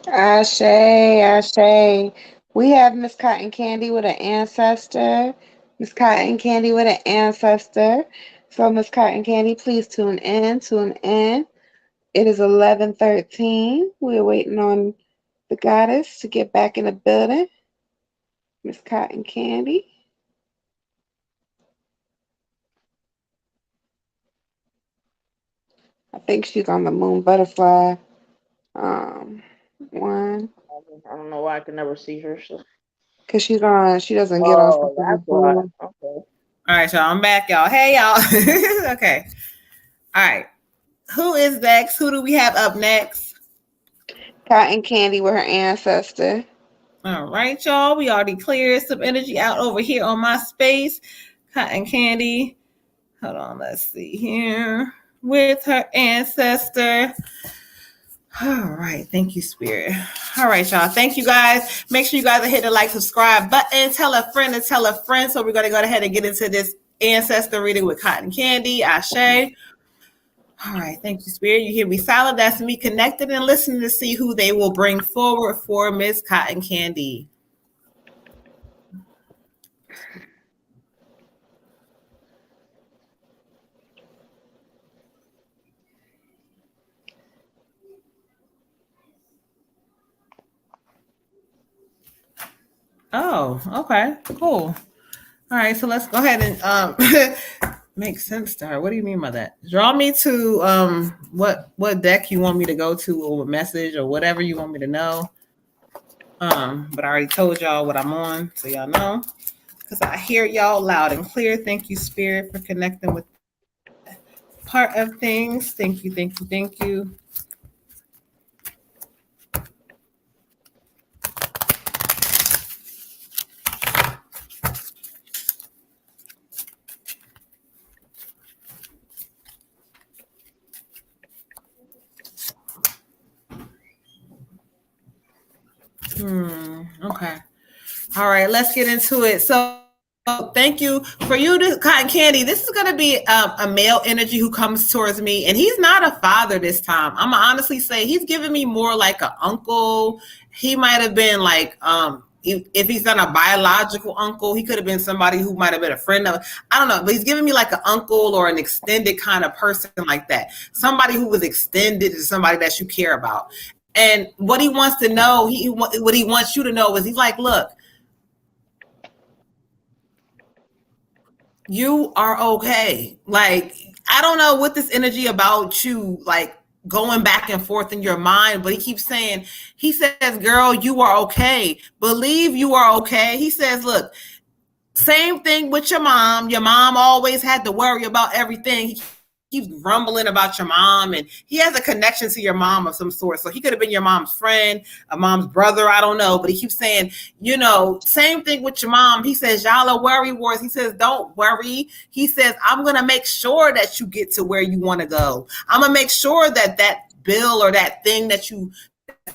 Ashe, Ashe. We have Miss Cotton Candy with an ancestor. Miss Cotton Candy with an ancestor. So Miss Cotton Candy, please tune in, tune in. It is 11:13. We're waiting on the goddess to get back in the building. Miss Cotton Candy. I think she's on the moon butterfly. One. I don't know why I can never see her. So. Cause she doesn't get on Oh, something that's why. before. Okay. All right, y'all. I'm back, y'all. Hey, y'all. Okay. All right. Who is next? Who do we have up next? Cotton Candy with her ancestor. All right, y'all. We already cleared some energy out over here on my space. Cotton Candy. Hold on. Let's see here. With her ancestor. All right. Thank you, Spirit. All right, y'all. Thank you, guys. Make sure you guys hit the like, subscribe button. Tell a friend to tell a friend. So we're going to go ahead and get into this ancestor reading with Cotton Candy. Ashe. All right. Thank you, Spirit. You hear me silent. That's me connected and listening to see who they will bring forward for Miss Cotton Candy. Oh, okay. Cool. All right. So let's go ahead and make sense to her. What do you mean by that? Draw me to what deck you want me to go to, or a message, or whatever you want me to know. But I already told y'all what I'm on, so y'all know. Because I hear y'all loud and clear. Thank you, Spirit, for connecting with that part of things. Thank you, thank you, thank you. Okay. All right, let's get into it. So, thank you for you, to Cotton Candy. This is going to be a male energy who comes towards me, and he's not a father this time. I'm gonna honestly say he's giving me more like an uncle. He might have been like, if he's not a biological uncle, he could have been somebody who might have been a friend of. I don't know, but he's giving me like an uncle or an extended kind of person like that. Somebody who was extended to somebody that you care about. And what he wants to know, what he wants you to know is he's like, look, you are okay. Like, I don't know what this energy about you, like going back and forth in your mind, but he keeps saying, he says, girl, you are okay. Believe you are okay. He says, look, same thing with your mom. Your mom always had to worry about everything. He keeps grumbling about your mom, and he has a connection to your mom of some sort. So he could have been your mom's friend, a mom's brother. I don't know, but he keeps saying, same thing with your mom. He says, y'all are worry wars. He says, don't worry. He says, I'm going to make sure that you get to where you want to go. I'm going to make sure that that bill or that thing that's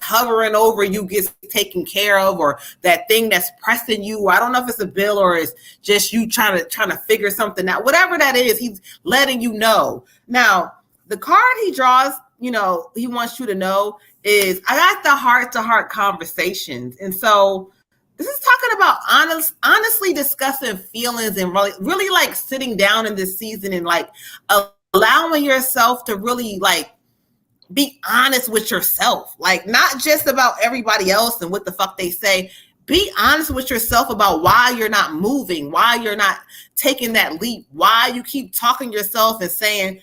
hovering over you gets taken care of, or that thing that's pressing you. I don't know if it's a bill or it's just you trying to figure something out. Whatever that is, he's letting you know. Now, the card he draws, he wants you to know is, I got the heart to heart conversations. And so this is talking about honestly discussing feelings and really like sitting down in this season and like allowing yourself to really like be honest with yourself, like not just about everybody else and what the fuck they say. Be honest with yourself about why you're not moving, why you're not taking that leap, why you keep talking yourself and saying,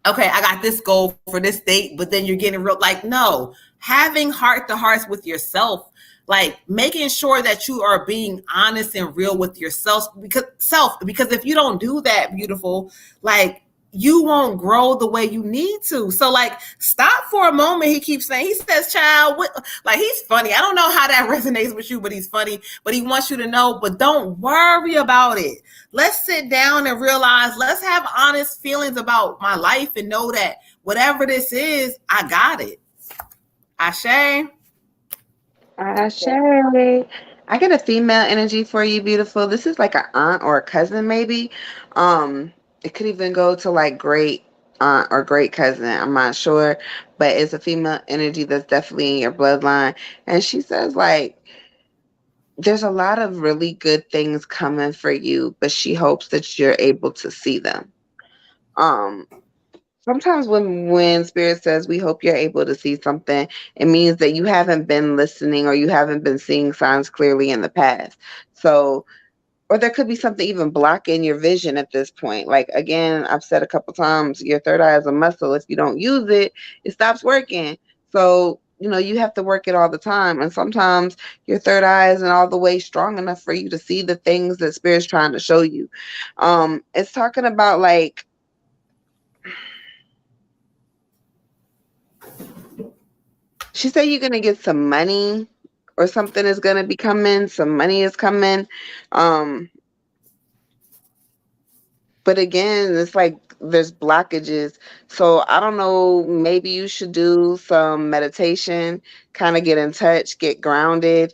okay, I got this goal for this date, but then you're getting real, like, no, having heart to hearts with yourself, like making sure that you are being honest and real with yourself, because if you don't do that, beautiful, like you won't grow the way you need to. So like, stop for a moment. He keeps saying, he says, child, like he's funny. I don't know how that resonates with you, but he's funny, but he wants you to know, but don't worry about it. Let's sit down and realize, let's have honest feelings about my life and know that whatever this is, I got it. Ashe. Ashe. I get a female energy for you, beautiful. This is like an aunt or a cousin, maybe. It could even go to like great aunt or great cousin. I'm not sure, but it's a female energy that's definitely in your bloodline. And she says like, there's a lot of really good things coming for you, but she hopes that you're able to see them. Um, Sometimes when spirit says we hope you're able to see something, it means that you haven't been listening or you haven't been seeing signs clearly in the past. So, or there could be something even blocking your vision at this point. Like again, I've said a couple times, your third eye is a muscle. If you don't use it, it stops working. So you have to work it all the time. And sometimes your third eye isn't all the way strong enough for you to see the things that spirit's trying to show you. It's talking about like, she said you're gonna get some money or something is gonna be coming, some money is coming. Um, but again, it's like there's blockages. So I don't know, maybe you should do some meditation, kind of get in touch, get grounded.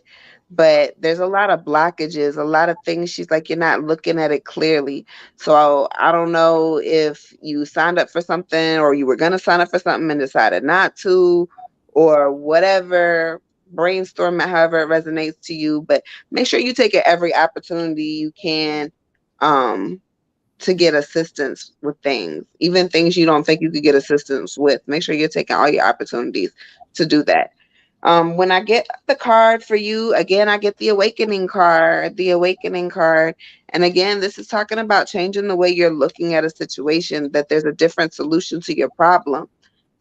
But there's a lot of blockages, a lot of things. She's like, you're not looking at it clearly. So I don't know if you signed up for something or you were going to sign up for something and decided not to, or whatever. Brainstorm it however it resonates to you. But make sure you take it every opportunity you can. Um, to get assistance with things, even things you don't think you could get assistance with. Make sure you're taking all your opportunities to do that. When I get the card for you, again, I get the awakening card, And again, this is talking about changing the way you're looking at a situation, that there's a different solution to your problem.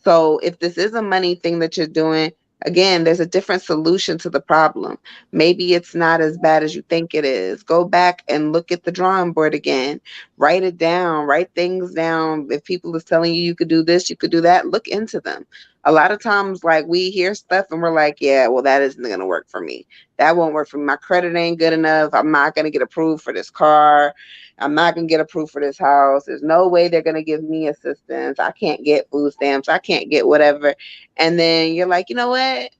So if this is a money thing that you're doing, Again, there's a different solution to the problem. Maybe it's not as bad as you think it is. Go back and look at the drawing board again. Write it down, write things down. If people is telling you you could do this, you could do that, look into them. A lot of times, like, we hear stuff and we're like, yeah, well, that isn't going to work for me. That won't work for me. My credit ain't good enough. I'm not going to get approved for this car. I'm not going to get approved for this house. There's no way they're going to give me assistance. I can't get food stamps. I can't get whatever. And then you're like, you know what?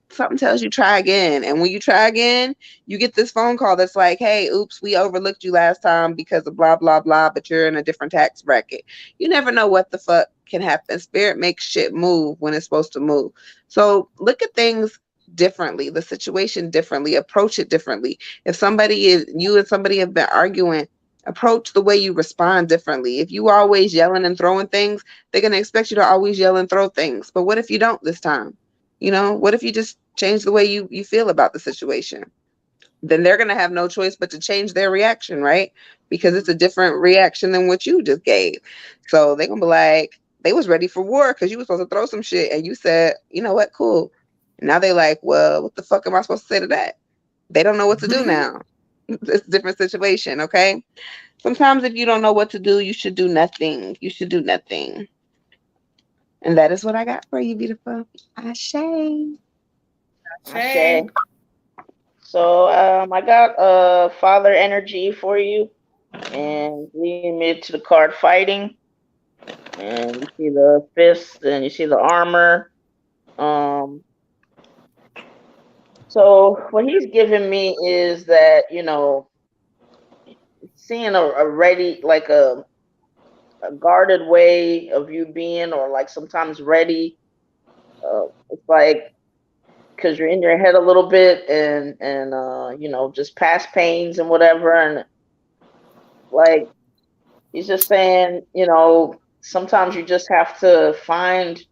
Something tells you try again. And when you try again, you get this phone call that's like, hey, oops, we overlooked you last time because of blah, blah, blah, but you're in a different tax bracket. You never know what the fuck can happen. Spirit makes shit move when it's supposed to move. So look at things differently, the situation differently, approach it differently. If you and somebody have been arguing, approach the way you respond differently. If you always yelling and throwing things, they're going to expect you to always yell and throw things. But what if you don't this time? What if you just change the way you feel about the situation? Then they're going to have no choice but to change their reaction, right? Because it's a different reaction than what you just gave. So they're going to be like, they was ready for war because you was supposed to throw some shit and you said, you know what, cool. And now they're like, well, what the fuck am I supposed to say to that? They don't know what to do now. It's a different situation, okay? Sometimes if you don't know what to do, you should do nothing. You should do nothing. And that is what I got for you, beautiful. Ashe. Ashe. So I got father energy for you, and leading me to the card fighting, and you see the fist, and you see the armor. So what he's giving me is that seeing a ready, like a guarded way of you being, or like sometimes ready. It's like because you're in your head a little bit, and just past pains and whatever, and like he's just saying, sometimes you just have to find.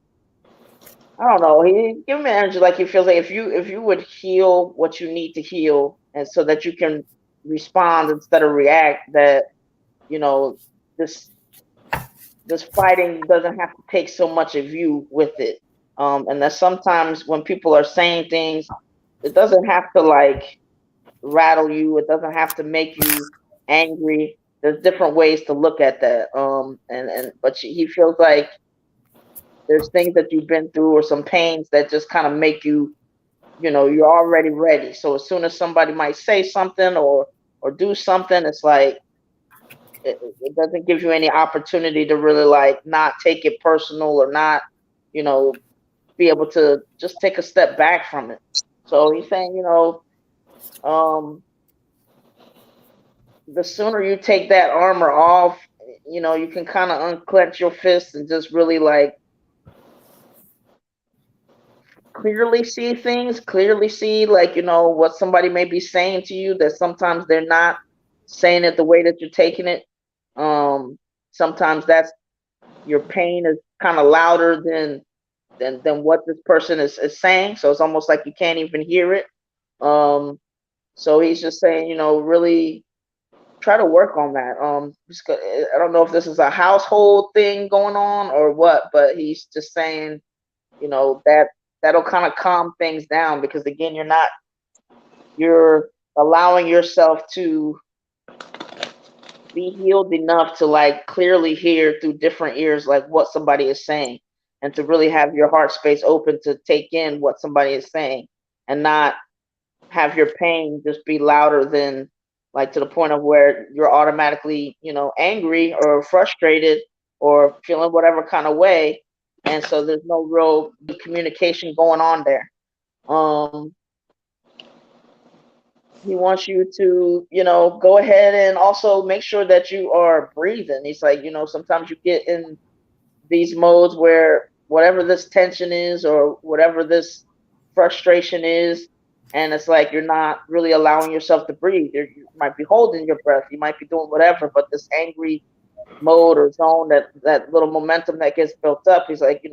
I don't know. He give me energy like he feels like if you would heal what you need to heal, and so that you can respond instead of react. That this this fighting doesn't have to take so much of you with it. And that sometimes when people are saying things, it doesn't have to like rattle you. It doesn't have to make you angry. There's different ways to look at that. But he feels like there's things that you've been through or some pains that just kind of make you, you're already ready. So as soon as somebody might say something or do something, it's like it doesn't give you any opportunity to really like not take it personal or not, be able to just take a step back from it. So he's saying, the sooner you take that armor off, you can kind of unclench your fists and just really like clearly see things, clearly see like, what somebody may be saying to you that sometimes they're not saying it the way that you're taking it. Sometimes that's your pain is kind of louder than what this person is saying. So it's almost like you can't even hear it. So he's just saying, really try to work on that. I don't know if this is a household thing going on or what, but he's just saying, that'll kind of calm things down because again, you're allowing yourself to be healed enough to like clearly hear through different ears like what somebody is saying, and to really have your heart space open to take in what somebody is saying and not have your pain just be louder than like to the point of where you're automatically angry or frustrated or feeling whatever kind of way, and so there's no real communication going on there. He wants you to, go ahead and also make sure that you are breathing. He's like, sometimes you get in these modes where whatever this tension is or whatever this frustration is, and it's like you're not really allowing yourself to breathe. You might be holding your breath, you might be doing whatever, but this angry mode or zone, that little momentum that gets built up, he's like,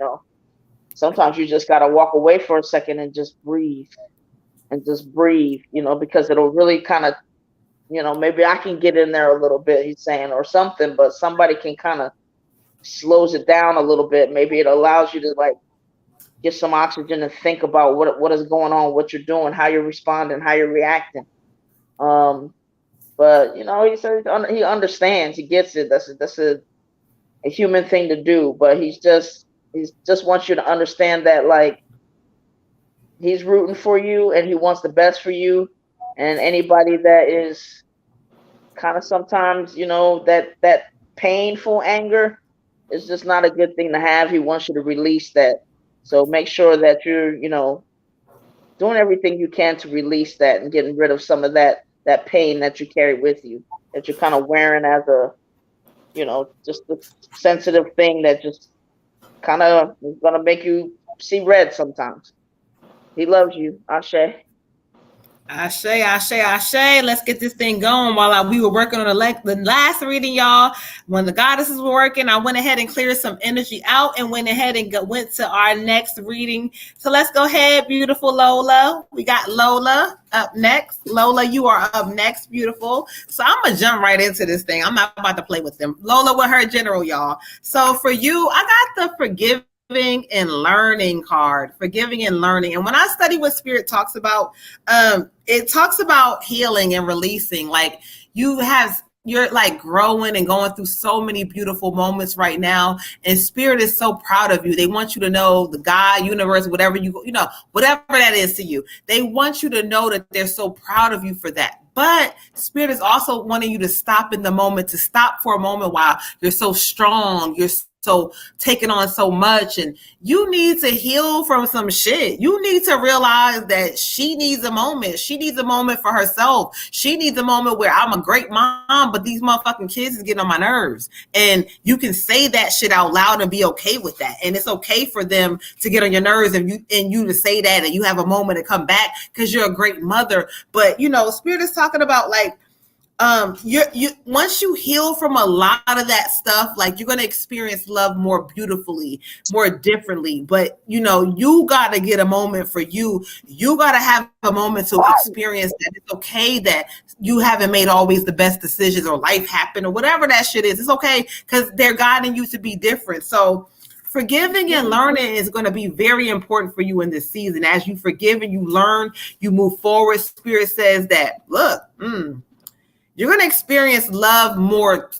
sometimes you just got to walk away for a second and just breathe because it'll really kind of, maybe I can get in there a little bit, he's saying, or something, but somebody can kind of slows it down a little bit. Maybe it allows you to like get some oxygen and think about what is going on, what you're doing, how you're responding, how you're reacting. But you know, he said he understands, he gets it. That's a human thing to do. But he's just wants you to understand that like he's rooting for you and he wants the best for you. And anybody that is kind of sometimes, you know, that painful anger is just not a good thing to have. He wants you to release that. So make sure that you're, you know, doing everything you can to release that and getting rid of some of that pain that you carry with you, that you're kind of wearing as a, you know, just a sensitive thing that just kind of is gonna make you see red sometimes. He loves you, Ashe. Ashe, Ashe, Ashe. Let's get this thing going. We were working on the last reading, y'all. When the goddesses were working, I went ahead and cleared some energy out and went ahead and went to our next reading. So let's go ahead, beautiful Lola. We got Lola up next. Lola, you are up next, beautiful. So I'm going to jump right into this thing. I'm not about to play with them. Lola with her general, y'all. So for you, I got the forgiving and learning card. Forgiving and learning. And when I study what spirit talks about, it talks about healing and releasing. Like you're like growing and going through so many beautiful moments right now, and spirit is so proud of you. They want you to know, the God, universe, whatever whatever that is to you, they want you to know that they're so proud of you for that. But spirit is also wanting you to stop in the moment, to stop for a moment while you're so strong, you're so taking on so much, and you need to heal from some shit. You need to realize that she needs a moment. She needs a moment for herself. She needs a moment where I'm a great mom, but these motherfucking kids is getting on my nerves. And you can say that shit out loud and be okay with that. And it's okay for them to get on your nerves and you to say that, and you have a moment to come back because you're a great mother. But you know, spirit is talking about like, you once you heal from a lot of that stuff, like you're going to experience love more beautifully, more differently. But you know, you got to get a moment for you. You got to have a moment to experience that it's okay that you haven't made always the best decisions, or life happened, or whatever that shit is. It's okay because they're guiding you to be different. So forgiving and learning is going to be very important for you in this season. As you forgive and you learn, you move forward. Spirit says that, look, you're going to experience love more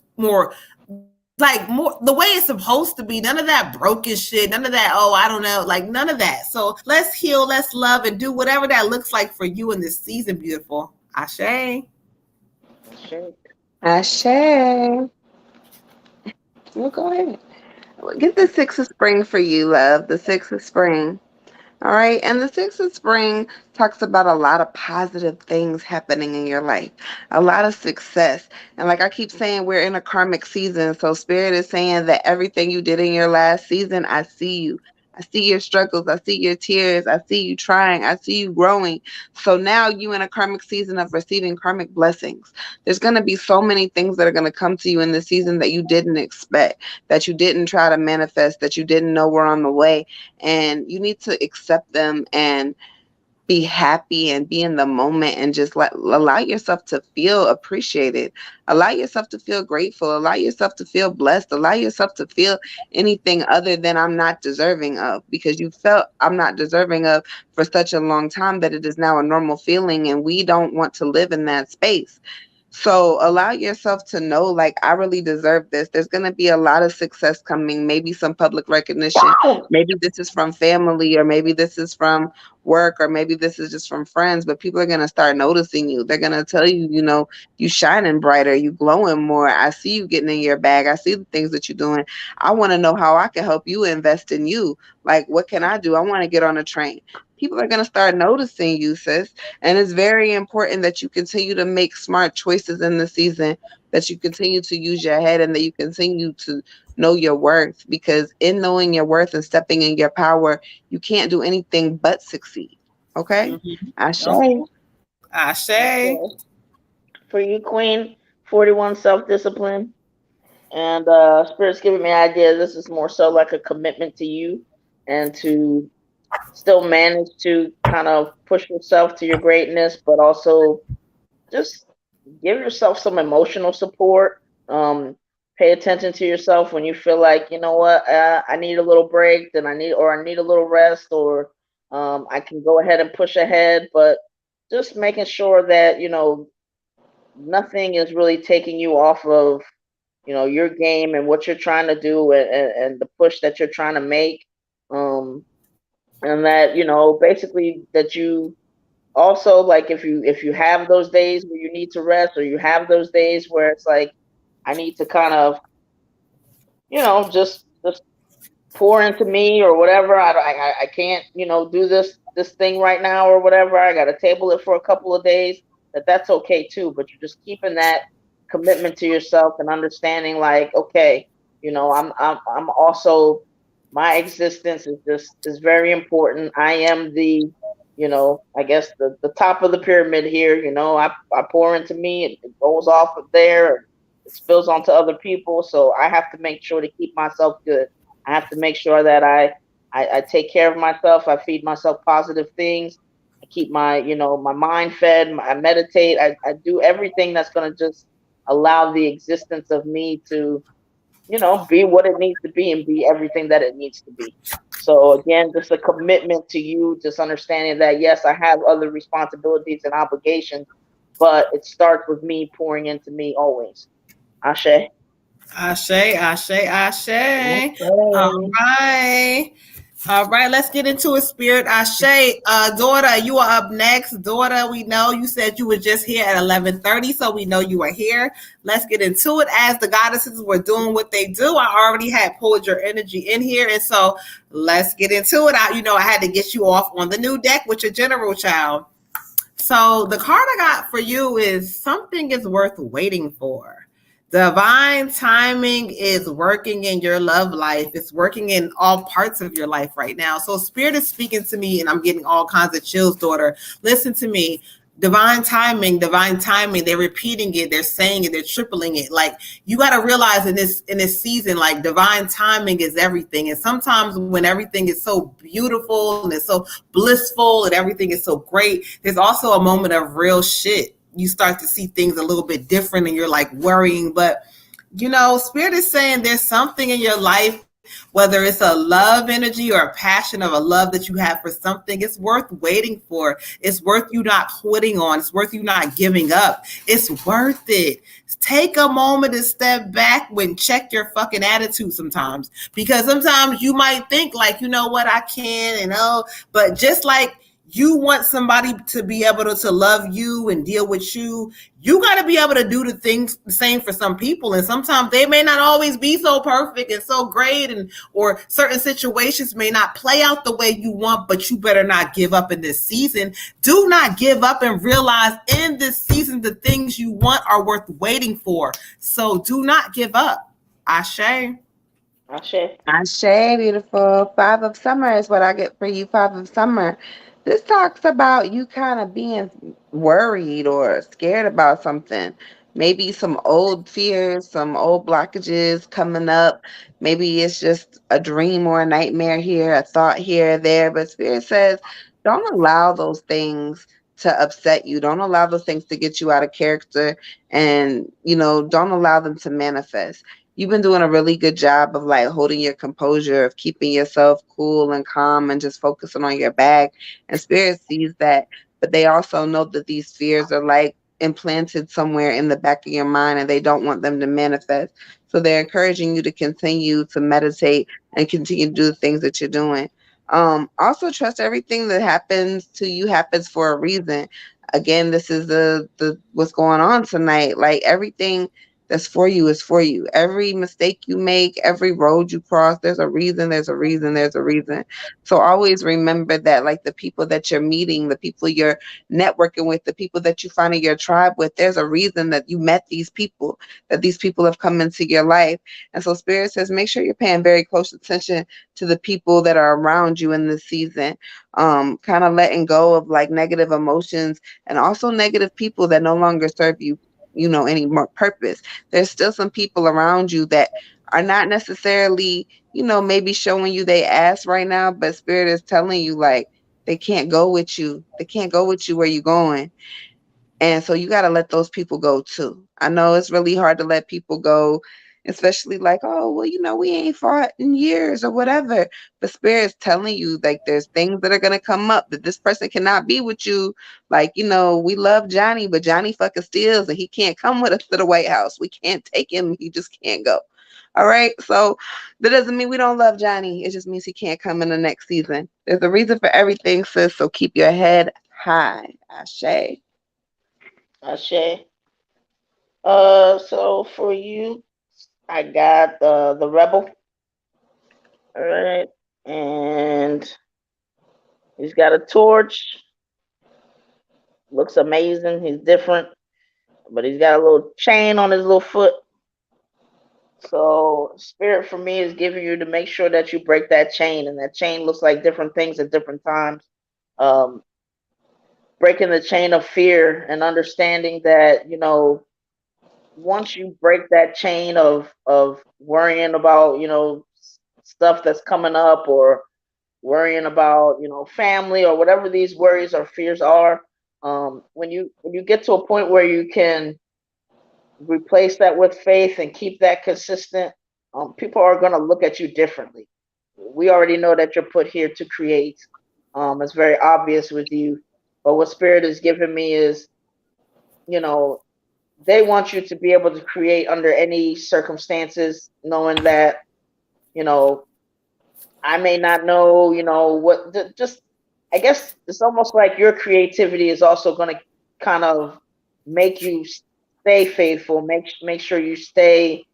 like more the way it's supposed to be. None of that broken shit, none of that, oh, I don't know, like none of that. So let's heal, let's love, and do whatever that looks like for you in this season, beautiful. Ashe. Ashe. Well, go ahead. Get the 6 of spring for you, love. The 6 of spring. All right. And the 6 of spring talks about a lot of positive things happening in your life, a lot of success. And like I keep saying, we're in a karmic season. So spirit is saying that everything you did in your last season, I see you. I see your struggles. I see your tears. I see you trying. I see you growing. So now you in a karmic season of receiving karmic blessings. There's going to be so many things that are going to come to you in the season that you didn't expect, that you didn't try to manifest, that you didn't know were on the way. And you need to accept them and be happy and be in the moment and just allow yourself to feel appreciated, allow yourself to feel grateful, allow yourself to feel blessed, allow yourself to feel anything other than I'm not deserving of, because you felt I'm not deserving of for such a long time that it is now a normal feeling, and we don't want to live in that space. So allow yourself to know, like, I really deserve this. There's going to be a lot of success coming, maybe some public recognition. Maybe this is from family, or maybe this is from work, or maybe this is just from friends, but people are going to start noticing you. They're going to tell you, you know, you shining brighter, you glowing more. I see you getting in your bag. I see the things that you're doing. I want to know how I can help you invest in you. Like, what can I do? I want to get on a train. People are going to start noticing you, sis. And it's very important that you continue to make smart choices in the season, that you continue to use your head, and that you continue to know your worth, because in knowing your worth and stepping in your power, you can't do anything but succeed. Okay? Ashe. Okay. Ashe. For you, Queen, 41 self-discipline. And Spirit's giving me an idea. This is more so like a commitment to you, and to still manage to kind of push yourself to your greatness, but also just give yourself some emotional support. pay attention to yourself when you feel like, you know what, I need a little break, then I need a little rest, or I can go ahead and push ahead. But just making sure that, nothing is really taking you off of, your game and what you're trying to do, and the push that you're trying to make. Um, and that, basically that you also, like, if you have those days where you need to rest, or you have those days where it's like, I need to kind of, just pour into me or whatever. I can't, do this thing right now or whatever. I got to table it for a couple of days. That's okay too. But you're just keeping that commitment to yourself and understanding, like, okay, I'm also, my existence is very important. I am the, I guess the top of the pyramid here. I pour into me, it goes off of there, it spills onto other people. So I have to make sure to keep myself good. I have to make sure that I take care of myself. I feed myself positive things. I keep my mind fed. I meditate. I do everything that's going to just allow the existence of me to, be what it needs to be and be everything that it needs to be. So again, just a commitment to you, just understanding that, yes, I have other responsibilities and obligations, but it starts with me pouring into me always. Ashe. Ashe, Ashe, Ashe. All Okay. right. All right, let's get into it, Spirit. Ashe, daughter, you are up next. Daughter, we know you said you were just here at 11:30, so we know you are here. Let's get into it. As the goddesses were doing what they do, I already had pulled your energy in here, and so let's get into it. I had to get you off on the new deck with your general child. So the card I got for you is something is worth waiting for. Divine timing is working in your love life. It's working in all parts of your life right now. So Spirit is speaking to me and I'm getting all kinds of chills, daughter. Listen to me. Divine timing, divine timing. They're repeating it, they're saying it, they're tripling it. Like, you got to realize in this season, like, divine timing is everything. And sometimes when everything is so beautiful and it's so blissful and everything is so great, there's also a moment of real shit. You start to see things a little bit different and you're like worrying. But Spirit is saying there's something in your life, whether it's a love energy or a passion of a love that you have for something, it's worth waiting for. It's worth you not quitting on. It's worth you not giving up. It's worth it. Take a moment to step back and check your fucking attitude sometimes. Because sometimes you might think like, you know what, I can and but just like you want somebody to be able to love you and deal with you, you got to be able to do the same for some people. And sometimes they may not always be so perfect and so great, or certain situations may not play out the way you want, but you better not give up in this season. Do not give up and realize in this season the things you want are worth waiting for. So do not give up. Ashe. Ashe. Ashe, beautiful. Five of Summer is what I get for you. Five of Summer. This talks about you kind of being worried or scared about something. Maybe some old fears, some old blockages coming up. Maybe it's just a dream or a nightmare here, a thought here or there. But Spirit says, don't allow those things to upset you. Don't allow those things to get you out of character. And, don't allow them to manifest. You've been doing a really good job of like holding your composure, of keeping yourself cool and calm and just focusing on your bag. And Spirit sees that, but they also know that these fears are like implanted somewhere in the back of your mind and they don't want them to manifest. So they're encouraging you to continue to meditate and continue to do the things that you're doing. Also trust everything that happens to you happens for a reason. Again, this is the what's going on tonight. Like, everything that's for you is for you. Every mistake you make, every road you cross, there's a reason, there's a reason, there's a reason. So always remember that, like, the people that you're meeting, the people you're networking with, the people that you find in your tribe with, there's a reason that you met these people, that these people have come into your life. And so Spirit says, make sure you're paying very close attention to the people that are around you in this season. Kind of letting go of like negative emotions and also negative people that no longer serve you, any more purpose. There's still some people around you that are not necessarily, maybe showing you they ass right now, but Spirit is telling you like they can't go with you. They can't go with you where you're going. And so you got to let those people go too. I know it's really hard to let people go especially like, oh, well, we ain't fought in years or whatever. The spirit's telling you like there's things that are gonna come up, that this person cannot be with you. Like, we love Johnny, but Johnny fucking steals and he can't come with us to the White House. We can't take him. He just can't go. All right. So that doesn't mean we don't love Johnny. It just means he can't come in the next season. There's a reason for everything, sis. So keep your head high. Ashe. Ashe. So for you, I got the rebel. All right, and he's got a torch. Looks amazing. He's different, but he's got a little chain on his little foot. So spirit for me is giving you to make sure that you break that chain, and that chain looks like different things at different times. Breaking the chain of fear and understanding that once you break that chain of worrying about stuff that's coming up, or worrying about family, or whatever these worries or fears are, when you get to a point where you can replace that with faith and keep that consistent, people are going to look at you differently. We already know that you're put here to create. It's very obvious with you, but what spirit has given me is they want you to be able to create under any circumstances, knowing that I may not know what, just I guess it's almost like your creativity is also going to kind of make you stay faithful, make sure you stay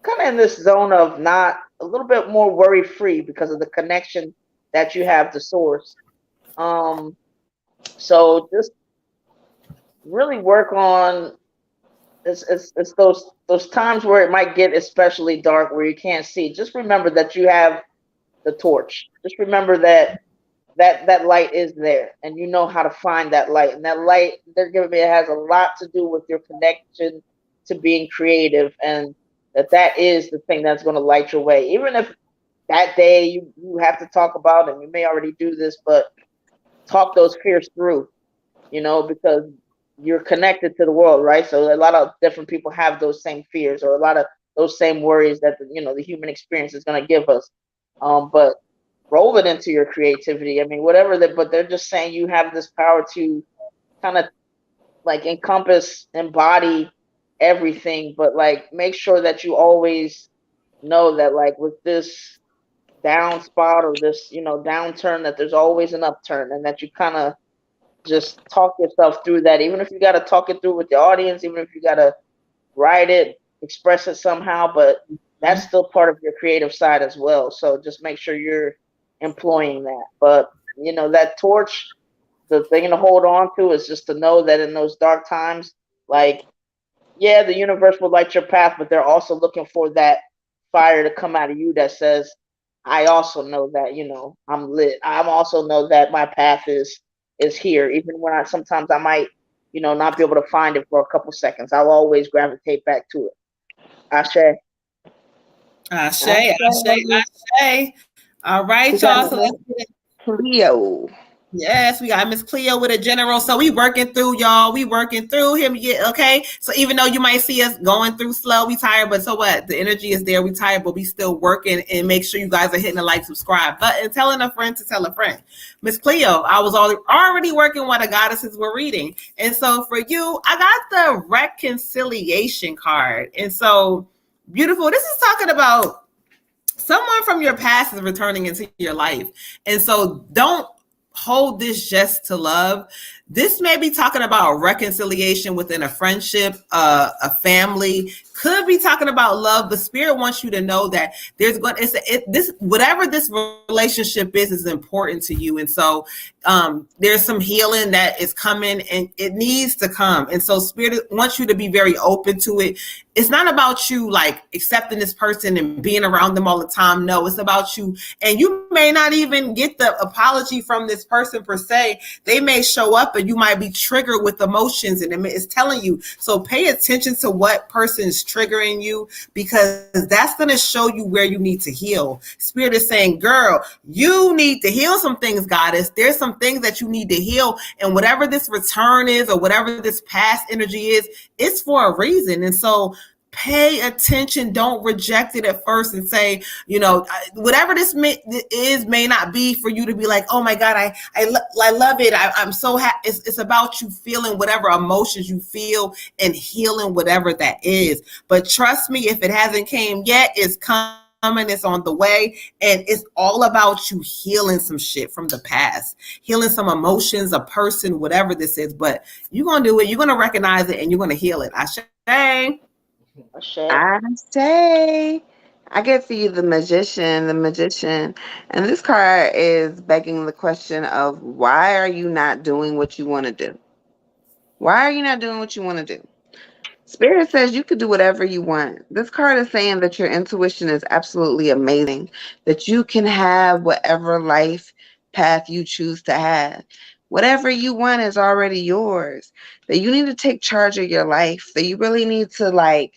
kind of in this zone of not a little bit more worry free because of the connection that you have to source. So just really work on it's those times where it might get especially dark, where you can't see. Just remember that you have the torch. Just remember that light is there, and you know how to find that light. And that light they're giving me, it has a lot to do with your connection to being creative, and that is the thing that's going to light your way. Even if that day you have to talk about, and you may already do this, but talk those fears through, because you're connected to the world, right? So a lot of different people have those same fears, or a lot of those same worries that the human experience is going to give us. But roll it into your creativity. I mean, whatever but they're just saying you have this power to kind of like encompass, embody everything, but like make sure that you always know that like with this down spot or this, downturn, that there's always an upturn, and that you kind of just talk yourself through that. Even if you got to talk it through with the audience, even if you got to write it, express it somehow, but that's still part of your creative side as well. So just make sure you're employing that. But that torch, the thing to hold on to is just to know that in those dark times, like, yeah, the universe will light your path, but they're also looking for that fire to come out of you that says, I also know that, I'm lit. I also know that my path is here, even when sometimes I might, not be able to find it for a couple seconds. I'll always gravitate back to it. Ashe. Ashe, Ashe, Ashe. All right, y'all. So let's get Cleo. Yes, we got Miss Cleo with a general. So we working through, y'all. We working through him. Yeah, okay. So even though you might see us going through slow, we tired, but so what? The energy is there. We tired, but we still working. And make sure you guys are hitting the like, subscribe button, telling a friend to tell a friend. Miss Cleo, I was already working while the goddesses were reading. And so for you, I got the reconciliation card. And so beautiful. This is talking about someone from your past is returning into your life. And so don't hold this just to love. This may be talking about reconciliation within a friendship, a family, could be talking about love, but spirit wants you to know that there's whatever this relationship is important to you. And so there's some healing that is coming, and it needs to come. And so spirit wants you to be very open to it. It's not about you like accepting this person and being around them all the time. No, it's about you. And you may not even get the apology from this person per se. They may show up and you might be triggered with emotions, and it's telling you. So pay attention to what person is triggering you, because that's going to show you where you need to heal. Spirit is saying, girl, you need to heal some things, goddess. There's some things that you need to heal. And whatever this return is, or whatever this past energy is, it's for a reason. And so pay attention. Don't reject it at first and say, whatever this may not be for you to be like, oh my God, I love it. I'm so happy. It's about you feeling whatever emotions you feel and healing whatever that is. But trust me, if it hasn't came yet, it's coming. It's on the way, and it's all about you healing some shit from the past, healing some emotions, a person, whatever this is. But you're gonna do it. You're gonna recognize it, and you're gonna heal it. I say. I say. I get for you the magician, and this card is begging the question of why are you not doing what you want to do? Why are you not doing what you want to do? Spirit says you could do whatever you want. This card is saying that your intuition is absolutely amazing, that you can have whatever life path you choose to have. Whatever you want is already yours. That you need to take charge of your life, that you really need to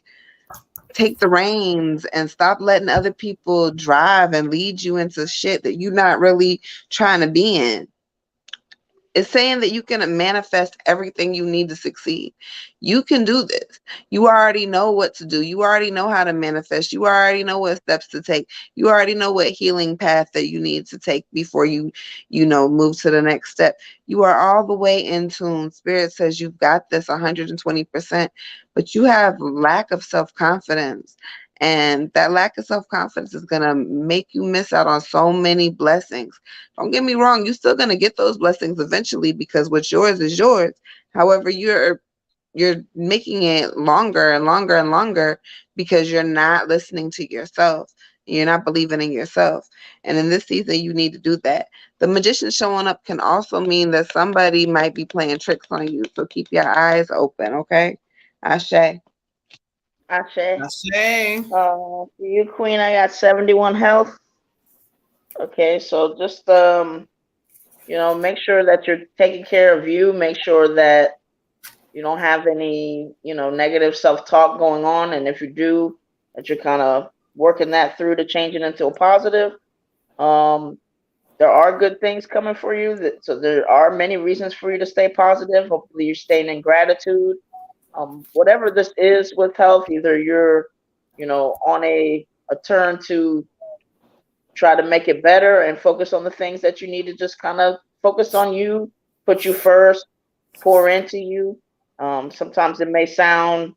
take the reins and stop letting other people drive and lead you into shit that you're not really trying to be in. It's saying that you can manifest everything you need to succeed. You can do this. You already know what to do. You already know how to manifest. You already know what steps to take. You already know what healing path that you need to take before you move to the next step. You are all the way in tune. Spirit says you've got this 120%, but you have lack of self-confidence. And that lack of self-confidence is going to make you miss out on so many blessings. Don't get me wrong. You're still going to get those blessings eventually because what's yours is yours. However, you're making it longer and longer and longer because you're not listening to yourself. You're not believing in yourself. And in this season, you need to do that. The magician showing up can also mean that somebody might be playing tricks on you. So keep your eyes open, okay? Ashe. For you, Queen, I got 71 health. Okay, so just make sure that you're taking care of you. Make sure that you don't have any, negative self-talk going on, and if you do, that you're kind of working that through to change it into a positive. There are good things coming for you, so there are many reasons for you to stay positive. Hopefully, you're staying in gratitude. Whatever this is with health, either you're, on a turn to try to make it better and focus on the things that you need to just kind of focus on you, put you first, pour into you. Sometimes it may sound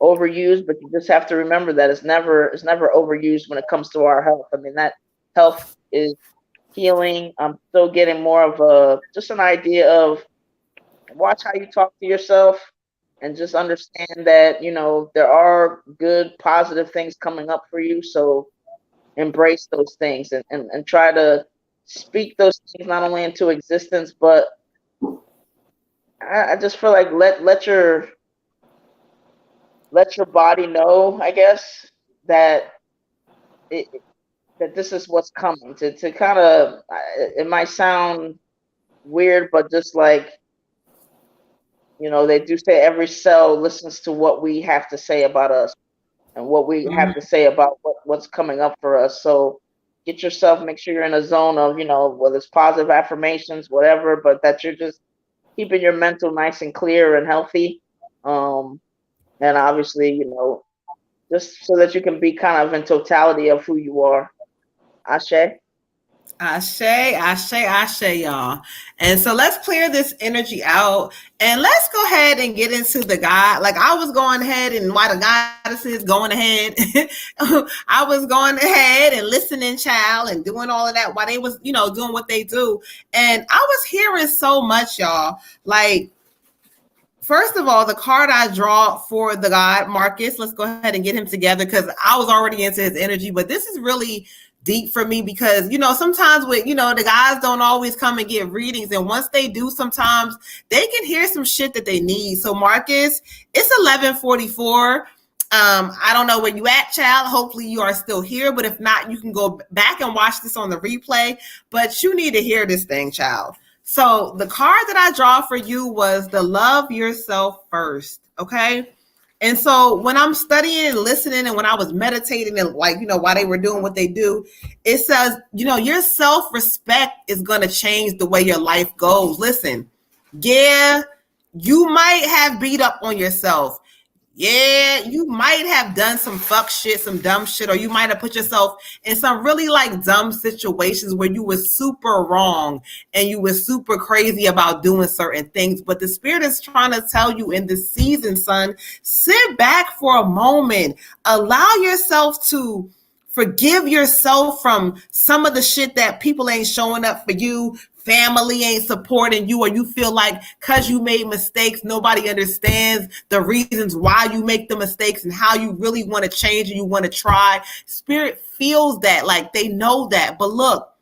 overused, but you just have to remember that it's never overused when it comes to our health. I mean, that health is healing. I'm still getting more of just an idea of watch how you talk to yourself and just understand that, there are good, positive things coming up for you. So embrace those things and try to speak those things not only into existence, but I just feel like let your body know, I guess, that that this is what's coming. To kind of, it might sound weird, but just like, they do say every cell listens to what we have to say about us and what we have to say about what's coming up for us. So get yourself, make sure you're in a zone of, whether it's positive affirmations, whatever, but that you're just keeping your mental nice and clear and healthy. And obviously, just so that you can be kind of in totality of who you are. Ashe. Ashe, y'all. And so let's clear this energy out and let's go ahead and get into the God. Like I was going ahead and while the goddess is going ahead, I was going ahead and listening, child, and doing all of that while they was, doing what they do. And I was hearing so much, y'all. Like, first of all, the card I draw for the God, Marcus, let's go ahead and get him together because I was already into his energy, but this is really deep for me because, sometimes with, the guys don't always come and get readings. And once they do, sometimes they can hear some shit that they need. So Marcus, it's 11:44. I don't know where you at, child. Hopefully you are still here, but if not, you can go back and watch this on the replay, but you need to hear this thing, child. So the card that I draw for you was the love yourself first. Okay. And so when I'm studying and listening and when I was meditating and while they were doing what they do, it says, your self-respect is going to change the way your life goes. Listen, yeah, you might have beat up on yourself. Yeah, you might have done some fuck shit, some dumb shit, or you might have put yourself in some really like dumb situations where you were super wrong and you were super crazy about doing certain things. But the spirit is trying to tell you in this season, son, sit back for a moment, allow yourself to forgive yourself from some of the shit that people ain't showing up for you, family ain't supporting you, or you feel like because you made mistakes, nobody understands the reasons why you make the mistakes and how you really want to change and you want to try. Spirit feels that, like they know that. But look,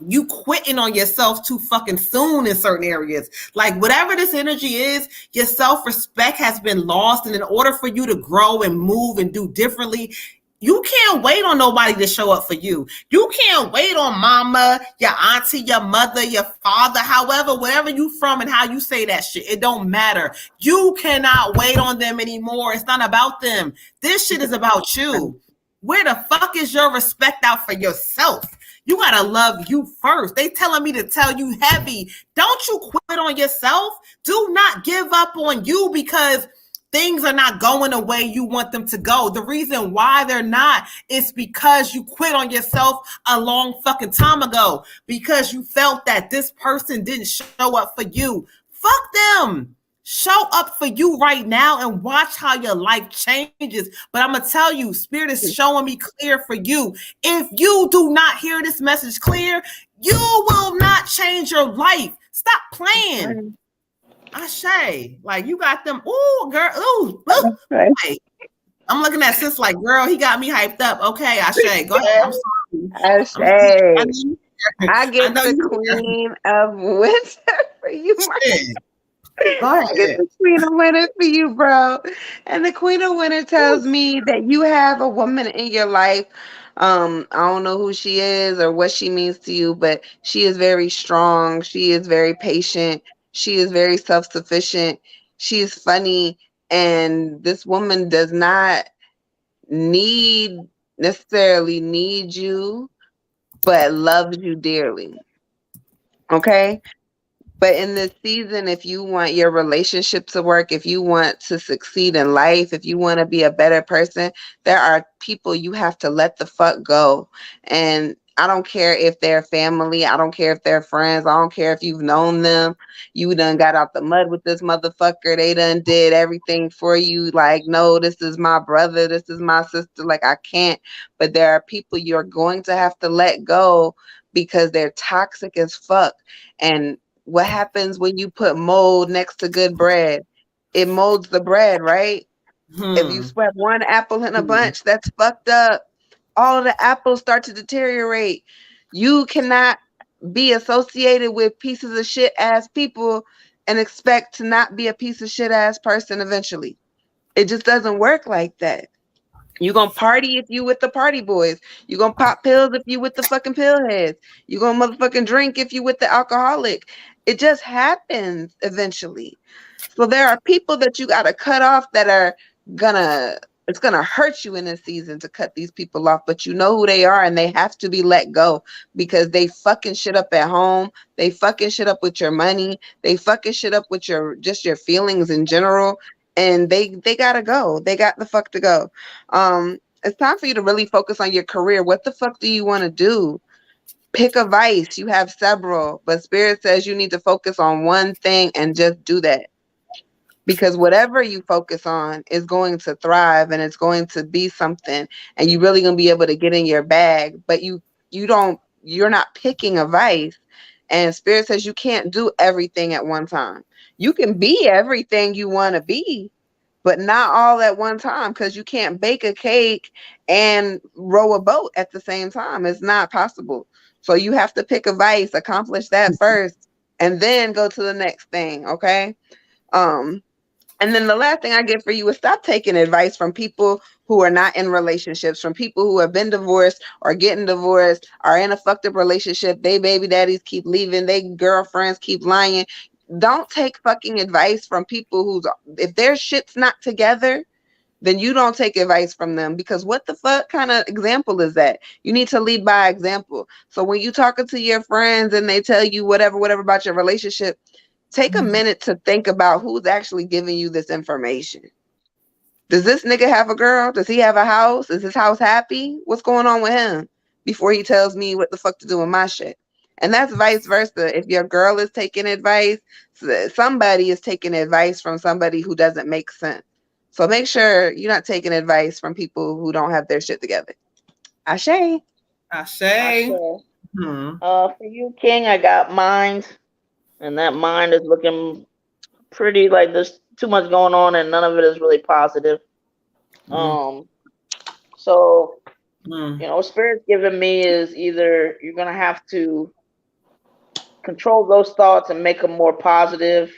you quitting on yourself too fucking soon in certain areas. Like whatever this energy is, your self-respect has been lost. And in order for you to grow and move and do differently, you can't wait on nobody to show up for you. You can't wait on mama, your auntie, your mother, your father, however, wherever you from and how you say that shit. It don't matter. You cannot wait on them anymore. It's not about them. This shit is about you. Where the fuck is your respect out for yourself? You gotta love you first. They telling me to tell you heavy. Don't you quit on yourself. Do not give up on you because things are not going the way you want them to go. The reason why they're not is because you quit on yourself a long fucking time ago because you felt that this person didn't show up for you. Fuck them. Show up for you right now and watch how your life changes. But I'm going to tell you, Spirit is showing me clear for you. If you do not hear this message clear, you will not change your life. Stop playing. Ashe, like you got them. Ooh, girl. Ooh, ooh. Hey, I'm looking at sis like, girl, he got me hyped up. Okay, Ashe, go ahead. I'm sorry. Ashe. I get the Queen of Winter for you, Go ahead. I get the Queen of Winter for you, bro. And the Queen of Winter tells me that you have a woman in your life. I don't know who she is or what she means to you, but she is very strong. She is very patient. She is very self-sufficient. She is funny. And this woman does not necessarily need you, but loves you dearly. Okay? But in this season, if you want your relationship to work, if you want to succeed in life, if you want to be a better person, there are people you have to let the fuck go. And I don't care if they're family. I don't care if they're friends. I don't care if you've known them. You done got out the mud with this motherfucker. They done did everything for you. Like, no, this is my brother. This is my sister. Like, I can't. But there are people you're going to have to let go because they're toxic as fuck. And what happens when you put mold next to good bread? It molds the bread, right? If you sweat one apple in a bunch, that's fucked up. All of the apples start to deteriorate. You cannot be associated with pieces of shit ass people and expect to not be a piece of shit ass person eventually. It just doesn't work like that. You gonna party if you with the party boys. You gonna pop pills if you with the fucking pill heads. You gonna motherfucking drink if you with the alcoholic. It just happens eventually. So there are people that you gotta cut off that are it's gonna hurt you in this season to cut these people off, but you know who they are and they have to be let go because they fucking shit up at home. They fucking shit up with your money. They fucking shit up with your feelings in general. And they gotta go. They got the fuck to go. It's time for you to really focus on your career. What the fuck do you want to do? Pick a vice. You have several, but Spirit says you need to focus on one thing and just do that. Because whatever you focus on is going to thrive and it's going to be something, and you're really gonna be able to get in your bag. But you're not picking a vice. And Spirit says you can't do everything at one time. You can be everything you want to be, but not all at one time, because you can't bake a cake and row a boat at the same time. It's not possible. So you have to pick a vice, accomplish that first, and then go to the next thing. Okay. And then the last thing I get for you is stop taking advice from people who are not in relationships, from people who have been divorced or getting divorced, are in a fucked up relationship. They baby daddies keep leaving. They girlfriends keep lying. Don't take fucking advice from people if their shit's not together, then you don't take advice from them, because what the fuck kind of example is that? You need to lead by example. So when you talking to your friends and they tell you whatever about your relationship, take a minute to think about who's actually giving you this information. Does this nigga have a girl? Does he have a house? Is his house happy? What's going on with him? Before he tells me what the fuck to do with my shit. And that's vice versa. If your girl is taking advice, somebody is taking advice from somebody who doesn't make sense. So make sure you're not taking advice from people who don't have their shit together. Ashe. Ashe. For you, King, I got Mind, and that Mind is looking pretty like there's too much going on, and none of it is really positive. So you know, what Spirit's giving me is either you're gonna have to control those thoughts and make them more positive.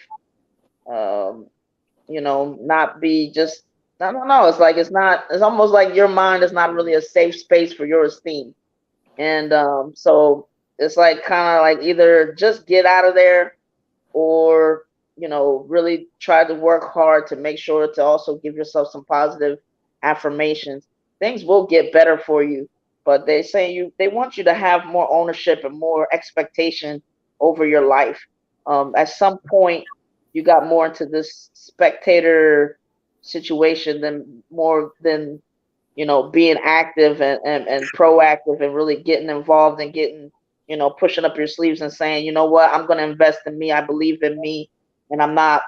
You know, not be just, I don't know. It's like, it's almost like your mind is not really a safe space for your esteem. And so it's like kind of like either just get out of there, or, you know, really try to work hard to make sure to also give yourself some positive affirmations. Things will get better for you, but they want you to have more ownership and more expectation over your life. At some point, you got more into this spectator situation than you know, being active and proactive and really getting involved and getting, you know, pushing up your sleeves and saying, you know what, I'm going to invest in me. I believe in me, and I'm not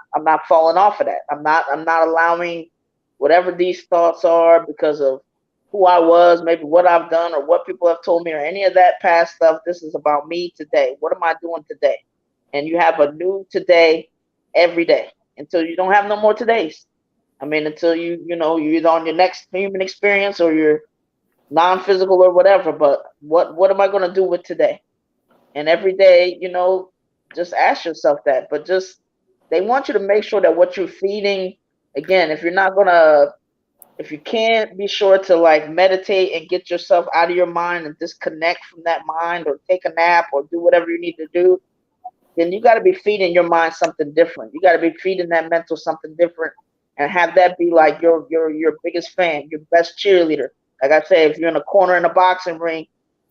falling off of that. I'm not allowing whatever these thoughts are because of who I was, maybe what I've done or what people have told me or any of that past stuff. This is about me today. What am I doing today? And you have a new today every day until you don't have no more todays. I mean, until you know, you're either on your next human experience or your non-physical or whatever. But what am I going to do with today? And every day, you know, just ask yourself that. But just, they want you to make sure that what you're feeding, again, if you can't, be sure to like meditate and get yourself out of your mind and disconnect from that mind, or take a nap, or do whatever you need to do, then you got to be feeding your mind something different. You got to be feeding that mental something different, and have that be like your biggest fan, your best cheerleader. Like I say, if you're in a corner in a boxing ring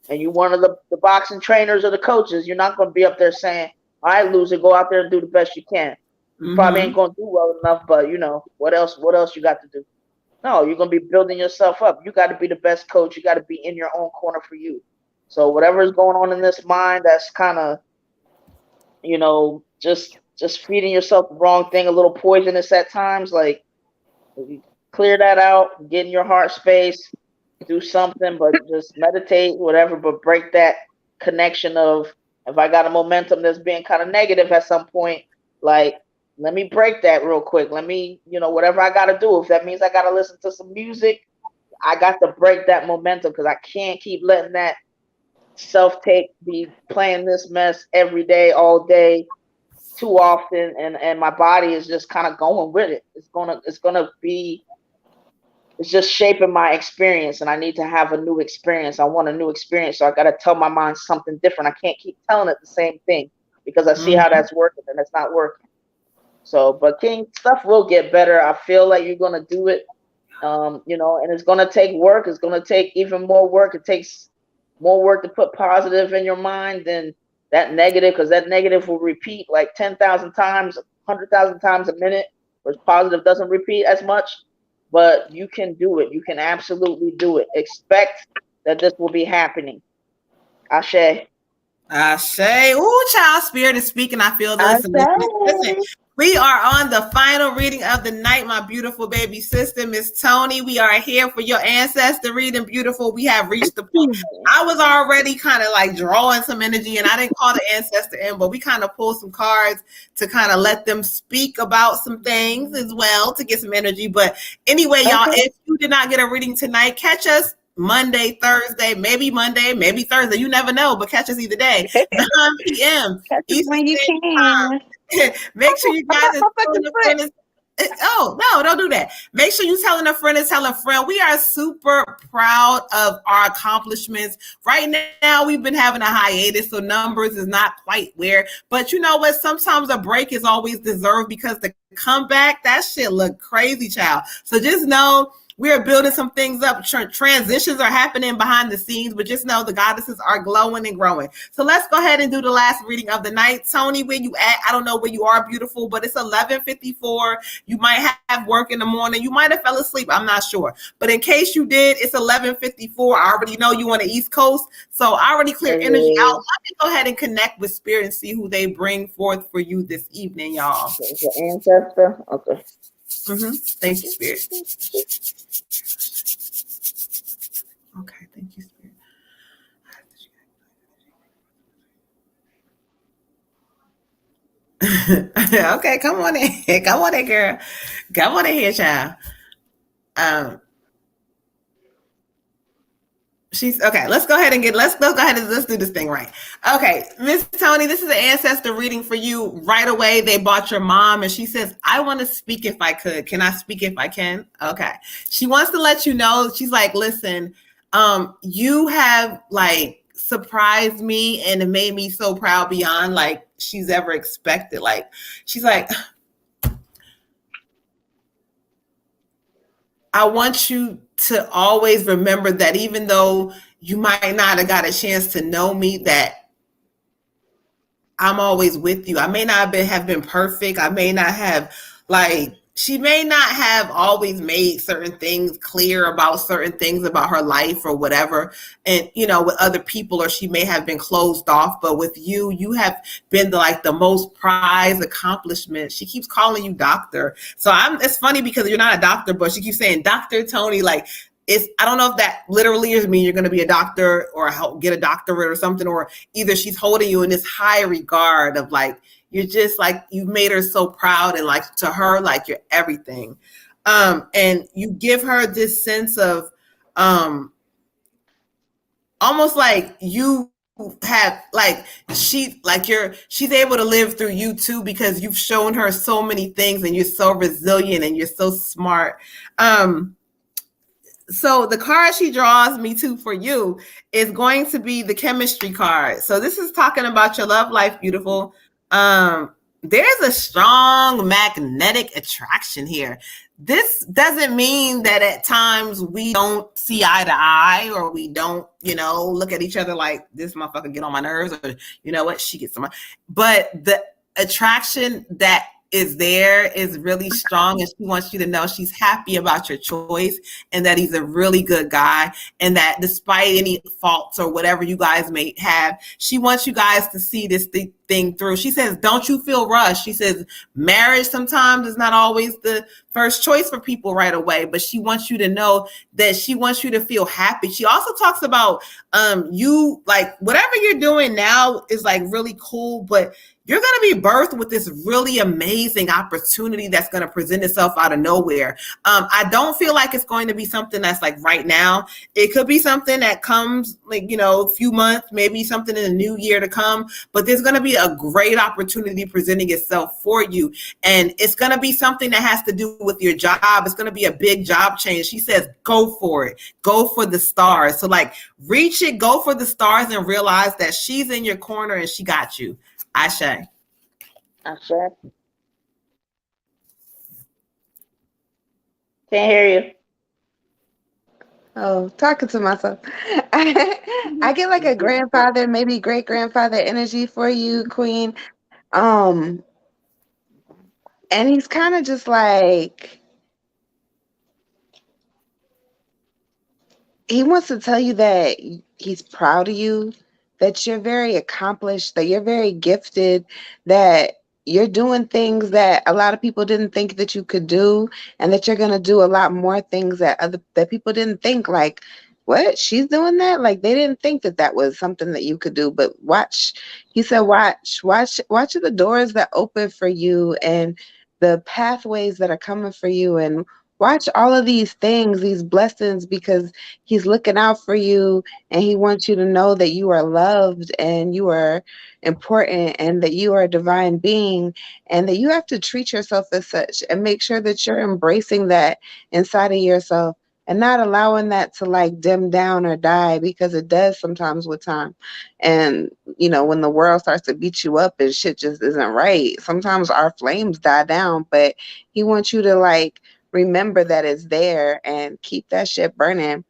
and you're one of the boxing trainers or the coaches, you're not going to be up there saying, all right, loser, go out there and do the best you can. You probably ain't going to do well enough, but you know, what else you got to do? No, you're going to be building yourself up. You got to be the best coach. You got to be in your own corner for you. So whatever is going on in this mind, that's kind of, you know, just feeding yourself the wrong thing, a little poisonous at times. Like, clear that out, get in your heart space, do something, but just meditate, whatever, but break that connection of, if I got a momentum that's being kind of negative at some point, like, let me break that real quick. Let me, you know, whatever I got to do. If that means I got to listen to some music, I got to break that momentum, because I can't keep letting that self-take be playing this mess every day, all day, too often, and my body is just kind of going with it. It's just shaping my experience, and I need to have a new experience. I want a new experience, so I got to tell my mind something different. I can't keep telling it the same thing, because I see how that's working, and it's not working. So, but King, stuff will get better. I feel like you're gonna do it, you know, and it's gonna take work. It's gonna take even more work. It takes more work to put positive in your mind than that negative, because that negative will repeat like 10,000 times, 100,000 times a minute, whereas positive doesn't repeat as much. But you can do it. You can absolutely do it. Expect that this will be happening. Ashe. Ashe. Ooh, child, Spirit is speaking. I feel this. Listen, we are on the final reading of the night, my beautiful baby sister, Miss Tony. We are here for your ancestor reading, beautiful. We have reached the point. I was already kind of like drawing some energy, and I didn't call the ancestor in, but we kind of pulled some cards to kind of let them speak about some things as well to get some energy. But anyway, y'all, if you did not get a reading tonight, catch us Monday, Thursday, maybe Monday, maybe Thursday. You never know, but catch us either day. 9 p.m. When you can. Make sure you guys are telling a friend. Oh, no, don't do that. Make sure you telling a friend and tell a friend. We are super proud of our accomplishments. Right now, we've been having a hiatus, so numbers is not quite where. But you know what? Sometimes a break is always deserved, because the comeback, that shit look crazy, child. So just know We are building some things up. Transitions are happening behind the scenes, but just know the goddesses are glowing and growing. So let's go ahead and do the last reading of the night. Tony, where you at? I don't know where you are, beautiful, but it's 11:54. You might have work in the morning. You might have fell asleep. I'm not sure. But in case you did, it's 11:54. I already know you on the East Coast. So I already cleared energy out. Let me go ahead and connect with Spirit and see who they bring forth for you this evening, y'all. The ancestor. Okay. Thank you, Spirit. Okay, thank you, Spirit. Okay, come on in. Come on in, girl. Come on in here, child. She's okay. Let's go ahead and let's do this thing right. Okay, Miss Tony, this is an ancestor reading for you. Right away, they bought your mom, and she says, "I want to speak if I could. Can I speak if I can?" Okay. She wants to let you know. She's like, "Listen, you have like surprised me and it made me so proud beyond like she's ever expected." Like, she's like, I want you to always remember that even though you might not have got a chance to know me, that I'm always with you. I may not have been perfect. I may not have she may not have always made certain things clear about certain things about her life or whatever. And, with other people, or she may have been closed off, but with you, you have been the most prized accomplishment. She keeps calling you doctor. So it's funny because you're not a doctor, but she keeps saying, Dr. Tony, I don't know if that literally is mean you're going to be a doctor or help get a doctorate or something, or either she's holding you in this high regard of you're just you've made her so proud, and to her, you're everything. And you give her this sense of almost you have she's able to live through you too, because you've shown her so many things and you're so resilient and you're so smart. So the card she draws me to for you is going to be the chemistry card. So this is talking about your love life, beautiful. There's a strong magnetic attraction here. This doesn't mean that at times we don't see eye to eye, or we don't, look at each other like this motherfucker get on my nerves, or you know what, she gets on my. But the attraction that is there is really strong, and she wants you to know she's happy about your choice and that he's a really good guy, and that despite any faults or whatever you guys may have, she wants you guys to see this thing through. She says, don't you feel rushed. She says marriage sometimes is not always the first choice for people right away, but she wants you to know that she wants you to feel happy. She also talks about you, whatever you're doing now is really cool, but you're going to be birthed with this really amazing opportunity that's going to present itself out of nowhere. I don't feel like it's going to be something that's right now. It could be something that comes a few months, maybe something in the new year to come, but there's going to be a great opportunity presenting itself for you. And it's going to be something that has to do with your job. It's going to be a big job change. She says, go for it. Go for the stars. So reach it, go for the stars, and realize that she's in your corner and she got you. Ashe. Ashe. Can't hear you. Oh, talking to myself. I get a grandfather, maybe great grandfather energy for you, Queen. And he's kind of just he wants to tell you that he's proud of you, that you're very accomplished, that you're very gifted, that you're doing things that a lot of people didn't think that you could do, and that you're going to do a lot more things that people didn't think, what, she's doing that? They didn't think that was something that you could do. But watch, he said, watch the doors that open for you and the pathways that are coming for you, and watch all of these things, these blessings, because he's looking out for you, and he wants you to know that you are loved and you are important, and that you are a divine being, and that you have to treat yourself as such, and make sure that you're embracing that inside of yourself, and not allowing that to dim down or die, because it does sometimes with time. And when the world starts to beat you up and shit just isn't right, sometimes our flames die down. But he wants you to remember that it's there and keep that shit burning.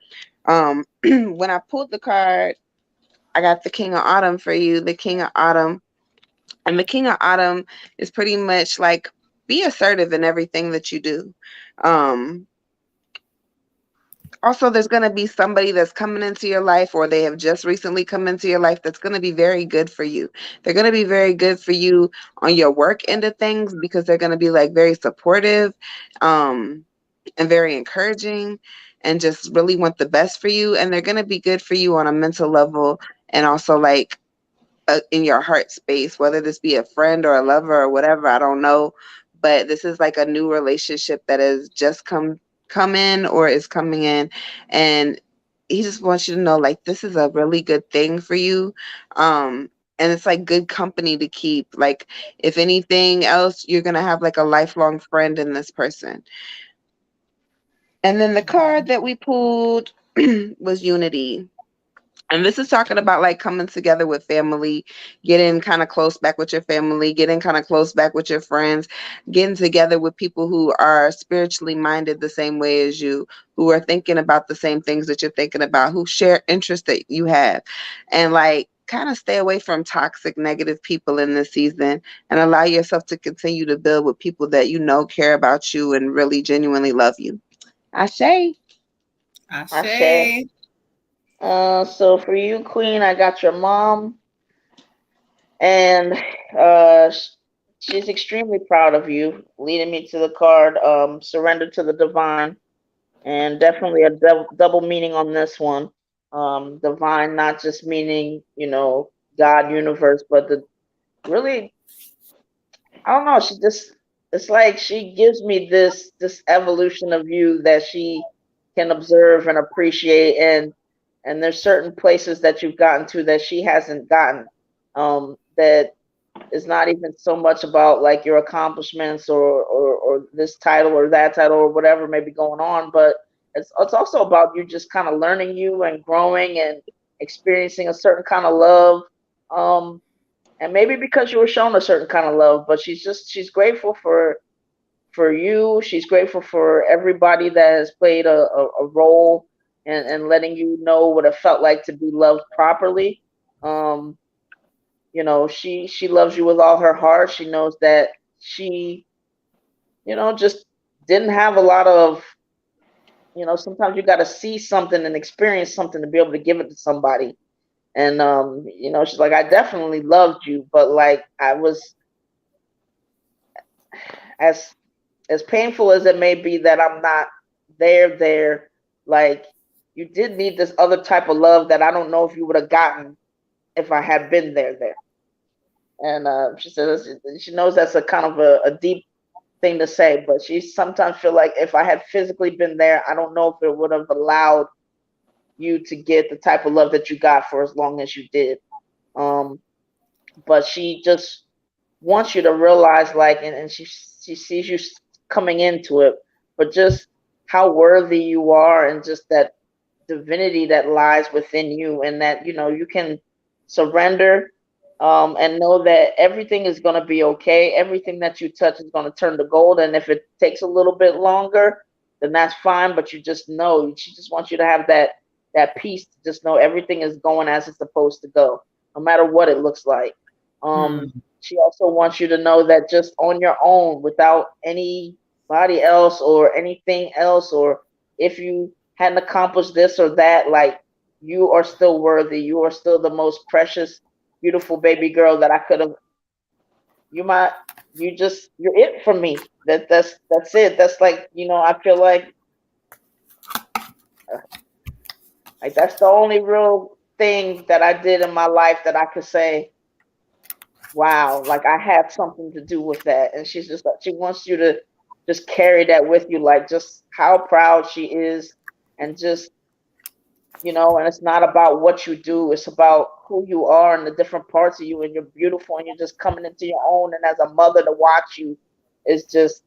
When I pulled the card, I got the King of Autumn for you, the King of Autumn. And the King of Autumn is pretty much like be assertive in everything that you do. Um, Also, there's going to be somebody that's coming into your life, or they have just recently come into your life, that's going to be very good for you. They're going to be very good for you on your work end of things, because they're going to be like very supportive, and very encouraging, and just really want the best for you. And they're going to be good for you on a mental level, and also like in your heart space, whether this be a friend or a lover or whatever, I don't know. But this is like a new relationship that has just come in or is coming in, and he just wants you to know like this is a really good thing for you. And it's like good company to keep. Like if anything else, you're gonna have like a lifelong friend in this person. And then the card that we pulled was unity. And this is talking about like coming together with family, getting kind of close back with your family, getting kind of close back with your friends, getting together with people who are spiritually minded the same way as you, who are thinking about the same things that you're thinking about, who share interests that you have. And like kind of stay away from toxic, negative people in this season, and allow yourself to continue to build with people that you know care about you and really genuinely love you. Ashe. Ashe. Ashe. So for you, Queen, I got your mom, and she's extremely proud of you, leading me to the card, surrender to the divine, and definitely a double meaning on this one. Divine, not just meaning, God, universe, but the really, I don't know. She just, it's like she gives me this evolution of you that she can observe and appreciate, and there's certain places that you've gotten to that she hasn't gotten. That is not even so much about like your accomplishments or this title or that title or whatever may be going on, but it's also about you just kind of learning you and growing and experiencing a certain kind of love. Um, and maybe because you were shown a certain kind of love, but she's grateful for you. She's grateful for everybody that has played a role and letting you know what it felt like to be loved properly. Um, she loves you with all her heart. She knows that she, just didn't have a lot of, sometimes you got to see something and experience something to be able to give it to somebody. And she's like, I definitely loved you, but like I was as as painful as it may be that I'm not there, like you did need this other type of love that I don't know if you would have gotten if I had been there. And she says she knows that's a kind of a deep thing to say, but she sometimes feel like if I had physically been there, I don't know if it would have allowed you to get the type of love that you got for as long as you did. Um, but she just wants you to realize, like, and she sees you coming into it, but just how worthy you are, and just that divinity that lies within you, and that you can surrender, and know that everything is going to be okay. Everything that you touch is going to turn to gold, and if it takes a little bit longer, then that's fine. But you just know, she just wants you to have that peace to just know everything is going as it's supposed to go, no matter what it looks like. Hmm. She also wants you to know that just on your own, without anybody else or anything else, or if you hadn't accomplished this or that, like you are still worthy. You are still the most precious, beautiful baby girl that I could have. You might, you're it for me. That's it. That's like, I feel like that's the only real thing that I did in my life that I could say, wow, like I had something to do with that. And she's just like, she wants you to just carry that with you, like just how proud she is, and just, and it's not about what you do, it's about who you are and the different parts of you, and you're beautiful and you're just coming into your own. And as a mother, to watch you is just,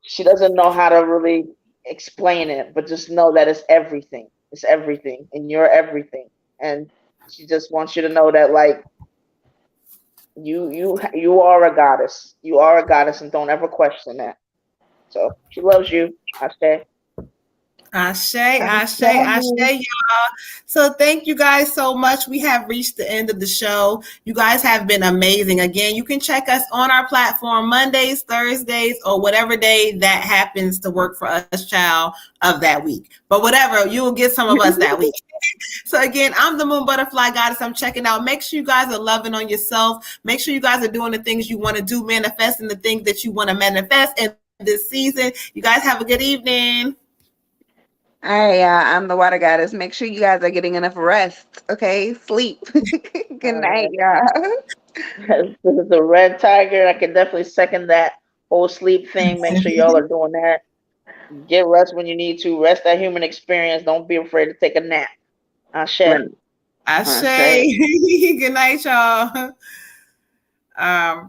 she doesn't know how to really explain it, but just know that it's everything. It's everything, and you're everything. And she just wants you to know that, like, you are a goddess. You are a goddess, and don't ever question that. So she loves you. I say. Ashe, y'all. So thank you guys so much. We have reached the end of the show. You guys have been amazing. Again, you can check us on our platform Mondays, Thursdays, or whatever day that happens to work for us, child, of that week. But whatever, you will get some of us that week. So again, I'm the Moon Butterfly Goddess. I'm checking out. Make sure you guys are loving on yourself. Make sure you guys are doing the things you want to do, manifesting the things that you want to manifest in this season. You guys have a good evening. I'm the water goddess. Make sure you guys are getting enough rest. Okay, sleep. Good night, y'all. This is a red tiger. I can definitely second that whole sleep thing. Make sure y'all are doing that. Get rest when you need to. Rest that human experience. Don't be afraid to take a nap. Ashe. Ashe. Good night, y'all. All right.